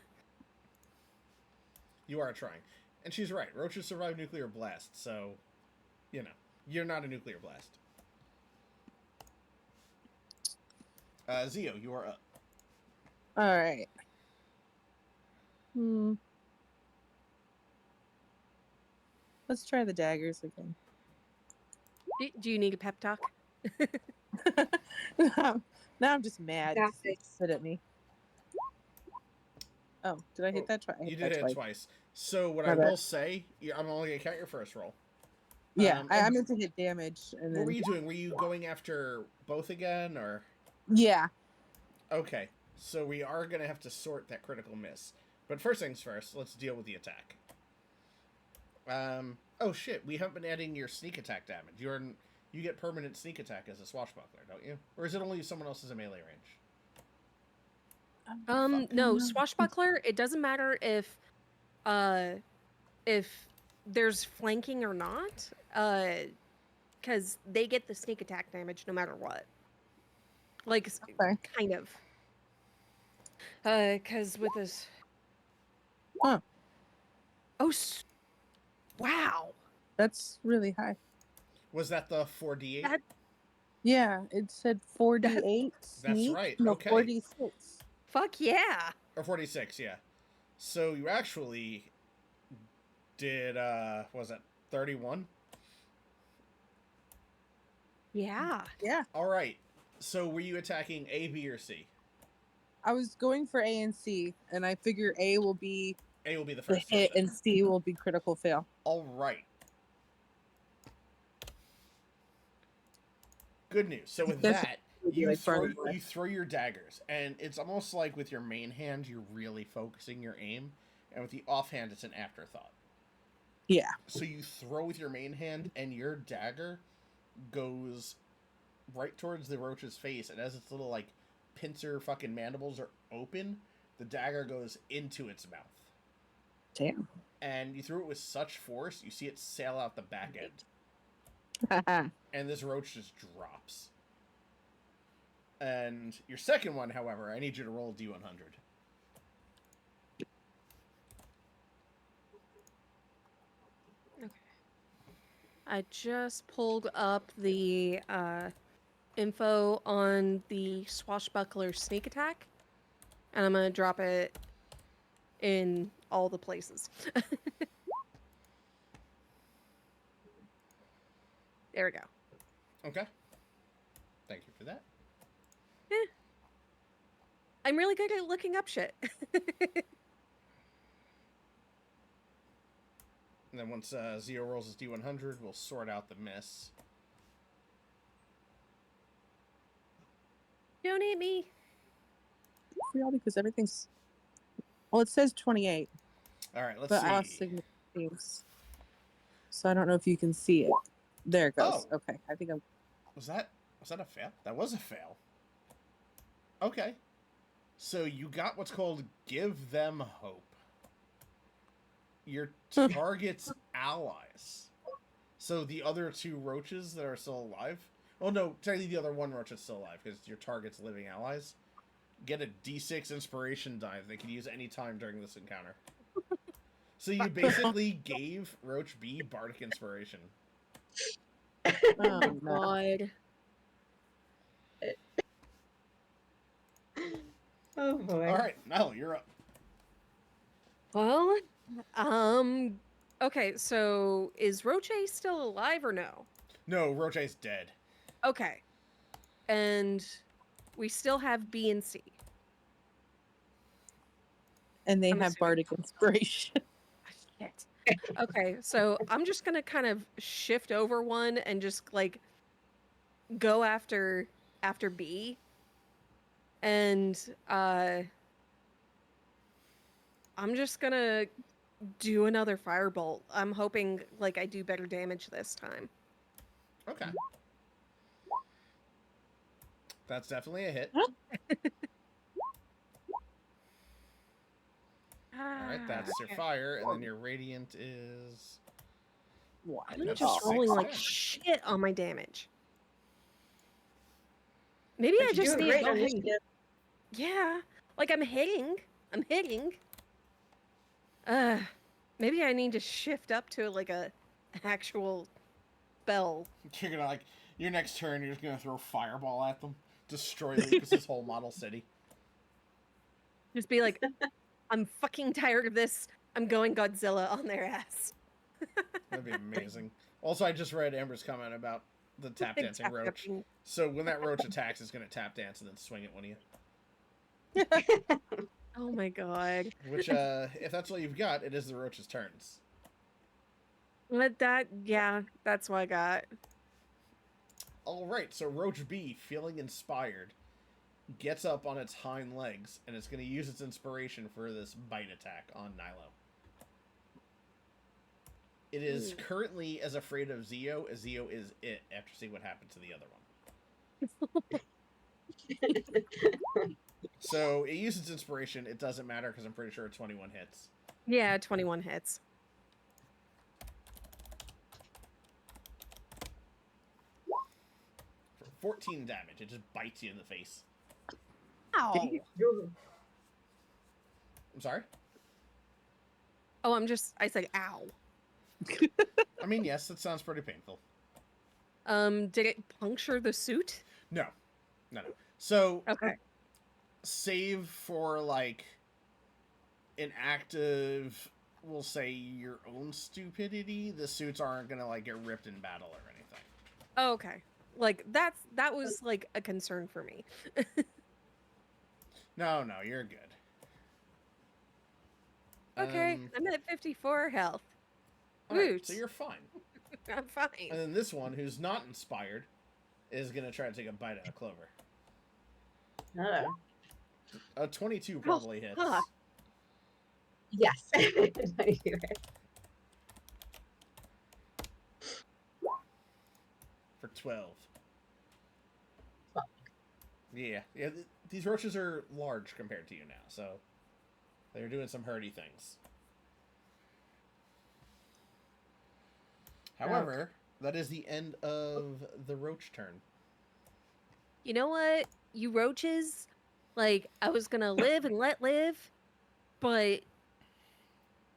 You are trying. And she's right. Roaches survive nuclear blast, so, you know, you're not a nuclear blast. Zio, you are up. Alright. Let's try the daggers again. Do you need a pep talk? Now I'm just mad. Got They this. spit at me. Oh, did I hit that twice? You did hit it twice. So what My I bad. will say, I'm only going to count your first roll. Yeah, I and meant to hit damage. And what then... were you doing? Were you going after both again, or? Yeah. Okay, so we are going to have to sort that critical miss. But first things first, let's deal with the attack. Oh shit, we haven't been adding your sneak attack damage. You get permanent sneak attack as a swashbuckler, don't you? Or is it only if someone else is in melee range? No, swashbuckler. It doesn't matter if if there's flanking or not, because they get the sneak attack damage no matter what. Like, Okay. kind of. Because with this. Huh. Oh, wow. That's really high. Was that the 4d8? That- Yeah, it said 4d8 sneak. right, No, okay. 4d6. Fuck yeah. Or 46, yeah. So you actually did, was it 31? Yeah. Yeah. All right. So were you attacking A, B, or C? I was going for A and C, and I figure A will be A will be the the first hit, hit. and C will be critical fail. All right. Good news. So with That's that, really you like throw burning away. you throw your daggers, and it's almost like with your main hand, you're really focusing your aim, and with the offhand, it's an afterthought. Yeah. So you throw with your main hand, and your dagger goes right towards the roach's face, and as its little like pincer fucking mandibles are open, the dagger goes into its mouth. Damn. And you threw it with such force, you see it sail out the back end. And this roach just drops. And your second one, however, I need you to roll a D100. Okay. I just pulled up the info on the swashbuckler sneak attack, and I'm gonna drop it in all the places. There we go. Okay. Thank you for that. I'm really good at looking up shit. And then once Zio rolls his D100, we'll sort out the miss. Donate me. Yeah, because everything's. Well, it says 28, All right, let's but I see. signal things. So I don't know if you can see it. There it goes. Oh. Okay, I think I'm. Was that a fail? That was a fail. Okay. So you got what's called give them hope. Your target's allies. So the other two roaches that are still alive. Oh no, technically the other one roach is still alive because your target's living allies. Get a D6 inspiration die that they can use any time during this encounter. So you basically gave Roach B bardic inspiration. Oh, no. God. Oh boy. All right, Mel, you're up. Well, okay, so is Roche still alive or no? No, Roach A's dead. Okay. And we still have B and C. And they I'm have assuming. bardic inspiration. Shit. Okay, so I'm just gonna kind of shift over one and just like go after B. And I'm just gonna do another firebolt. I'm hoping like I do better damage this time. Okay. That's definitely a hit. Alright, that's your fire, and then your radiant is... I'm That's just rolling like six. shit on my damage. Maybe But I you're just doing need great to on go ahead- initiative. Yeah, like I'm hitting. Maybe I need to shift up to like a actual spell. You're gonna, like, your next turn, you're just gonna throw fireball at them. Destroy Lucas's whole model city. Just be like, I'm fucking tired of this. I'm going Godzilla on their ass. That'd be amazing. Also, I just read Amber's comment about the tap dancing Tap roach. dancing. So when that roach attacks, it's gonna tap dance and then swing at one of you. Oh my god. Which, if that's what you've got, it is the roach's turns. But yeah, that's what I got. Alright, so Roach B, feeling inspired, gets up on its hind legs, and it's going to use its inspiration for this bite attack on Nilo. It is currently as afraid of Zio as Zio is it, after seeing what happened to the other one. So, it uses its inspiration, it doesn't matter, because I'm pretty sure 21 hits. Yeah, 21 hits. For 14 damage, it just bites you in the face. Ow! I'm sorry? Oh, I said ow. I mean, yes, that sounds pretty painful. Did it puncture the suit? No. So, Okay. save for, like, an active, we'll say, your own stupidity, the suits aren't gonna, like, get ripped in battle or anything. Okay. Like, that was, like, a concern for me. No, you're good. Okay, I'm at 54 health. Alright, Woot. so you're fine. I'm And fine. then this one, who's not inspired, is gonna try to take a bite out of Clover. A 22 probably hits. huh. Yes. For 12. Yeah, these roaches are large compared to you now, so they're doing some hurty things. However, that is the end of the roach turn. You know what? You roaches, like, I was gonna live and let live, but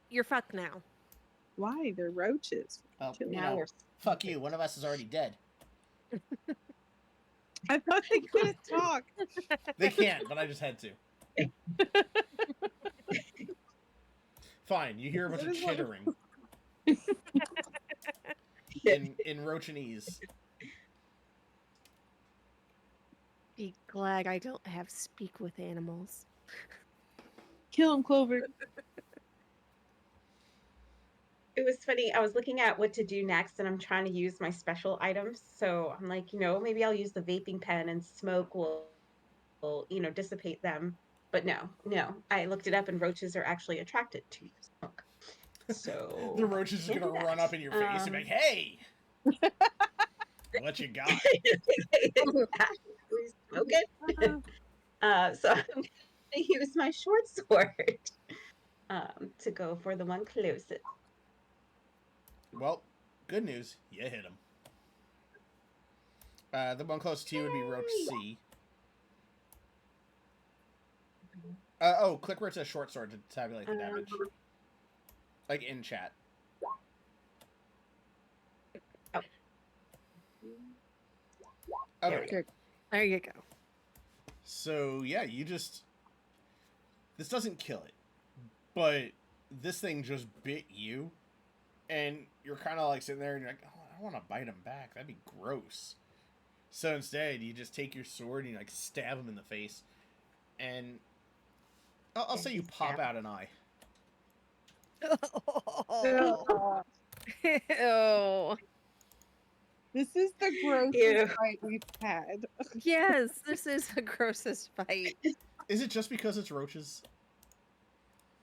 you're fucked now. Why? They're roaches. Well, Chill. you Now know, we're fuck you. One of us is already dead. I thought they couldn't talk. They can't, but I just had to. Fine, you hear a bunch of That is what- chittering in Rochanese. Be glad I don't have speak with animals. Kill him, Clover. It was funny. I was looking at what to do next, and I'm trying to use my special items. So I'm like, maybe I'll use the vaping pen, and smoke will dissipate them. But no. I looked it up, and roaches are actually attracted to smoke. So The roach is just we'll gonna do that. run up in your face and be like, "Hey, what you got?" We smoke it. So I'm going to use my short sword to go for the one closest. Well, good news, you hit him. The one close to you would be Roach C. Click where it says short sword to tabulate the damage. Like in chat. Oh. Okay. There you go. So, yeah, this doesn't kill it. But this thing just bit you. And you're kind of like sitting there and you're like, oh, I don't want to bite him back. That'd be gross. So instead, you just take your sword and you like stab him in the face. And I'll say you pop out an eye. Ew. This is the grossest Ew. fight we've had. Yes, this is the grossest fight. Is it just because it's roaches?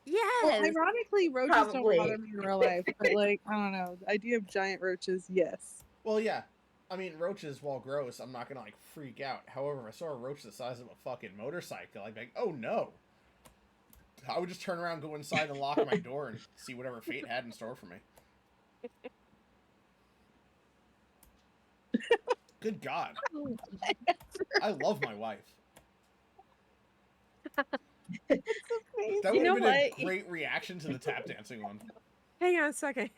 Yes. Well, ironically, roaches Probably. don't bother me in real life, but like, I don't know. The idea of giant roaches, yes. Well, yeah. I mean, roaches, while gross, I'm not gonna like freak out. However, if I saw a roach the size of a fucking motorcycle, I'd be like, oh no. I would just turn around, go inside, and lock my door and see whatever fate had in store for me. Good God. I love my wife. It's amazing. That You would know have been a what? great reaction to the tap dancing one. Hang on a second.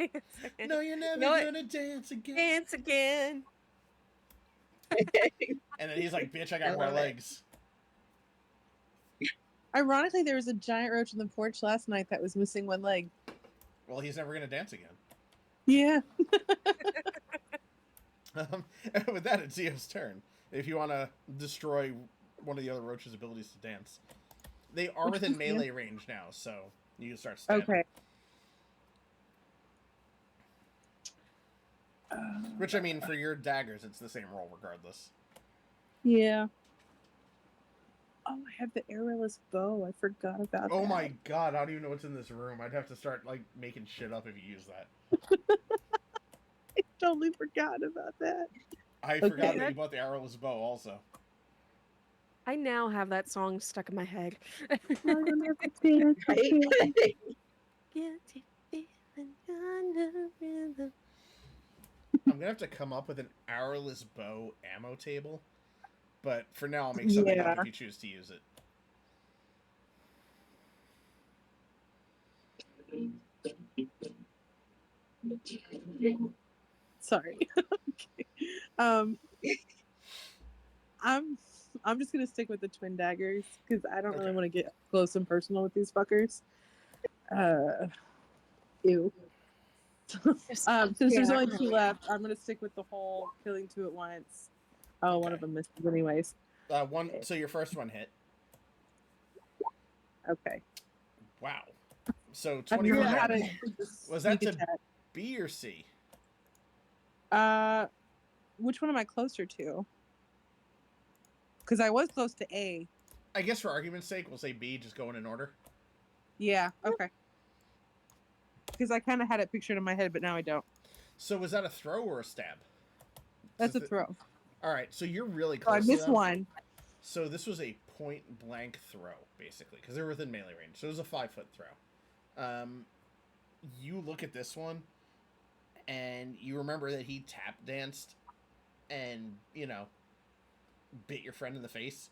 No, you're never know what? gonna dance again. Dance again. And then he's like, bitch, I I got more love it. legs. Ironically, there was a giant roach on the porch last night that was missing one leg. Well, he's never gonna dance again. Yeah. With that, it's Zio's turn. If you want to destroy one of the other roach's abilities to dance. They are Which within one's melee range now, so you can start stabbing. Okay. Which, I mean, for your daggers, it's the same roll regardless. Yeah. Oh, I have the arrowless bow. I forgot about that. Oh my god, I don't even know what's in this room. I'd have to start, like, making shit up if you use that. I totally forgot about that. I forgot that you bought the arrowless bow also. I now have that song stuck in my head. Right? guilty feeling under rhythm. I'm gonna have to come up with an arrowless bow ammo table, but for now I'll make something up Yeah. if you choose to use it. Sorry. Okay. I'm I'm just gonna stick with the twin daggers because I don't really Okay. want to get close and personal with these fuckers. Ew. Since there's Yeah. only two left, I'm gonna stick with the whole killing two at once. Oh, one Okay. of them missed, anyways. One. So your first one hit. Okay. Wow. So I 24 figured out how to damage. do the Was that sneak to attack. B or C? Which one am I closer to? Because I was close to A. I guess for argument's sake, we'll say B. Just going in order. Yeah. Okay. Because I kind of had it pictured in my head, but now I don't. So was that a throw or a stab? That's a throw. All right. So you're really So I close to missed them. one. So this was a point blank throw, basically, because they're within melee range. So it was a 5-foot throw. You look at this one, and you remember that he tap danced, and bit your friend in the face.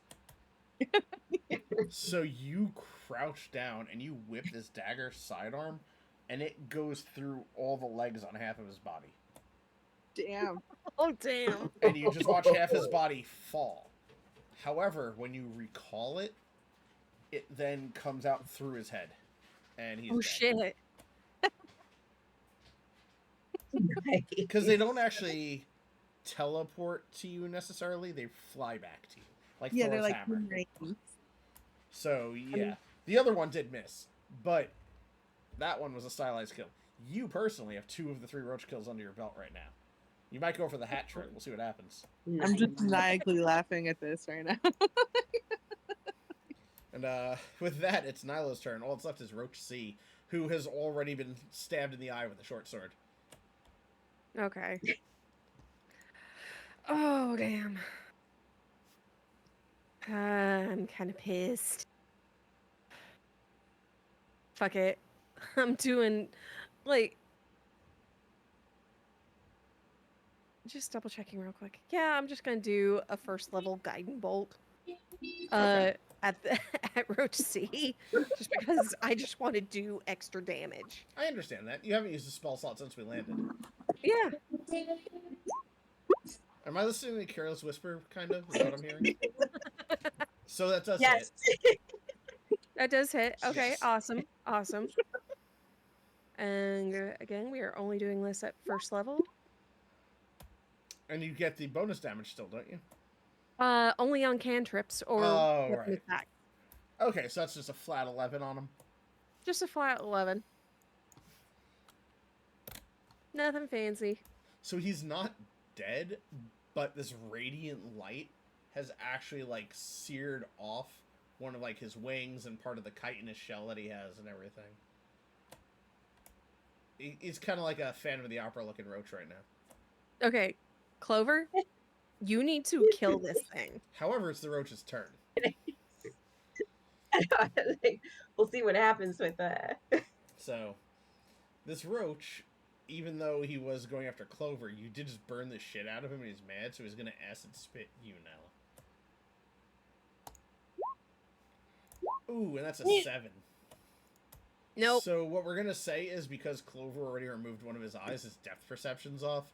So you crouch down and you whip this dagger sidearm, and it goes through all the legs on half of his body, Damn. Oh damn. and you just watch half his body fall. However, when you recall it, it then comes out through his head, and he's Oh dead. shit. Because they don't actually teleport to you necessarily; they fly back to you, like Yeah, Thor's they're like hammer. boomerangs. So yeah, the other one did miss, but that one was a stylized kill. You personally have 2 of the 3 roach kills under your belt right now. You might go for the hat trick. We'll see what happens. I'm just maniacally laughing at this right now. And with that, it's Nilo's turn. All that's left is Roach C, who has already been stabbed in the eye with a short sword. Okay. Oh damn. I'm kind of pissed. Fuck it. I'm doing like just double checking real quick. Yeah, I'm just gonna do a first level guiding bolt. Okay. At the, at Roach C, just because I just want to do extra damage. I understand that. You haven't used a spell slot since we landed. Yeah. Am I listening to Careless Whisper, kind of? Is that what I'm hearing? So that does Yes. hit. That does hit. Okay, Yes. awesome. Awesome. And again, we are only doing this at first level. And you get the bonus damage still, don't you? Only on cantrips or Oh, weapon right. attack. Okay, so that's just a flat 11 on him. Just a flat 11. Nothing fancy. So he's not dead, but this radiant light has actually, like, seared off one of, like, his wings and part of the chitinous shell that he has and everything. He's kind of like a Phantom of the Opera looking roach right now. Okay, Clover, you need to kill this thing. However, it's the roach's turn. Like, we'll see what happens with that. So, this roach, even though he was going after Clover, you did just burn the shit out of him and he's mad, so he's going to acid spit you now. Ooh, and that's a 7. Nope. So what we're going to say is because Clover already removed one of his eyes, his depth perception's off,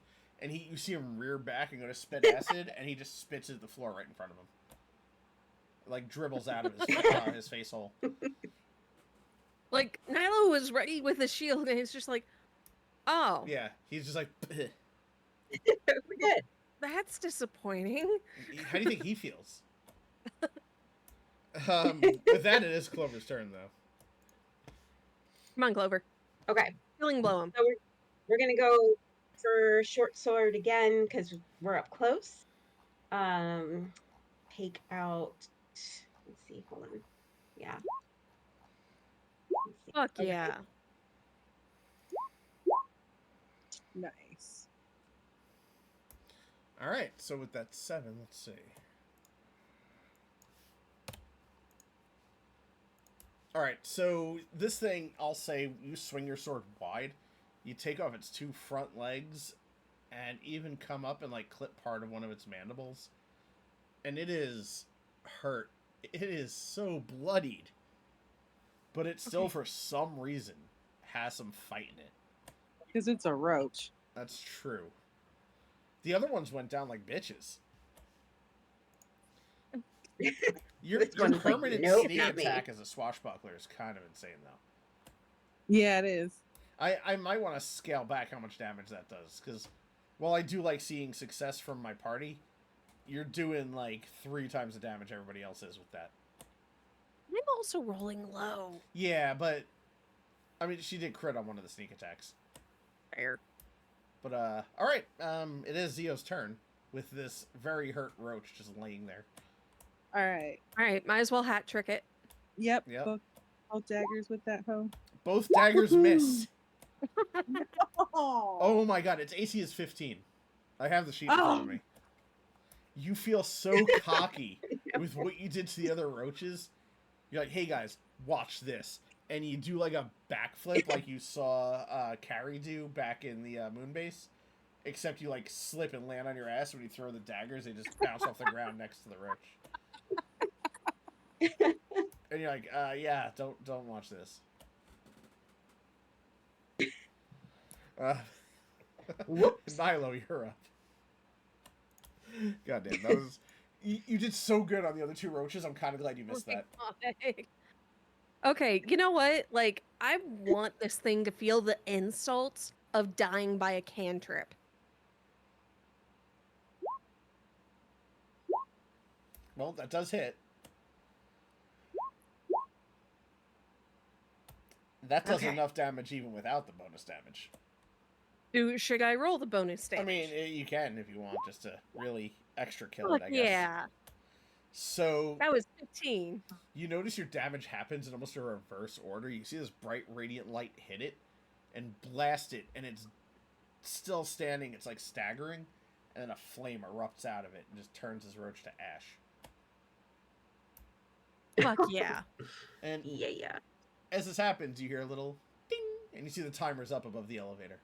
and you see him rear back and go to spit acid, and he just spits it at the floor right in front of him. Like, dribbles out of his face hole. Like, Nilo was ready with a shield, and he's just like, oh, Yeah, he's just like, "Peh." We're good. that's disappointing. How do you think he feels? With that, it is Clover's turn, though. Come on, Clover. Okay. Killing blow him. So we're gonna go for short sword again because we're up close. Take out. Let's see. Hold on. Yeah. Let's see. Fuck Okay. yeah. Nice. All right, so with that 7, let's see. All right, so this thing, I'll say, you swing your sword wide, you take off its two front legs, and even come up and like clip part of one of its mandibles, and it is hurt. It is so bloodied, but it still, Okay. for some reason, has some fight in it. Because it's a roach. That's true. The other ones went down like bitches. Your This one's like, permanent nope, sneak not me. attack as a swashbuckler is kind of insane, though. Yeah, it is. I might want to scale back how much damage that does, because while I do like seeing success from my party, you're doing like 3 times the damage everybody else is with that. I'm also rolling low. Yeah, but I mean, she did crit on one of the sneak attacks. Fair. But all right, it is Zio's turn with this very hurt roach just laying there. All right. All right, might as well hat trick it. Yep. Yep. Both daggers with that hoe. Both daggers miss. Oh. Oh my god, its AC is 15. I have the sheet in front of me. You feel so cocky with what you did to the other roaches. You're like, hey guys, watch this. And you do like a backflip like you saw Carrie do back in the moon base. Except you like slip and land on your ass when you throw the daggers, they just bounce off the ground next to the roach. And you're like, yeah, don't watch this. Nilo, you're up. God damn, that was... You did so good on the other two roaches, I'm kind of glad you missed that. Okay, you know what? Like, I want this thing to feel the insults of dying by a cantrip. Well, that does hit. That does Okay. enough damage even without the bonus damage. Should I roll the bonus damage? I mean, you can if you want, just to really extra kill Fuck it, I guess. yeah. So, That was 15. you notice your damage happens in almost a reverse order. You see this bright radiant light hit it and blast it, and it's still standing. It's like staggering, and then a flame erupts out of it and just turns his roach to ash. Fuck yeah. And Yeah. as this happens, you hear a little ding, and you see the timer's up above the elevator.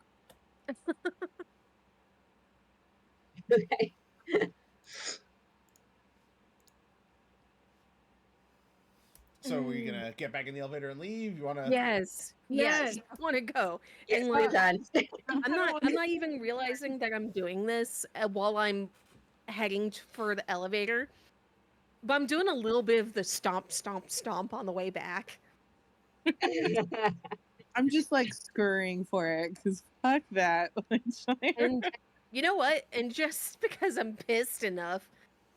Okay. So, are you gonna get back in the elevator and leave? You wanna? Yes. Yes. I want to go. Yes, And we're like, done. I'm not even realizing that I'm doing this while I'm heading for the elevator. But I'm doing a little bit of the stomp, stomp, stomp on the way back. I'm just like scurrying for it because fuck that. And you know what? And just because I'm pissed enough,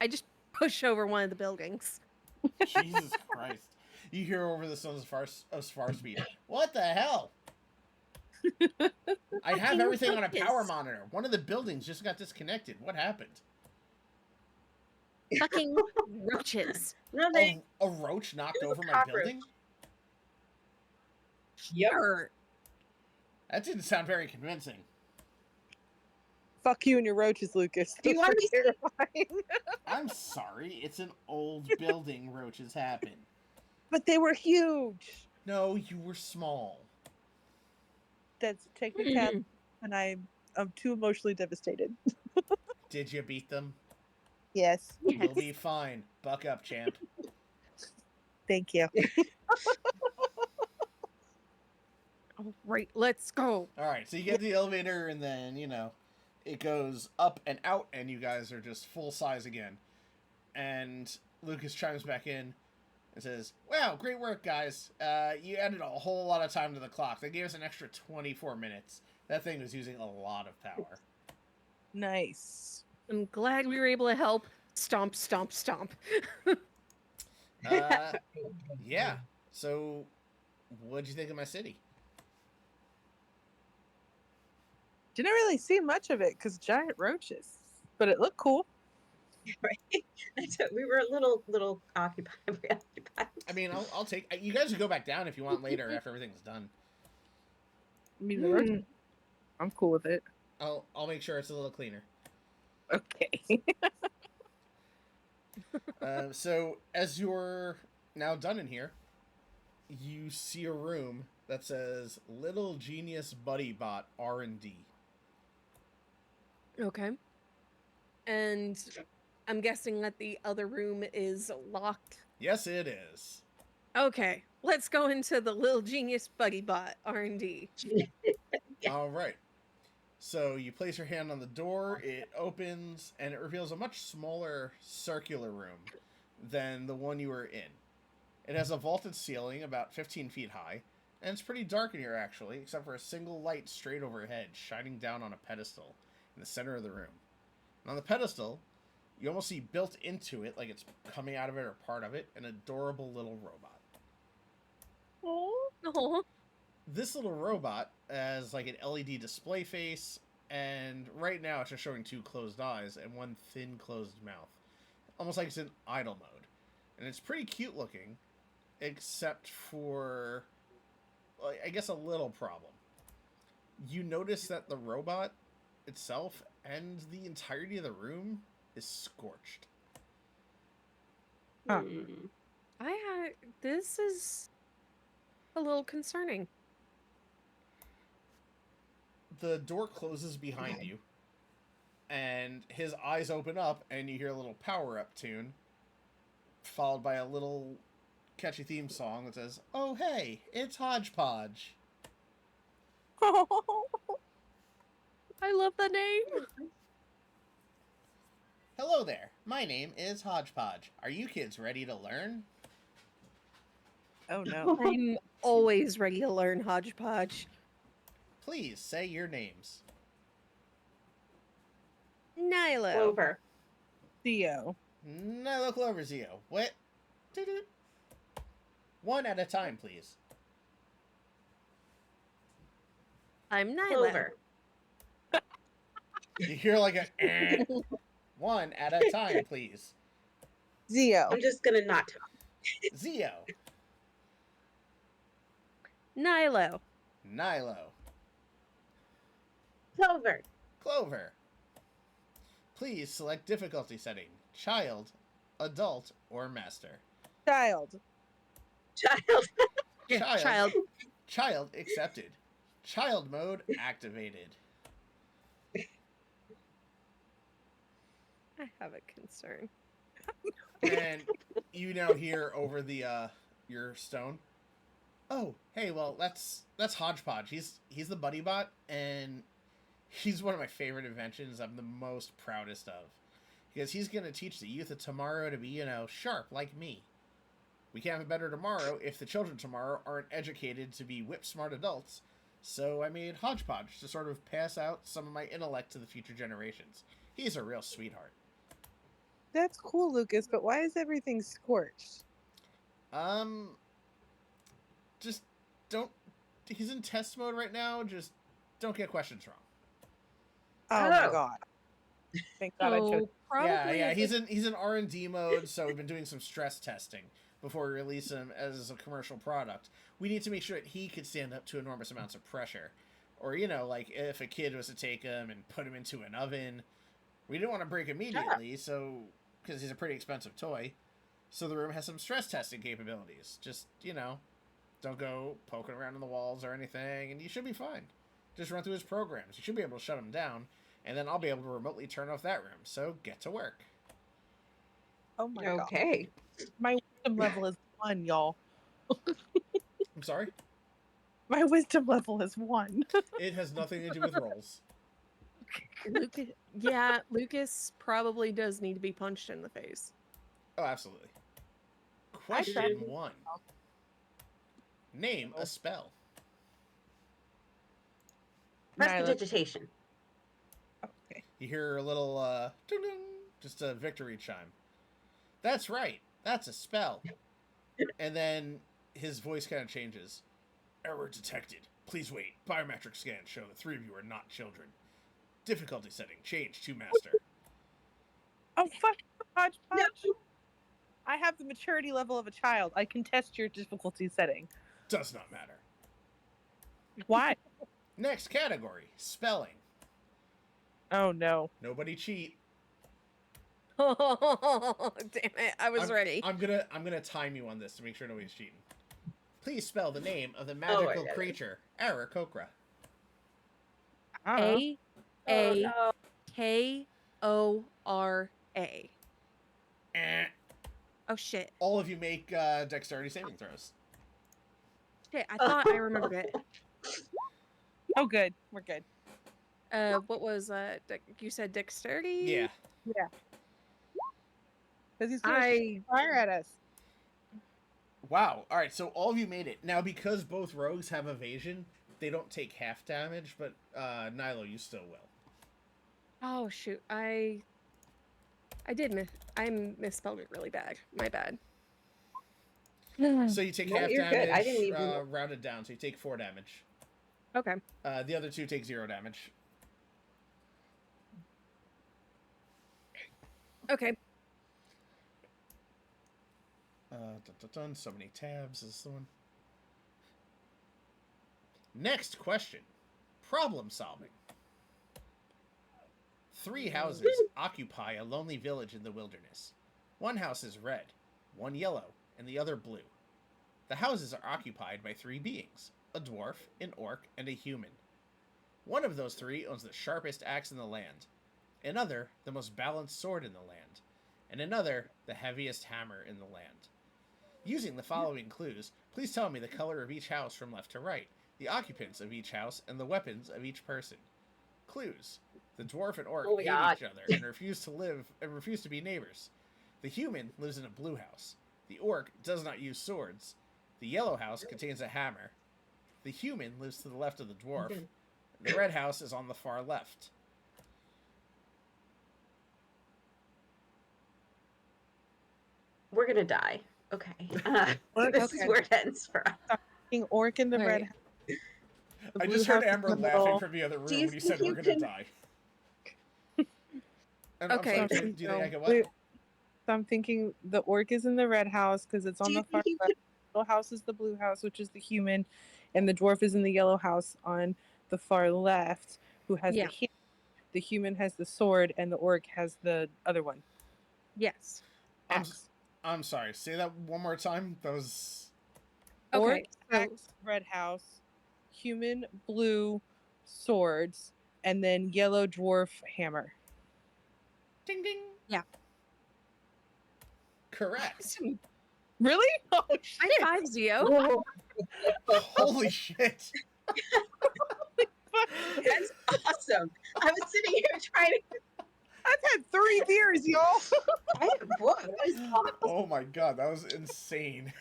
I just push over one of the buildings. Jesus Christ! You hear over the sounds of far speed. What the hell? I have Fucking everything on a focus. power monitor. One of the buildings just got disconnected. What happened? Fucking roaches. Nothing. A roach knocked over my cockroach. building? Yep. Sure. That didn't sound very convincing. Fuck you and your roaches, Lucas. Do you Those want are me to- terrifying. I'm sorry. It's an old building. Roaches happen. But they were huge. No, you were small. That's technically, and I'm too emotionally devastated. Did you beat them? Yes. You'll be fine. Buck up, champ. Thank you. All right, let's go. All right, so you get the elevator, and then, you know, it goes up and out, and you guys are just full size again. And Lucas chimes back in and says, wow, great work, guys. You added a whole lot of time to the clock. They gave us an extra 24 minutes. That thing was using a lot of power. Nice. I'm glad we were able to help. Stomp, stomp, stomp. Yeah. So, what'd you think of my city? Didn't really see much of it because giant roaches, but it looked cool. Right. We were a little occupied. Preoccupied. I mean, I'll take... You guys can go back down if you want later after everything's done. I mean, the roaches, I'm cool with it. I'll make sure it's a little cleaner. Okay. So, as you're now done in here, you see a room that says Little Genius Buddy Bot R&D. Okay. And I'm guessing that the other room is locked. Yes, it is. Okay, let's go into the Little Genius Buddy Bot R&D. Yeah. All right. So you place your hand on the door, it opens, and it reveals a much smaller circular room than the one you were in. It has a vaulted ceiling about 15 feet high, and it's pretty dark in here actually, except for a single light straight overhead shining down on a pedestal in the center of the room. And on the pedestal, you almost see built into it, like it's coming out of it or part of it, an adorable little robot. Oh, This little robot has like an LED display face, and right now it's just showing two closed eyes and one thin closed mouth. Almost like it's in idle mode. And it's pretty cute looking, except for, I guess, a little problem. You notice that the robot itself and the entirety of the room is scorched. Huh. this is a little concerning. The door closes behind you, and his eyes open up, and you hear a little power-up tune, followed by a little catchy theme song that says, "Oh hey, it's Hodgepodge." I love the name. Hello there, my name is Hodgepodge. Are you kids ready to learn? Oh no. I'm always ready to learn Hodgepodge. Please say your names. Nilo. Clover. Theo. Nilo, Clover, Zio. What? Doo-doo. One at a time, please. I'm Nilo. Clover. You hear like a one at a time, please. Zio. I'm just gonna not talk. Zio. Nilo. Nilo. Clover. Clover. Please select difficulty setting. Child, adult, or master. Child. Child. Child. Child accepted. Child mode activated. I have a concern. And you now hear over the your stone. Oh, hey, well that's Hodgepodge. He's the buddy bot, and he's one of my favorite inventions. I'm the most proudest of. Because he's gonna teach the youth of tomorrow to be, sharp like me. We can't have a better tomorrow if the children tomorrow aren't educated to be whip-smart adults. So I made Hodgepodge to sort of pass out some of my intellect to the future generations. He's a real sweetheart. That's cool, Lucas, but why is everything scorched? Just don't... He's in test mode right now, just don't get questions wrong. Oh my Oh. god. Thank God I chose. So probably Yeah, a he's good- in R&D mode, so we've been doing some stress testing before we release him as a commercial product. We need to make sure that he could stand up to enormous amounts of pressure. Or, like if a kid was to take him and put him into an oven, we didn't want to break immediately, so because he's a pretty expensive toy. So the room has some stress testing capabilities. Just, don't go poking around in the walls or anything, and you should be fine. Just run through his programs. You should be able to shut him down, and then I'll be able to remotely turn off that room. So get to work. Oh my god. Okay. My wisdom level is 1, y'all. I'm sorry? My wisdom level is 1. It has nothing to do with rolls. Lucas. Yeah, Lucas probably does need to be punched in the face. Oh, absolutely. Question 1. Name a spell. Prestidigitation. Okay. You hear a little, ding-ding, just a victory chime. That's right. That's a spell. And then his voice kind of changes. Error detected. Please wait. Biometric scans show the 3 of you are not children. Difficulty setting. Change to master. Oh fuck, Hodgepodge. I have the maturity level of a child. I can test your difficulty setting. Does not matter. Why? Next category. Spelling. Oh no. Nobody cheat. Oh, damn it. I was ready. I'm gonna time you on this to make sure nobody's cheating. Please spell the name of the I magical get it. creature, Aarakocra. A Oh A no. K-O-R-A. Eh. Oh shit. All of you make dexterity saving throws. Shit, I thought I remembered it. Oh, good. We're good. What was you said dexterity? Yeah. Yeah. Because he's going to I fire at us. Wow. All right. So all of you made it. Now, because both rogues have evasion, they don't take half damage, but Nilo, you still will. Oh shoot. I misspelled it really bad. My bad. So you take No, half you're good. damage, I didn't even- rounded down. So you take 4 damage. Okay. The other two take 0 damage. Okay. So many tabs. Is the one. Next question. Problem solving. 3 houses occupy a lonely village in the wilderness. One house is red, one yellow, and the other blue. The houses are occupied by 3 beings, a dwarf, an orc, and a human. One of those 3 owns the sharpest axe in the land, another the most balanced sword in the land, and another the heaviest hammer in the land. Using the following clues, please tell me the color of each house from left to right, the occupants of each house, and the weapons of each person. Clues. The dwarf and orc Oh my hate God. each other and refuse to be neighbors. The human lives in a blue house. The orc does not use swords. The yellow house contains a hammer. The human lives to the left of the dwarf. Okay. The red house is on the far left. We're gonna die. Okay. This is Okay. where it ends for us. King Orc in the red Right. house. The I blue just heard house in Amber the laughing middle. from the other room Do you when you said think we're you gonna can- die. And Okay. I'm sorry, do you think I can what? Wait, so I'm thinking the orc is in the red house because it's on Do you the far think you left. The little house is the blue house, which is the human, and the dwarf is in the yellow house on the far left, who has Yeah. the hammer. The human has the sword, and the orc has the other one. Yes. I'm, Axe. I'm sorry, say that one more time. That was... Orc, Okay. So axe, red house, human, blue, swords, and then yellow dwarf hammer. Ding ding. Yeah. Correct. awesome. Really? Oh shit! High five, Zio. Whoa, Holy shit. that's awesome. I was sitting here trying to. I've had 3 beers, y'all. Boy, that is awesome. Oh my god, that was insane.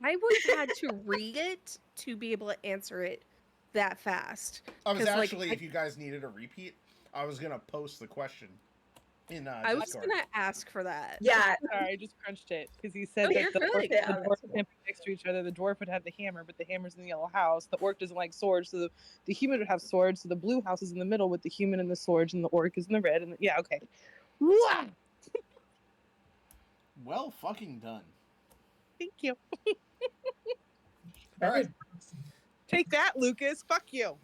I would have had to read it to be able to answer it that fast. I was 'Cause, like, actually, I- if you guys needed a repeat, I was gonna post the question in I was Discord. gonna ask for that. Yeah. Sorry, I just crunched it because he said Oh, that you're the good. orc Yeah, and the that's dwarf can't be next to each other. The dwarf would have the hammer, but the hammer's in the yellow house. The orc doesn't like swords, so the human would have swords. So the blue house is in the middle with the human and the swords, and the orc is in the red. And yeah, okay. Wah! Well fucking done. Thank you. All right. Take that, Lucas. Fuck you.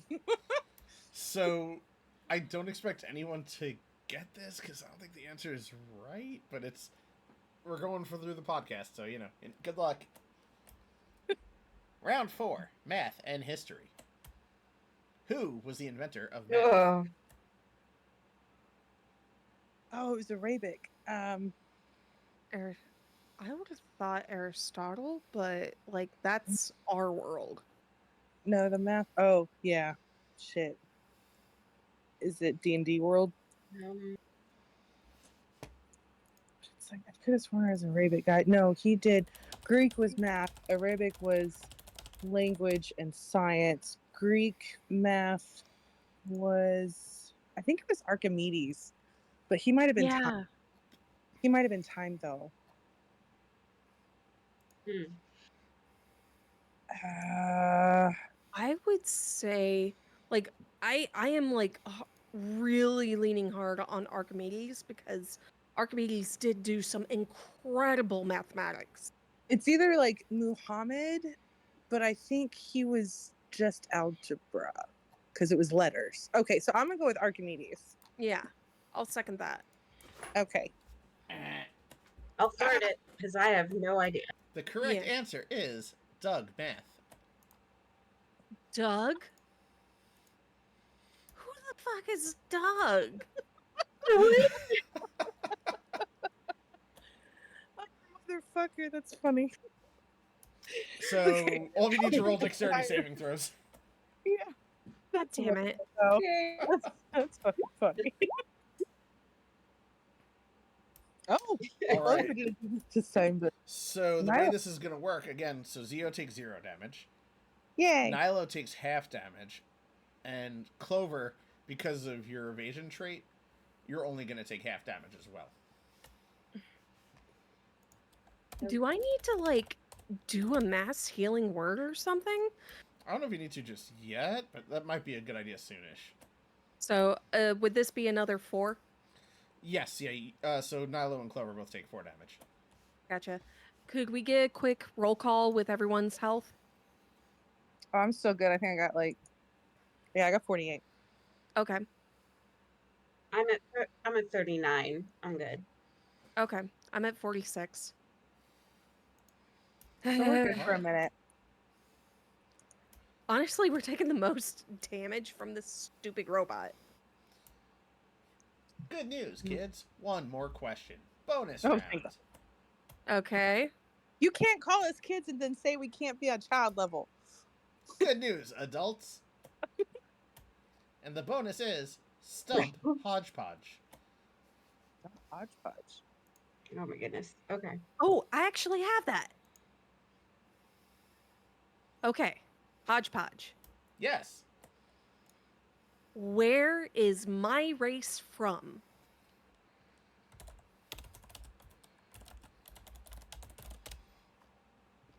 So, I don't expect anyone to get this because I don't think the answer is right, but we're going through the podcast, so good luck. Round 4, math and history. Who was the inventor of math? Ugh. Oh, it was Arabic. I would have thought Aristotle, but like that's our world. No, the math. Oh, yeah. Shit. Is it D&D World? It's like I could have sworn it was an Arabic guy. No, he did. Greek was math. Arabic was language and science. Greek math was, I think it was Archimedes, but he might have been. Yeah. He might have been time though. Hmm. I would say like I am like really leaning hard on Archimedes because Archimedes did do some incredible mathematics. It's either like Muhammad, but I think he was just algebra because it was letters. Okay, so I'm gonna go with Archimedes. Yeah. I'll second that. Okay. I'll start it because I have no idea. The correct Yeah. answer is Doug Math. Doug? Who the fuck is Doug? Motherfucker, that's funny. So all of you need to roll dexterity Fire. saving throws. Yeah. God damn it. So, Okay. that's fucking funny. Oh, All well, right. we didn't do this this time, but So the way this is gonna work again. So Zeo takes 0 damage. yay. Nilo takes half damage, and Clover, because of your evasion trait, you're only gonna take half damage as well. Do I need to, like, do a mass healing word or something? I don't know if you need to just yet, but that might be a good idea soonish. So, would this be another 4? Yes, yeah. So Nilo and Clover both take 4 damage. Gotcha. Could we get a quick roll call with everyone's health? Oh, I'm so good. I think I got I got 48. Okay. I'm at 39. I'm good. Okay. I'm at 46. So we're good for a Alright. minute. Honestly, we're taking the most damage from this stupid robot. Good news, kids. One more question. Bonus Oh, round. thank God. Okay. You can't call us kids and then say we can't be on child level. Good news, adults. And the bonus is Stump Hodgepodge. Hodgepodge. Oh my goodness. Okay. Oh, I actually have that. Okay. Hodgepodge. Yes. Where is my race from?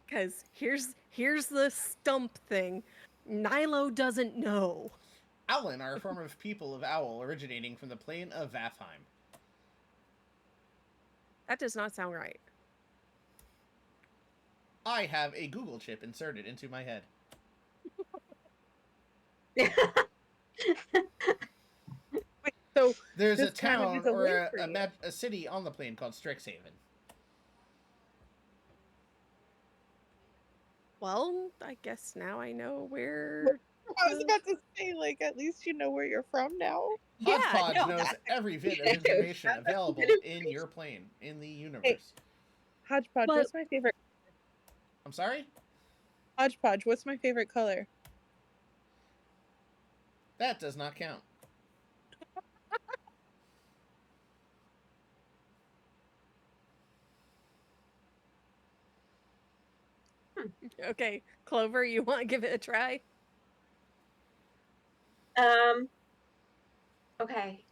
Because here's the stump thing. Nilo doesn't know. Owlin are a form of people of owl originating from the plane of Vafheim. That does not sound right. I have a Google chip inserted into my head. Wait, so There's a this kind of town is a or win for you. a city on the plane called Strixhaven. Well, I guess now I know where. I was about to say, like, at least you know where you're from now. Yeah, Hodgepodge no, knows that- every bit of Yeah, information that's available good in your plane, in the universe. Hodgepodge, But- what's my favorite? I'm sorry? Hodgepodge, what's my favorite color? That does not count. Okay, Clover, you want to give it a try? Okay.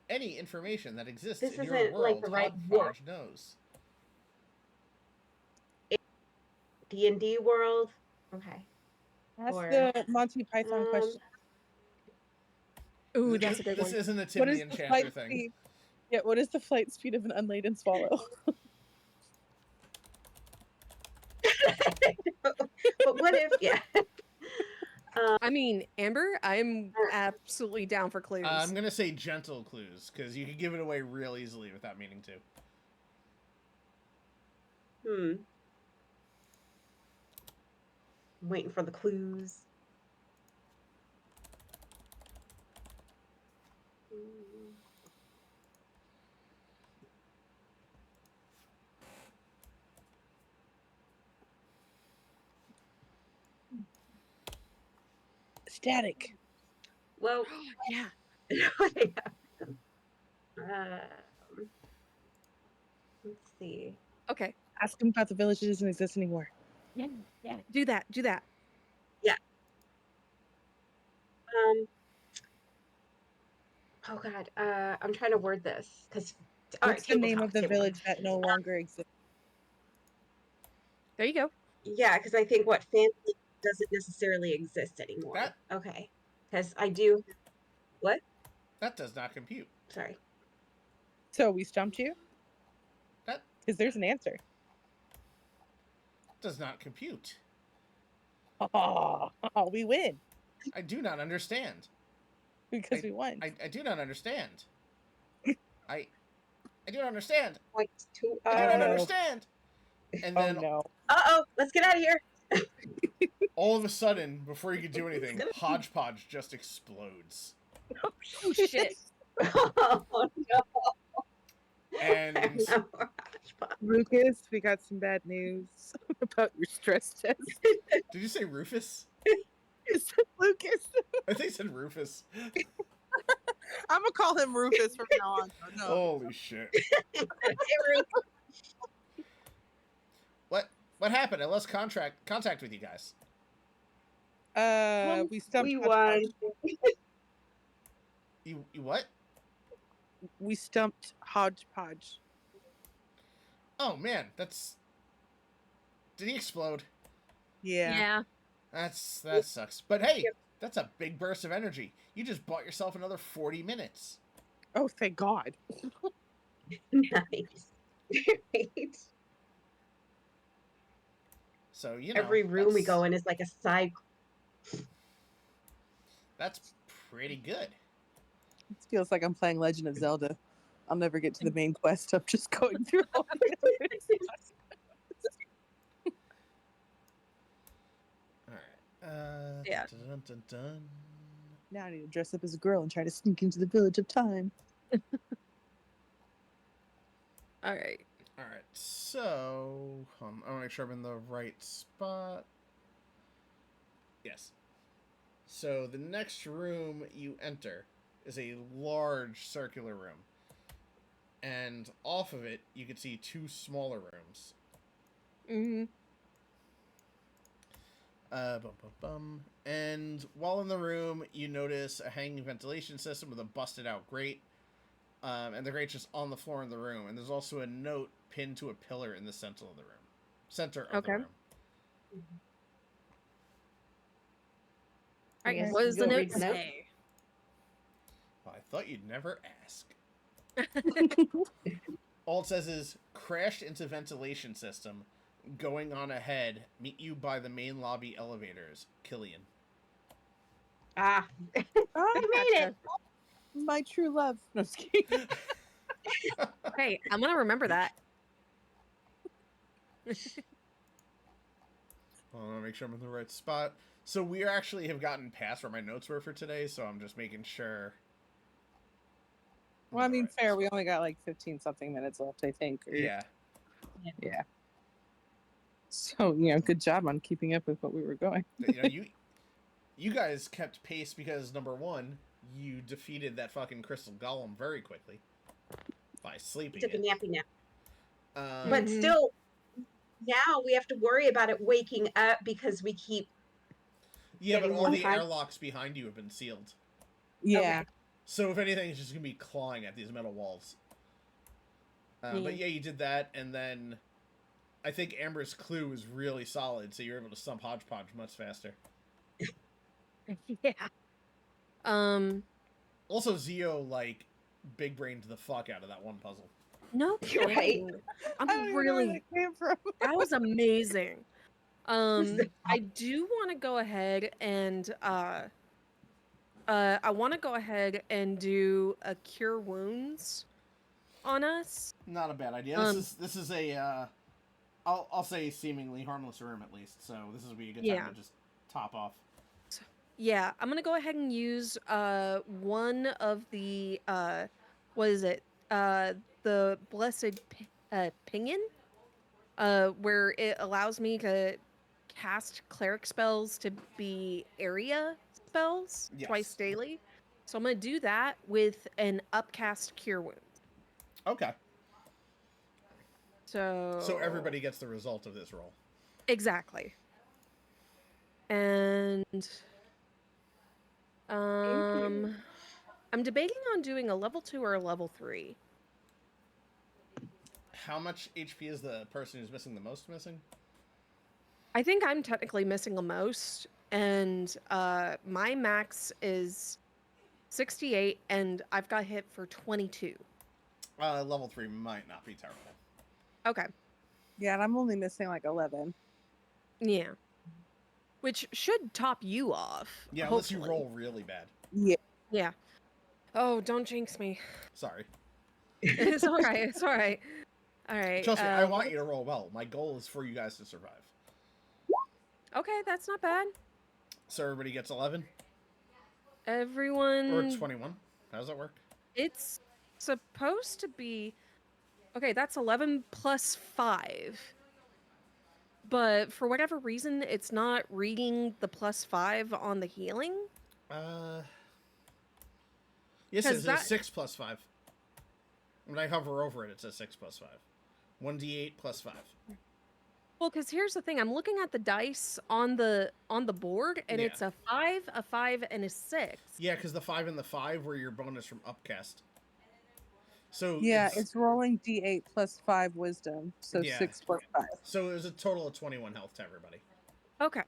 Any information that exists This in your isn't, like, world, the right Hodgepodge knows. D&D world. Okay. That's Or, the Monty Python um, question. Ooh, that's a good This one. isn't a What Tim is the the Enchanter flight thing. speed? Yeah, what is the flight speed of an unladen swallow? but what if? Yeah. I mean, Amber, I'm absolutely down for clues. I'm gonna say gentle clues, because you can give it away real easily without meaning to. I'm waiting for the clues. Static. Well, Yeah. let's see. Okay. Ask him about the village that doesn't exist anymore. Yeah. Do that. Do that. Oh God. I'm trying to word this because. What's the name of the village that no longer exists? There you go. Yeah, because I think what family doesn't necessarily exist anymore. That- Okay. Because I do. What? That does not compute. Sorry. So we stumped you? That Because there's an answer. does not compute. Oh, we win. I do not understand. Because we won. I do not understand. I I don't understand. Point to I don't no. understand. And Oh then no. let's get out of here. all of a sudden, before you could do anything, Hodgepodge just explodes. Oh shit! Oh no. And No more Hodgepodge. Lucas, we got some bad news about your stress test. did you say Rufus? Is it Lucas? I think it said Rufus. I'm gonna call him Rufus from now on. No. Holy shit. Eric, What happened? I lost contact with you guys. We stumped. we Hodgepodge. won. You what? We stumped Hodgepodge. Oh man, that's. Did he explode? Yeah. That sucks. But hey, that's a big burst of energy. You just bought yourself another 40 minutes. Oh, thank God. Nice. Right. So you know Every room we that's- go in is like a side. That's pretty good. It feels like I'm playing Legend of Zelda. I'll never get to the main quest. I'm just going through all the other quests. All right. Yeah. Dun, dun, dun, dun. Now I need to dress up as a girl and try to sneak into the Village of Time. All right. All right. So I want to make sure I'm in the right spot. Yes. So the next room you enter is a large circular room. And off of it, you can see two smaller rooms. Mm-hmm. Bum, bum, bum. And while in the room, you notice a hanging ventilation system with a busted out grate. And the grate's just on the floor in the room. And there's also a note pinned to a pillar in the center of the room. Okay. room. All right. Yes, What does the you'll note read the note? say? Well, I thought you'd never ask. All it says is, crashed into ventilation system. Going on ahead. Meet you by the main lobby elevators. Killian. Ah, Oh, we made it. my true love. No, I'm just kidding. Hey, I'm gonna remember that. I want to make sure I'm in the right spot. So we actually have gotten past where my notes were for today, so I'm just making sure. I'm Well, I in the mean, right fair. spot. We only got like 15 something minutes left, I think. or- Yeah. Yeah. So, good job on keeping up with what we were going. You guys kept pace because number one, you defeated that fucking crystal golem very quickly by sleeping Took a it. nappy nap. Um, But Mhm. still, now we have to worry about it waking up because we keep. yeah, but getting all more the time. airlocks behind you have been sealed. Yeah. So if anything, it's just gonna be clawing at these metal walls. But yeah, you did that, and then I think Amber's clue was really solid, so you're able to stump Hodgepodge much faster. Yeah. Also, Zio big brained the fuck out of that one puzzle. No You're right. kidding. I don't I'm even know where really. that came from. That was amazing. I do want to go ahead and I want to go ahead and do a cure wounds on us. Not a bad idea. This is a I'll say seemingly harmless room at least. So this would be a good time Yeah. to just top off. Yeah, I'm gonna go ahead and use one of the what is it? The blessed pinion, where it allows me to cast cleric spells to be area spells Yes. twice daily. So I'm gonna do that with an upcast cure wound. Okay. So everybody gets the result of this roll. exactly. And I'm debating on doing a level 2 or a level 3. How much HP is the person who's missing the most missing? I think I'm technically missing the most, and my max is 68, and I've got hit for 22. Level 3 might not be terrible. Okay. Yeah, and I'm only missing like 11. Yeah. Which should top you off. Yeah, unless you hopefully. roll really bad. Yeah. Yeah. Oh, don't jinx me. Sorry. It's all right. It's all right. All right. Trust me, I want you to roll well. My goal is for you guys to survive. Okay, that's not bad. So everybody gets 11 Everyone. or 21. How does that work? It's supposed to be. Okay, that's 11 plus 5. But for whatever reason, it's not reading the plus 5 on the healing. Yes, 'Cause it says that- 6 plus 5. When I hover over it, it says 6 plus 5. 1d8 plus 5. Well, because here's the thing: I'm looking at the dice on the board, and Yeah. it's a 5, and a 6. Yeah, because the 5 and the 5 were your bonus from upcast. So Yeah, it's rolling d8 plus 5 wisdom, so Yeah. 6 plus 5. so it was a total of 21 health to everybody. Okay.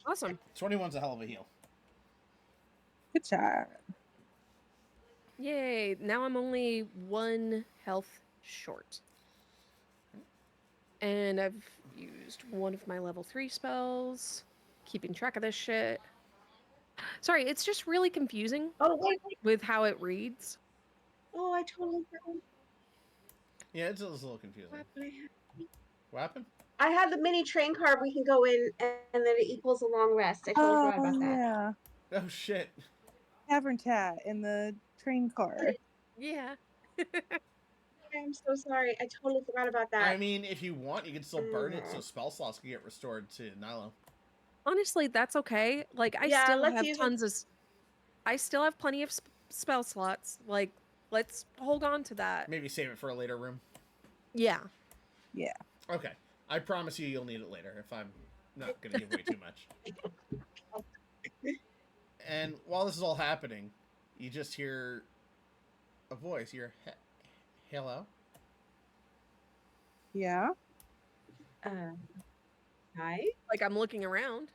Awesome. 21's a hell of a heal. Good job. Yay! Now I'm only 1 health short. And I've used one of my level 3 spells. Keeping track of this shit. Sorry, it's just really confusing Oh, wait. with how it reads. Oh, I totally forgot. Yeah, it's a little confusing. What happened? I have the mini train car we can go in, and then it equals a long rest. I totally forgot about that. Yeah. Oh, shit. Tavern Tat in the train car. Yeah. I'm so sorry. I totally forgot about that. I mean, if you want, you can still burn it so spell slots can get restored to Nilo. Honestly, that's okay. Like, I Yeah, still let's have use it. tons of. I still have plenty of spell slots. Like, let's hold on to that. Maybe save it for a later room. Yeah. Yeah. Okay. I promise you you'll need it later if I'm not going to give away too much. And while this is all happening, you just hear a voice. You're, hello? Yeah. Hi. Like, I'm looking around.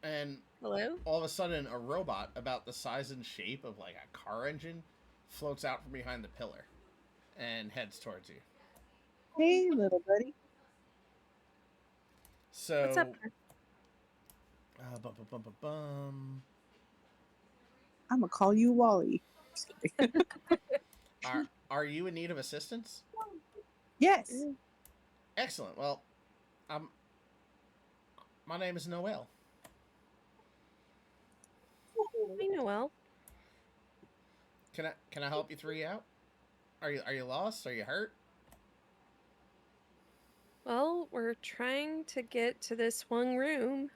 And Hello? all of a sudden, a robot about the size and shape of like a car engine floats out from behind the pillar and heads towards you. Hey, little buddy. So, What's up? bum, bum, bum, bum, bum. I'm gonna call you Wally. Just kidding. Are you in need of assistance? Yes. Excellent. Well, my name is Noel. Hey, Noel. Can I help you three out? Are you lost? Are you hurt? Well, we're trying to get to this one room.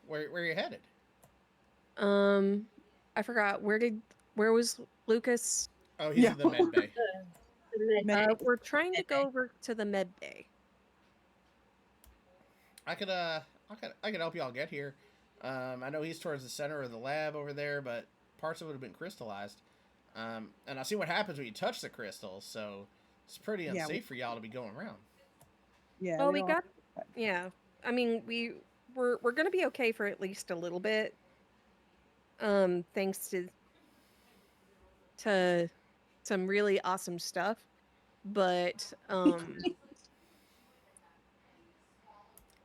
Where are you headed? I forgot. Where was Lucas? Oh, he's in the med bay. We're trying to go over to the med bay. I could help y'all get here. I know he's towards the center of the lab over there, but parts of it have been crystallized. And I see what happens when you touch the crystals, so it's pretty unsafe for y'all to be going around. Yeah. Well, we we don't- got. Yeah. I mean, we're gonna be okay for at least a little bit. Thanks to some really awesome stuff, but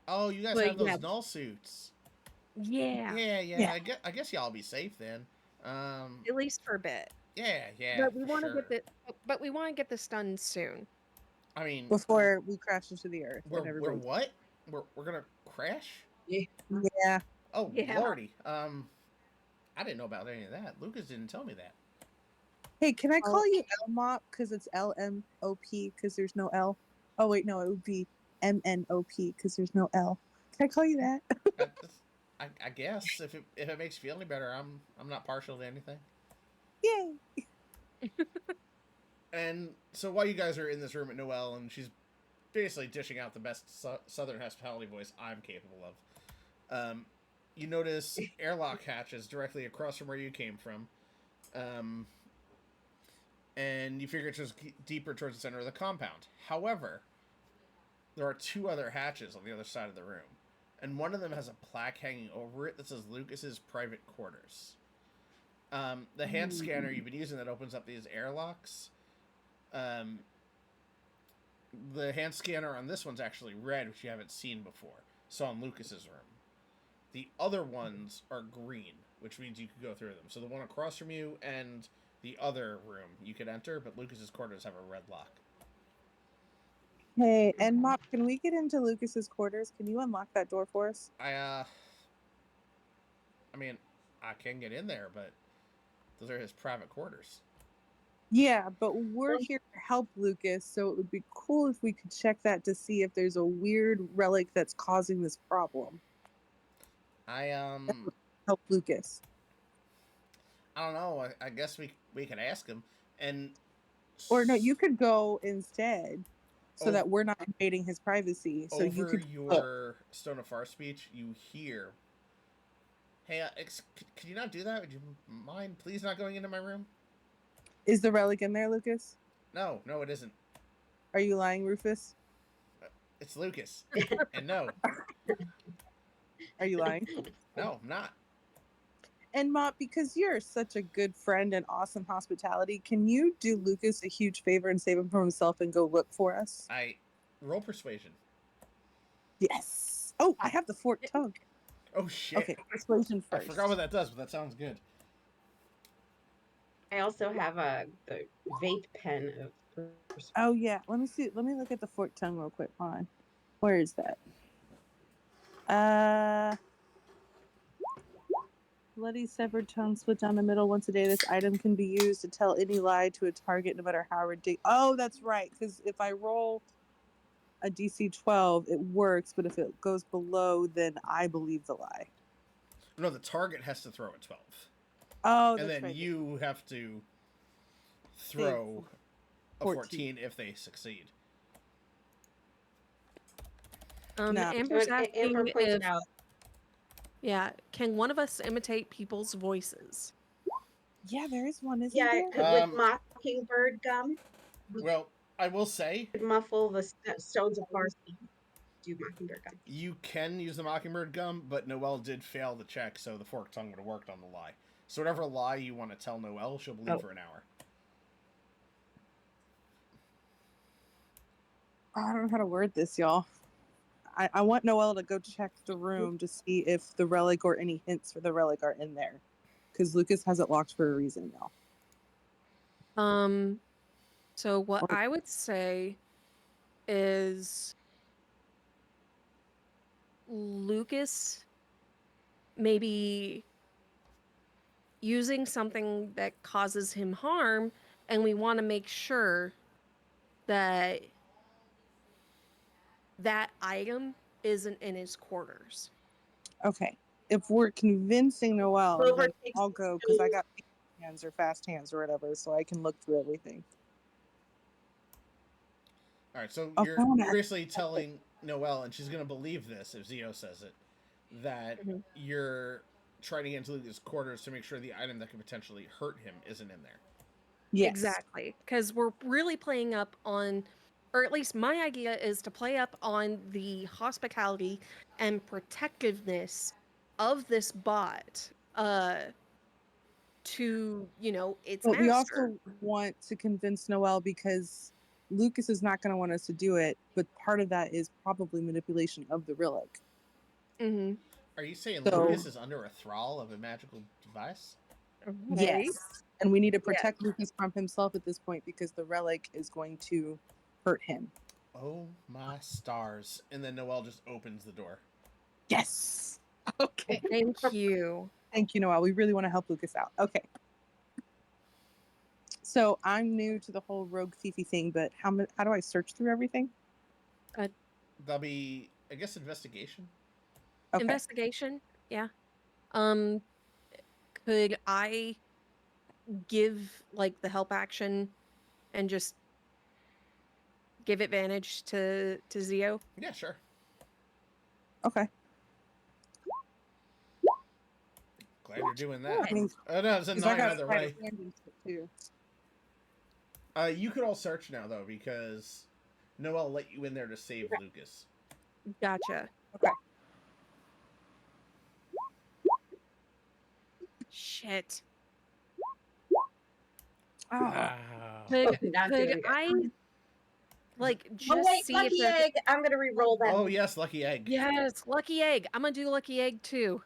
Oh, you guys But, have those yeah. null suits. yeah, Yeah. I guess y'all be safe then. at least for a bit. Yeah. But we for want to sure. but we want to get this done soon. I mean, Before we crash into the earth. and we're everybody- what? We're gonna crash? Yeah. Oh, Yeah. lordy. I didn't know about any of that. Lucas didn't tell me that. Hey, can I call you L-Mop because it's LMOP because there's no L? Oh wait, no, it would be MNOP because there's no L. Can I call you that? I guess if it makes you feel any better, I'm not partial to anything. Yay! And so while you guys are in this room at Noelle, and she's basically dishing out the best Southern hospitality voice I'm capable of, you notice airlock hatches directly across from where you came from, and you figure it's just deeper towards the center of the compound. However, there are two other hatches on the other side of the room, and one of them has a plaque hanging over it that says Lucas's private quarters. The hand scanner you've been using that opens up these airlocks, the hand scanner on this one's actually red, which you haven't seen before. So on Lucas's room. The other ones are green, which means you could go through them. So the one across from you and the other room you could enter, but Lucas's quarters have a red lock. Hey, and Mop, can we get into Lucas's quarters? Can you unlock that door for us? I mean, I can get in there, but those are his private quarters. Yeah, but we're here to help Lucas, so it would be cool if we could check that to see if there's a weird relic that's causing this problem. I Help Lucas. I don't know. I guess we could ask him, and Or no, you could go instead, so Oh. that we're not invading his privacy. So you over could. your Stone of Far speech, you hear, "Hey, could you not do that? Would you mind please not going into my room?" Is the relic in there, Lucas? No, it isn't. Are you lying, Rufus? It's Lucas, and no, Are you lying? no, I'm not. And Mop, because you're such a good friend and awesome hospitality, can you do Lucas a huge favor and save him from himself and go look for us? I roll persuasion. Yes. Oh, I have the forked tongue. Oh shit! Okay, persuasion I first. forgot what that does, but that sounds good. I also have the vape pen of. Oh yeah, let me see. Let me look at the forked tongue real quick. Hold on. Where is that? Bloody severed tongue split down the middle once a day. This item can be used to tell any lie to a target, no matter how ridiculous. Oh, that's right. Because if I roll a DC 12, it works, but if it goes below, then I believe the lie. No, the target has to throw a 12. Oh, And that's then right. you have to throw a 14 if they succeed. No. Amber's asking Amber pointed if, out. yeah, can one of us imitate people's voices? Yeah, there is one, isn't Yeah, there? with mockingbird gum. Well, I will say, Muffle the stones of Farsi. Do mockingbird gum. you can use the Mockingbird gum, but Noelle did fail the check, so the forked tongue would have worked on the lie. So whatever lie you want to tell Noelle, she'll believe for an hour. I don't know how to word this, y'all. I want Noelle to go check the room to see if the relic or any hints for the relic are in there. Because Lucas has it locked for a reason, y'all. So what Or- I would say is Lucas maybe using something that causes him harm, and we want to make sure that that item isn't in his quarters. Okay. If we're convincing Noelle, Clover then takes I'll go because I got hands or fast hands or whatever, so I can look through everything. Alright, so Oh, you're phone act- basically telling Noelle, and she's going to believe this if Zio says it, that you're trying to get into Lucas' quarters to make sure the item that could potentially hurt him isn't in there. Yes. Exactly. Because we're really playing up on, or at least my idea is to play up on the hospitality and protectiveness of this bot to, its But we master. also want to convince Noelle because Lucas is not going to want us to do it, but part of that is probably manipulation of the relic. Mm-hmm. Are you saying So- Lucas is under a thrall of a magical device? Right? Yes. And we need to protect Lucas from himself at this point because the relic is going to hurt him. Oh my stars. And then Noelle just opens the door. Yes. Okay. Thank you. Thank you, Noelle. We really want to help Lucas out. Okay. So I'm new to the whole rogue thiefy thing, but how do I search through everything? That'll be, I guess, investigation. Okay. Investigation, yeah. Could I give the help action and just give advantage to Zio? Yeah, sure. Okay. Glad you're doing that. I mean, Oh no, it's a 'cause I 9 got either sleight way. of hand and shit, too. You could all search now though, because Noelle let you in there to save Lucas. Gotcha. Okay. Shit. Ah. Could Not doing good. I just Oh wait, see lucky if there's egg! I'm gonna re-roll that. Oh yes, lucky egg. Yes, lucky egg. I'm gonna do lucky egg too.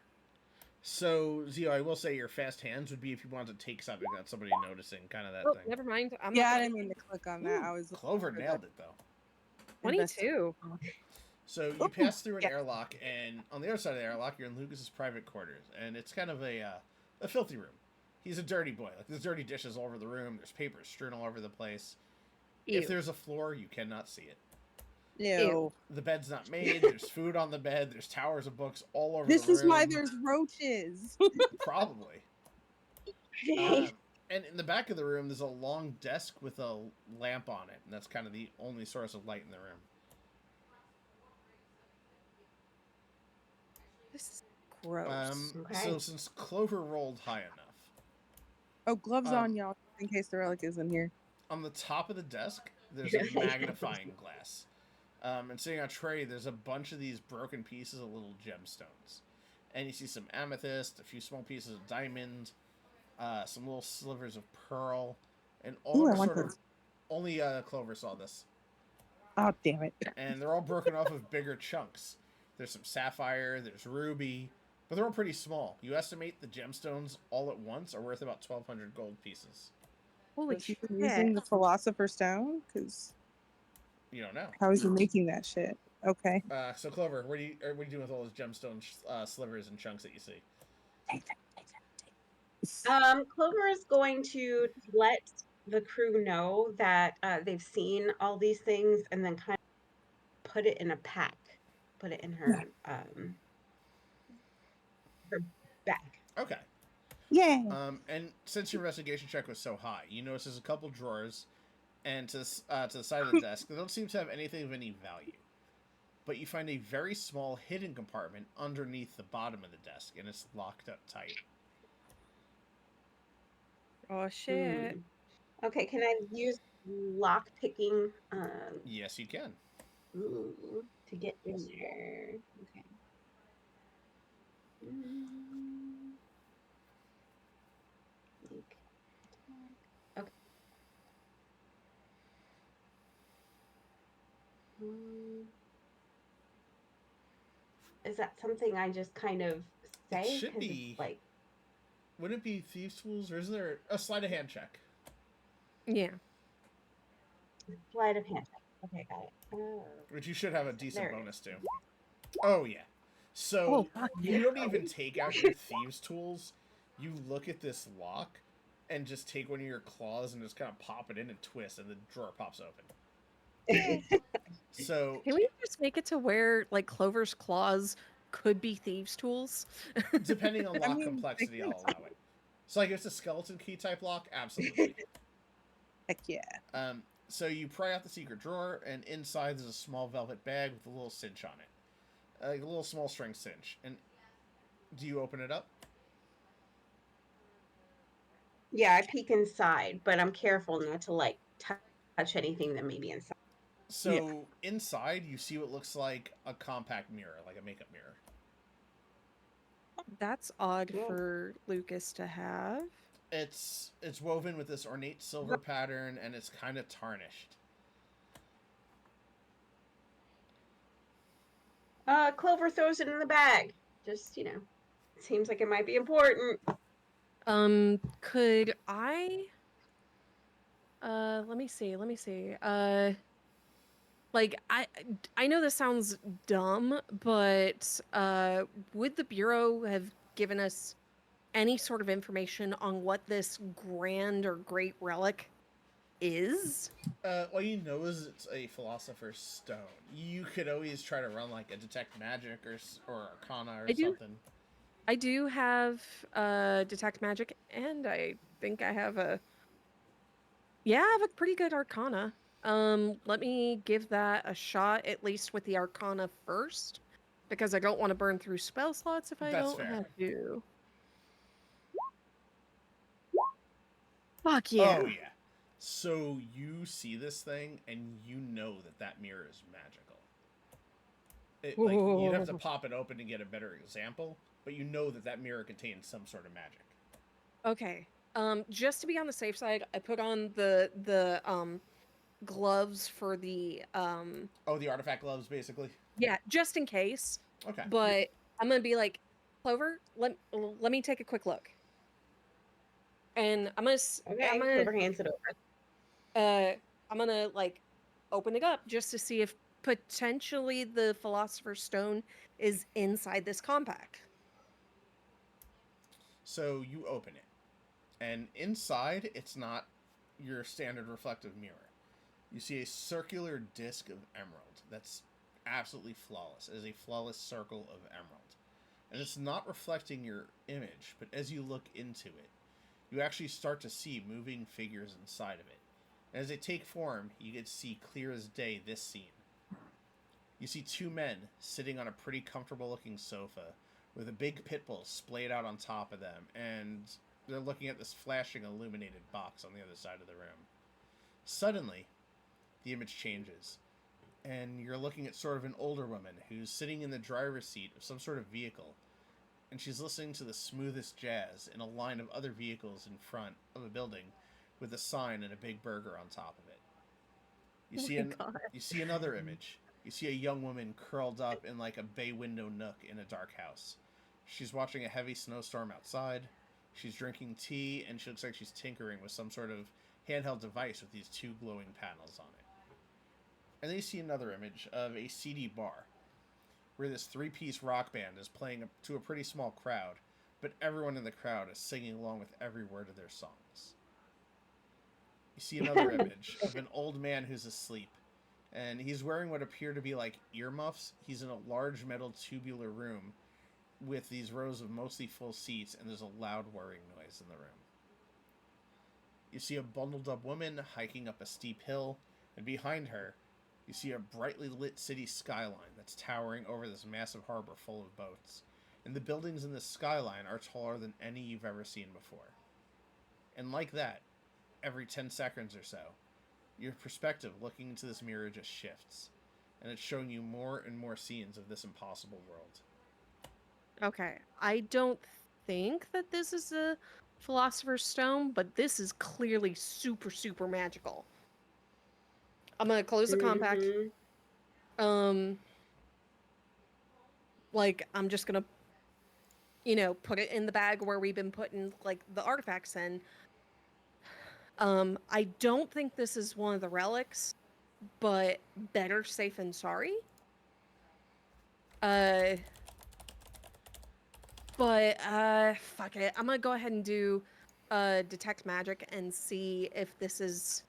So, Zio, I will say your fast hands would be if you wanted to take something that somebody noticing, kind of that Oh, thing. never mind. I'm Yeah, not I didn't mean to click on that. I was Clover looking for nailed it, though. the 22. So you Ooh, pass through an yeah. airlock, and on the other side of the airlock, you're in Lucas's private quarters, and it's kind of a filthy room. He's a dirty boy. Like, there's dirty dishes all over the room. There's papers strewn all over the place. If Ew. there's a floor, you cannot see it. Ew. The bed's not made. There's food on the bed. There's towers of books all over This the is room. why there's roaches. Probably. And in the back of the room, there's a long desk with a lamp on it, and that's kind of the only source of light in the room. This is gross. Okay. So since Clover rolled high enough, Oh, gloves Um, on, y'all, in case the relic is in here. on the top of the desk, there's a magnifying glass. And sitting on a tray, there's a bunch of these broken pieces of little gemstones. And you see some amethyst, a few small pieces of diamond, some little slivers of pearl, and all Ooh, I are want sort of... those. Only Clover saw this. Oh, damn it. And they're all broken off of bigger chunks. There's some sapphire, there's ruby, but they're all pretty small. You estimate the gemstones all at once are worth about 1,200 gold pieces. Holy Was he shit. using the Philosopher's Stone? Because You don't know. how is he making that shit? Okay. So Clover, what are you doing with all those gemstone slivers and chunks that you see? Take them, take them, take them. Clover is going to let the crew know that they've seen all these things and then kind of put it in a pack, put it in her bag. Okay. Yeah. And since your investigation check was so high, you notice there's a couple drawers, and to the side of the desk, they don't seem to have anything of any value. But you find a very small hidden compartment underneath the bottom of the desk, and it's locked up tight. Oh shit. Okay, can I use lock picking Yes, you can. to get in there? Okay. Okay. Is that something I just kind of say? It should 'Cause be. it's like Wouldn't it be thieves' tools, or is there a sleight of hand check? Yeah. sleight of hand. Okay, got it. Oh. Which you should have a decent There it bonus to. Oh yeah. So Oh, fuck you yeah. don't even take out your thieves' tools. You look at this lock and just take one of your claws and just kind of pop it in and twist, and the drawer pops open. So Can we just make it to where like Clover's claws could be thieves' tools? depending on lock mean, complexity, I'll allow it. So like if it's a skeleton key type lock, absolutely. Heck yeah. So you pry out the secret drawer, and inside there's a small velvet bag with a little cinch on it. Like a little small string cinch. And do you open it up? Yeah, I peek inside, but I'm careful not to like touch anything that may be inside. So inside you see what looks like a compact mirror, like a makeup mirror. That's odd Yeah. for Lucas to have. It's woven with this ornate silver pattern, and it's kind of tarnished. Clover throws it in the bag. Just, seems like it might be important. Could I let me see. Like I know this sounds dumb, but would the Bureau have given us any sort of information on what this grand or great relic is? All you know is it's a philosopher's stone. You could always try to run like a detect magic or arcana or something. I do have detect magic, and I think I have I have a pretty good arcana. Let me give that a shot, at least with the arcana first, because I don't want to burn through spell slots if I That's don't fair. have to. Fuck yeah. Oh yeah. So you see this thing, and you know that mirror is magical. You'd have to pop it open to get a better example, but you know that mirror contains some sort of magic. Okay. Just to be on the safe side, I put on the gloves for the Oh, the artifact gloves, basically. yeah, just in case. Okay. But I'm gonna be like, Clover, let me take a quick look. And I'm Okay, Clover hands it over. I'm gonna like open it up just to see if potentially the Philosopher's Stone is inside this compact. So you open it, and inside it's not your standard reflective mirror. You see a circular disc of emerald that's absolutely flawless. It is a flawless circle of emerald. And it's not reflecting your image, but as you look into it, you actually start to see moving figures inside of it. And as they take form, you get to see clear as day this scene. You see two men sitting on a pretty comfortable looking sofa with a big pit bull splayed out on top of them, and they're looking at this flashing illuminated box on the other side of the room. Suddenly, the image changes, and you're looking at sort of an older woman who's sitting in the driver's seat of some sort of vehicle, and she's listening to the smoothest jazz in a line of other vehicles in front of a building with a sign and a big burger on top of it. You see another image. You see a young woman curled up in like a bay window nook in a dark house. She's watching a heavy snowstorm outside. She's drinking tea, and she looks like she's tinkering with some sort of handheld device with these two glowing panels on it. And then you see another image of a CD bar, where this three-piece rock band is playing to a pretty small crowd, but everyone in the crowd is singing along with every word of their songs. You see another image of an old man who's asleep, and he's wearing what appear to be like earmuffs. He's in a large metal tubular room with these rows of mostly full seats, and there's a loud whirring noise in the room. You see a bundled up woman hiking up a steep hill, and behind her, you see a brightly lit city skyline that's towering over this massive harbor full of boats. And the buildings in this skyline are taller than any you've ever seen before. And like that, every 10 seconds or so, your perspective looking into this mirror just shifts. And it's showing you more and more scenes of this impossible world. Okay, I don't think that this is a Philosopher's Stone, but this is clearly super, super magical. I'm gonna close the compact. Like, I'm just gonna, put it in the bag where we've been putting, like, the artifacts in. I don't think this is one of the relics, but better safe than sorry. Fuck it. I'm gonna go ahead and do detect magic and see if this is,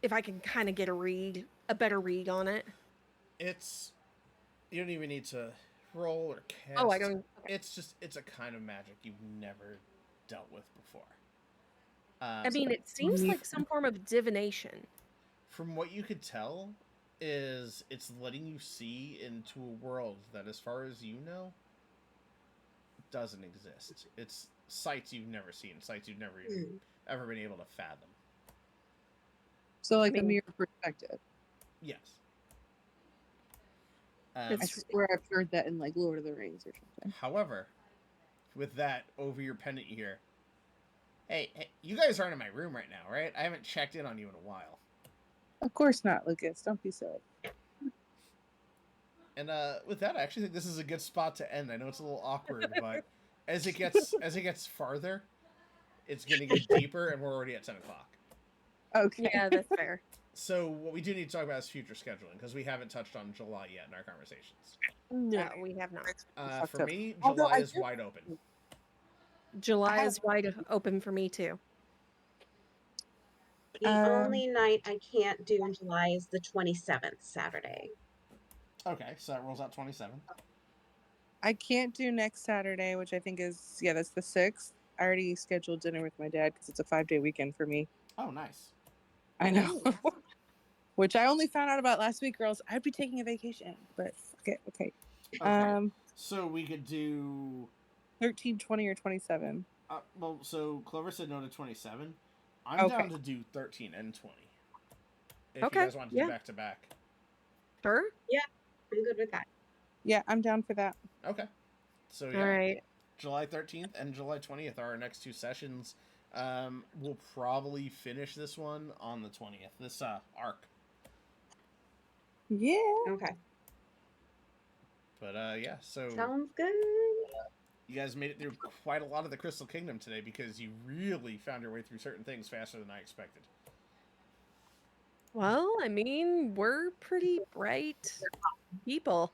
if I can kind of get a better read on it. You don't even need to roll or cast. Oh, I don't. Okay. It's a kind of magic you've never dealt with before. I mean, it seems like some form of divination. From what you could tell, is it's letting you see into a world that, as far as you know, doesn't exist. It's sights you've never seen, sights you've never even ever been able to fathom. So, like, a mirror perspective. Yes. I swear I've heard that in, like, Lord of the Rings or something. However, with that over your pendant here, hey, you guys aren't in my room right now, right? I haven't checked in on you in a while. Of course not, Lucas. Don't be silly. And with that, I actually think this is a good spot to end. I know it's a little awkward, but as it gets farther, it's going to get deeper, and we're already at 10 o'clock. Okay. Yeah, that's fair. So what we do need to talk about is future scheduling, because we haven't touched on July yet in our conversations. No, we have not. For me, July is wide open. July is wide open for me, too. The only night I can't do in July is the 27th, Saturday. Okay, so that rolls out 27. I can't do next Saturday, which I think is, that's the 6th. I already scheduled dinner with my dad because it's a 5-day weekend for me. Oh, nice. I know. Which I only found out about last week, girls. I'd be taking a vacation, but okay. So we could do 13, 20, or 27. So Clover said no to 27. I'm down to do 13 and 20. If you guys want to do back to back. Sure. Yeah, I'm good with that. Yeah, I'm down for that. Okay. So all right. July 13th and July 20th are our next two sessions. We'll probably finish this one on the 20th. This arc. Yeah. Okay. But so sounds good. You guys made it through quite a lot of the Crystal Kingdom today because you really found your way through certain things faster than I expected. Well, I mean, we're pretty bright people.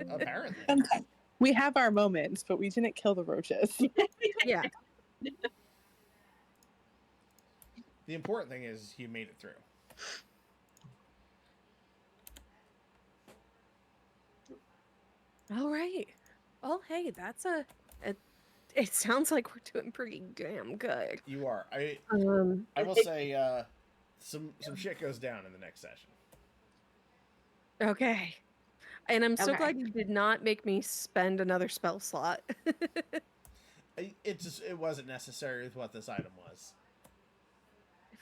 Apparently. Sometimes we have our moments, but we didn't kill the roaches. Yeah. The important thing is you made it through. All right. Well, hey, that's it sounds like we're doing pretty damn good. You are. I will say some shit goes down in the next session. Okay. And I'm so Okay. glad you did not make me spend another spell slot. It wasn't necessary with what this item was.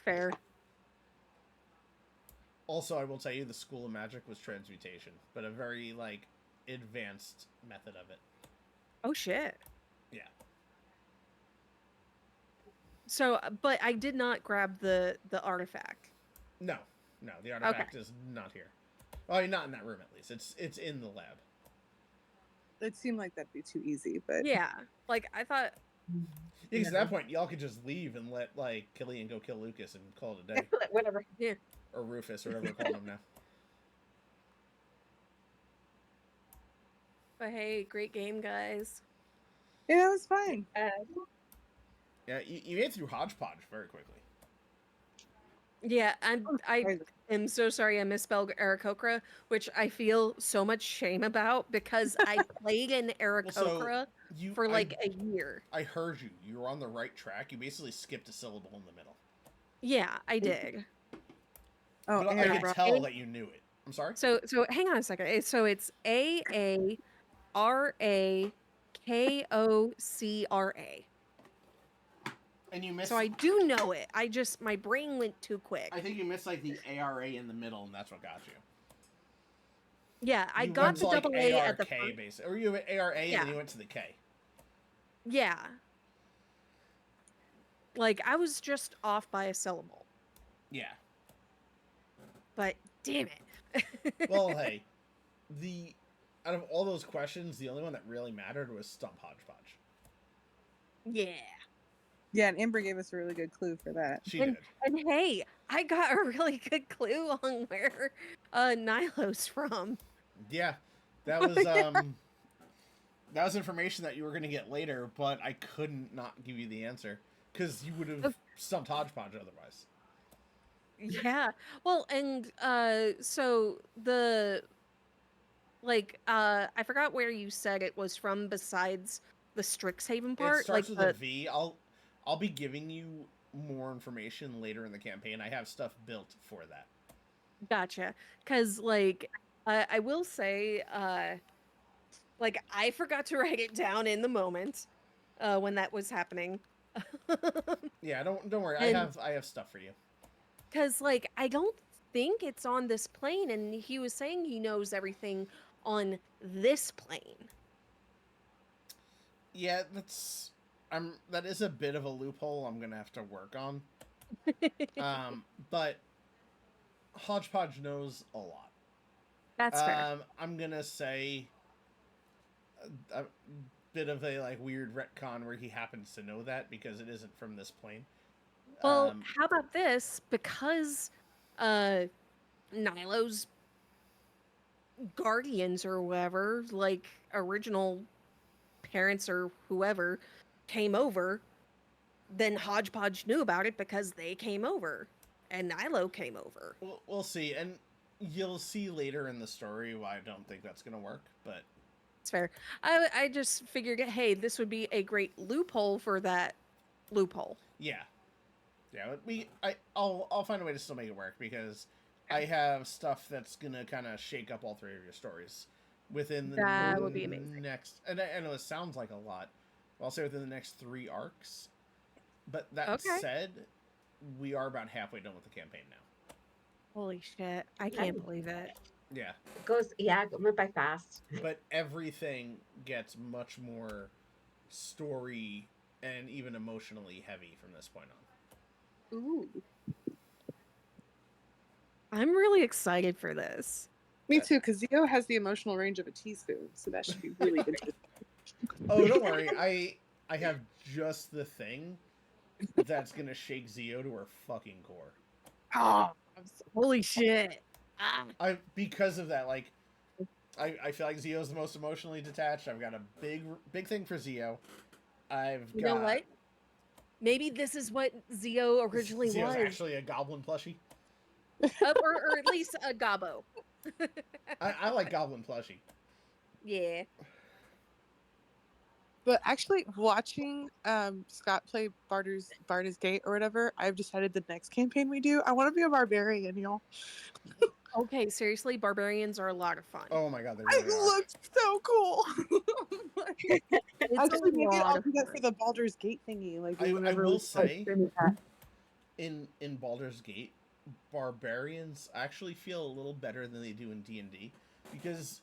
Fair. Also, I will tell you the School of Magic was transmutation, but a very advanced method of it. Oh shit. Yeah. So, but I did not grab the artifact. No, the artifact is not here. Well, not in that room at least. It's in the lab. It seemed like that'd be too easy, but Yeah. Like I thought Because at that point, y'all could just leave and let Killian go kill Lucas and call it a day, Whatever. or Rufus, or whatever we're calling him now. but hey, great game, guys. yeah, it was fine. Yeah, you made it through Hodgepodge very quickly. Yeah, I Crazy. am so sorry I misspelled Aarakocra, which I feel so much shame about because I played in Aarakocra for a year. I heard you. You were on the right track. You basically skipped a syllable in the middle. Yeah, I did. Oh, But I Aaron, could tell that you knew it. I'm sorry? So hang on a second. So it's AarakoCra. And you missed... So I do know it. My brain went too quick. I think you missed the ARA in the middle, and that's what got you. Yeah, I You got went the to, double A at the ARK, front. basically. Or you went ARA and Yeah. then you went to the K. Yeah. Like I was just off by a syllable. Yeah. But damn it. Well, hey, out of all those questions, the only one that really mattered was Stump Hodgepodge. Yeah. yeah, and Amber gave us a really good clue for that. She did. And hey, I got a really good clue on where Nilo's from. Yeah, that was that was information that you were going to get later, but I couldn't not give you the answer because you would have stumped Hodgepodge otherwise. Yeah. Well, and so the I forgot where you said it was from besides the Strixhaven part. It starts like with a V. I'll be giving you more information later in the campaign. I have stuff built for that. Gotcha. Because I will say I forgot to write it down in the moment when that was happening. Yeah, don't worry. And- I have stuff for you. Because, I don't think it's on this plane, and he was saying he knows everything on this plane. Yeah, that is a bit of a loophole I'm gonna have to work on. But Hodgepodge knows a lot. That's fair. I'm gonna say a bit of a weird retcon where he happens to know that because it isn't from this plane. Well, how about this? Because Nilo's guardians or whoever, original parents or whoever, came over, then Hodgepodge knew about it because they came over, and Nilo came over. We'll see, and you'll see later in the story why I don't think that's gonna work, but It's fair. I just figured, hey, this would be a great loophole for that loophole. yeah. I'll find a way to still make it work because I have stuff that's gonna kind of shake up all three of your stories within the That would be amazing. next. And I know it sounds like a lot. I'll say within the next 3 arcs. But that Okay. said, we are about halfway done with the campaign now. Holy shit! I can't believe it. Yeah, It went by fast. but everything gets much more story and even emotionally heavy from this point on. Ooh. I'm really excited for this. Me too, because Zio has the emotional range of a teaspoon, so that should be really interesting. Oh, don't worry. I have just the thing that's gonna shake Zio to her fucking core. Oh, Holy shit. Ah. Because of that, like, I feel like Zio's the most emotionally detached. I've got a big thing for Zio. I've You got know what? Maybe this is what Zio originally Zio's was. actually a goblin plushie. Or at least a gobbo. I like goblin plushie. Yeah. But actually, watching Scott play Bardur's Gate or whatever, I've decided the next campaign we do, I want to be a barbarian, y'all. Okay, seriously, barbarians are a lot of fun. Oh my god, they It really are. looks so cool. Like, It's actually, a maybe lot I'll of do that fun. for the Baldur's Gate thingy. Like, I whenever will we start say- streaming that. In Baldur's Gate, barbarians actually feel a little better than they do in D&D, because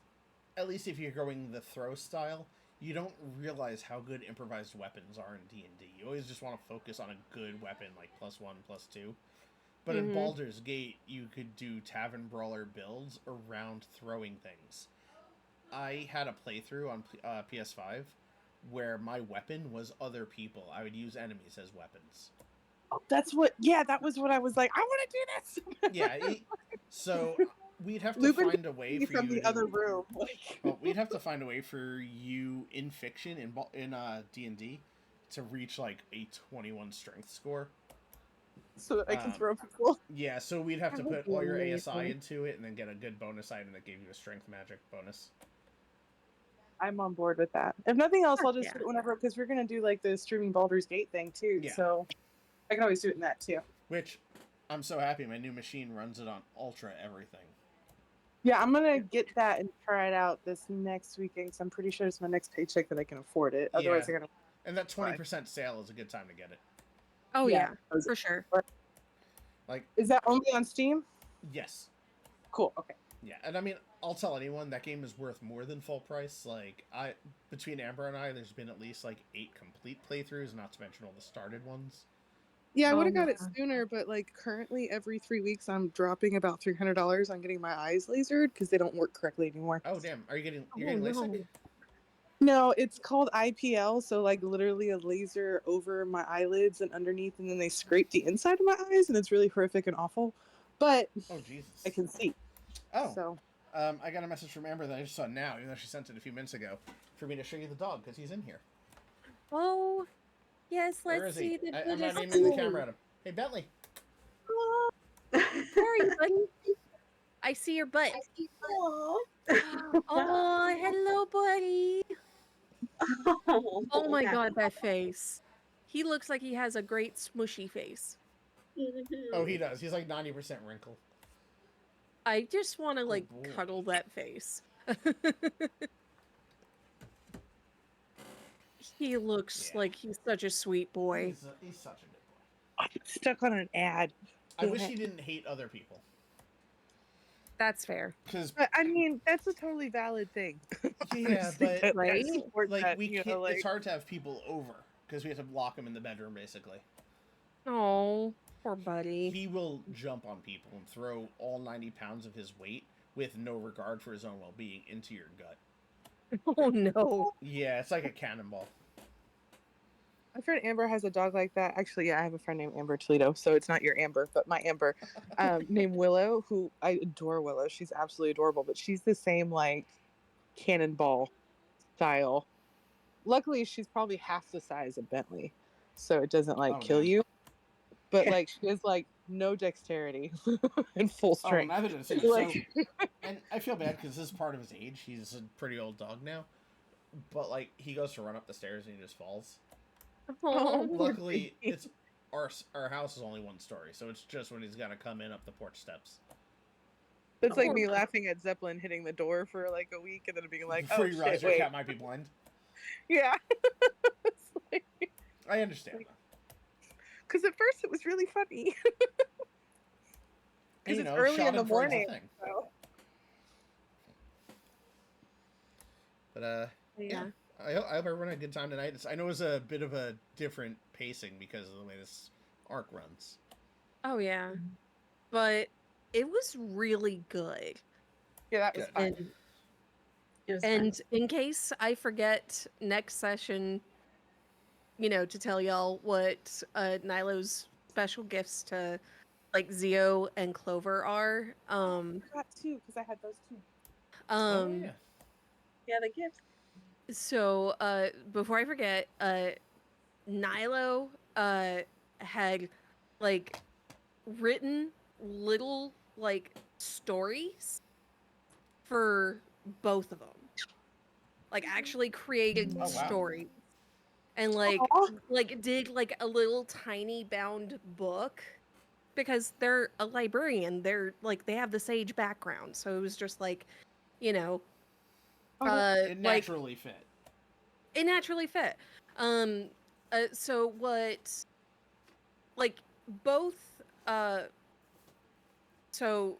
at least if you're going the throw style, you don't realize how good improvised weapons are in D&D. You always just want to focus on a good weapon like +1, +2. But in Mhm. Baldur's Gate, you could do tavern brawler builds around throwing things. I had a playthrough on PS5 where my weapon was other people. I would use enemies as weapons. That was what I was like, I want to do this. Yeah, so we'd have to Lupin find a way Me for from you the to. other room. Like, Well, we'd have to find a way for you in fiction in D&D to reach like a 21 strength score. so that I can Um, throw people. Yeah, so we'd have That to would put be all your amazing. ASI into it and then get a good bonus item that gave you a strength magic bonus. I'm on board with that. If nothing else, I'll just Yeah. do it whenever, because we're gonna do like the streaming Baldur's Gate thing too. Yeah. So I can always do it in that too. Which, I'm so happy my new machine runs it on ultra everything. Yeah, I'm gonna get that and try it out this next weekend. Because I'm pretty sure it's my next paycheck that I can afford it. Otherwise, Yeah. I'm gonna. And that 20% sale is a good time to get it. Oh Yeah. yeah, for sure. Like, Is that only on Steam? yes. Cool. Okay. Yeah, and I mean, I'll tell anyone that game is worth more than full price. Like, between Amber and I, there's been at least like 8 complete playthroughs, not to mention all the started ones. Yeah, I Oh, would have got it yeah. sooner, but like currently every 3 weeks I'm dropping about $300 on getting my eyes lasered because they don't work correctly anymore. Oh damn, you're getting Oh, LASIK? no. No, it's called IPL, so like literally a laser over my eyelids and underneath, and then they scrape the inside of my eyes, and it's really horrific and awful. But Oh Jesus. I can see. Oh. So I got a message from Amber that I just saw now, even though she sent it a few minutes ago, for me to show you the dog because he's in here. Oh, yes, Where let's is he? see the I'm not Buddhist aiming the queen. camera at him. Hey Bentley. Where are you, buddy? I see your butt. Aw. Oh, hello, buddy. Oh my Yeah. god, that face. He looks like he has a great smushy face. Oh, he does. He's like 90% wrinkled. I just want to like boy. cuddle that face. He looks Yeah. like he's such a sweet boy. He's such a good boy. I'm stuck on an ad. I Damn wish it. he didn't hate other people. That's fair. Because, But, I mean, that's a totally valid thing. yeah, Honestly, but I Right? support like that, we you can't. know, like, It's hard to have people over because we have to lock him in the bedroom basically. Oh, poor buddy. He will jump on people and throw all 90 pounds of his weight with no regard for his own well-being into your gut. Oh no. Yeah, it's like a cannonball. my friend Amber has a dog like that. Actually, yeah, I have a friend named Amber Toledo, so it's not your Amber, but my Amber, named Willow, who I adore Willow. She's absolutely adorable, but she's the same like cannonball style. Luckily, she's probably half the size of Bentley, so it doesn't like Oh, kill damn. you. But like she has like no dexterity and full Oh, strength. neither does he. Like- So, and I feel bad because this is part of his age. He's a pretty old dog now. But, like, he goes to run up the stairs and he just falls. Oh, Luckily, it's our house is only 1 story, so it's just when he's got to come in up the porch steps. It's like Oh, me no. laughing at Zeppelin hitting the door for like a week and then being like, Before oh you realize shit, your wait. cat might be blind. Yeah. I understand, though. Because at first it was really funny. And, Because it's early shot in the him for the morning. thing. So. But, yeah. I hope everyone had a good time tonight. I know it was a bit of a different pacing because of the way this arc runs. Oh yeah. But it was really good. Yeah, that was Good. fun. And It was And in case I forget next session, to tell y'all what Nilo's special gifts to like Zio and Clover are. I forgot too because I had those too. Oh yeah. Yeah, the gifts. So before I forget, Nilo had like written little like stories for both of them. Like actually created Oh wow. stories and like Aw. did like a little tiny bound book because they're a librarian. They're like they have the sage background, so it was just like, you know, Oh, that's It like naturally fit. it naturally fit. Um, so what, like both, so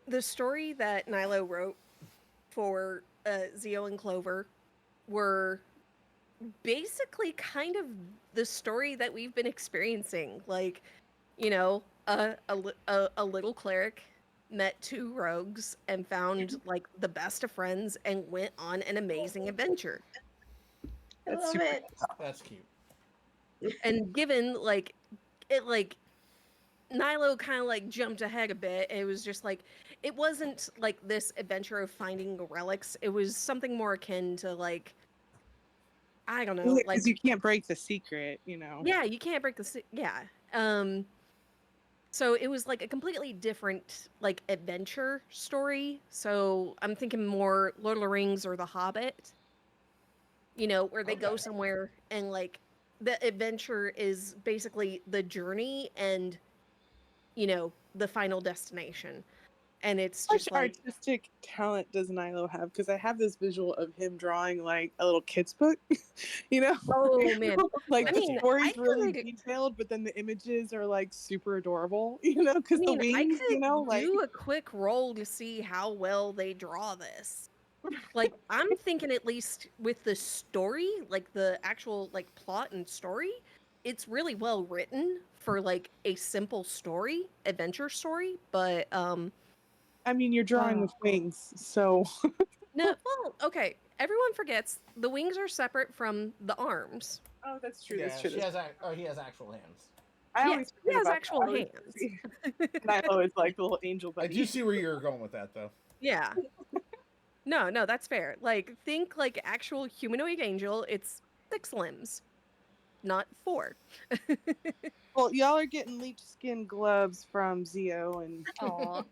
the story that Nilo wrote for Zio and Clover were basically kind of the story that we've been experiencing. Like, a little cleric met two rogues and found like the best of friends and went on an amazing adventure. I That's love super it. That's cute. And given like it like Nilo kind of like jumped ahead a bit. It was just like it wasn't like this adventure of finding the relics. It was something more akin to like I don't know, like because you can't break the secret, yeah, you can't break the yeah. So it was like a completely different like adventure story. So I'm thinking more Lord of the Rings or The Hobbit, where they go Okay. somewhere and like the adventure is basically the journey and the final destination. And it's How much just like, artistic talent does Nilo have? Because I have this visual of him drawing like a little kid's book, you know, oh man. like I That's the mean, cute. story's I really could detailed, but then the images are like super adorable, I because the mean, I wings, could like do a quick roll to see how well they draw this. Like, I'm thinking at least with the story, like the actual like plot and story, it's really well written for like a simple story, adventure story, but I mean, you're drawing uh, with wings, so no, well, okay. Everyone forgets the wings are separate from the arms. oh, that's true. That's Yeah, true. she has. He has actual hands. I Yeah, always he forget has about that. actual I always hands. see Nilo is like the little angel I do buddy. see where you're going with that, though. Yeah. No, that's fair. Like, think like actual humanoid angel. It's 6 limbs, not 4. Well, y'all are getting leech skin gloves from Zio, and Aw.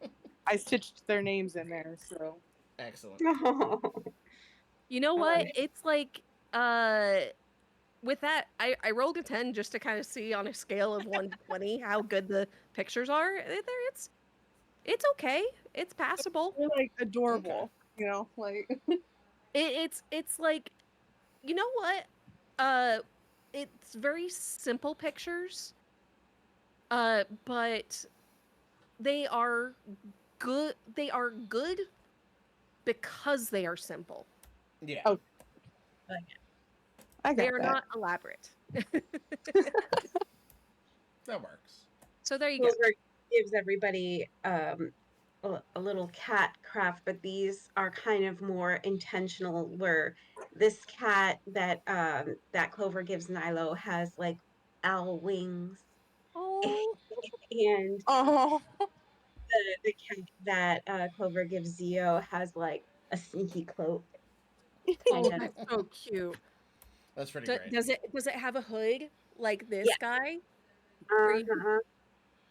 I stitched their names in there. So Excellent. Oh, You know I love what? it. It's like, uh, with that, I rolled a 10 just to kind of see on a scale of 1 to 20 how good the pictures are. It's okay. It's passable. they're like Okay. adorable, like It's like, you know what? Uh, it's very simple pictures. But they are good. They are good because they are simple. Yeah, oh, I They got are that. not elaborate. that works. So there you go. Clover gives everybody a little cat craft, but these are kind of more intentional. Where this cat that Clover gives Nilo has like owl wings, Oh, and Oh, the cat that Clover gives Zio has like a sneaky cloak, kind oh, of. that's so cute. That's pretty great. Does it have a hood like Yeah. this guy, where you can Uh-huh.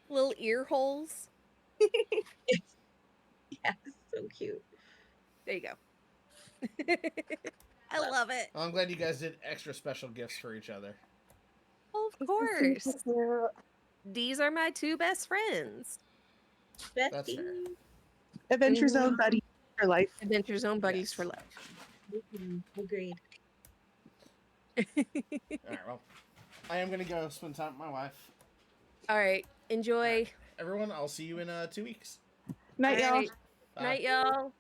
little ear holes? Yes, so cute. There you go. I love it. Well, I'm glad you guys did extra special gifts for each other. Of this is course. super cute. These are my 2 best friends. That's fair. Bestie. Adventure Mhm. Zone buddy for life. Adventure Zone buddies for Yes. life. Agreed. All right. Well, I am gonna go spend time with my wife. All right. All right, Enjoy. everyone. I'll see you in 2 weeks. All Night, y'all. right. Bye. Night, y'all.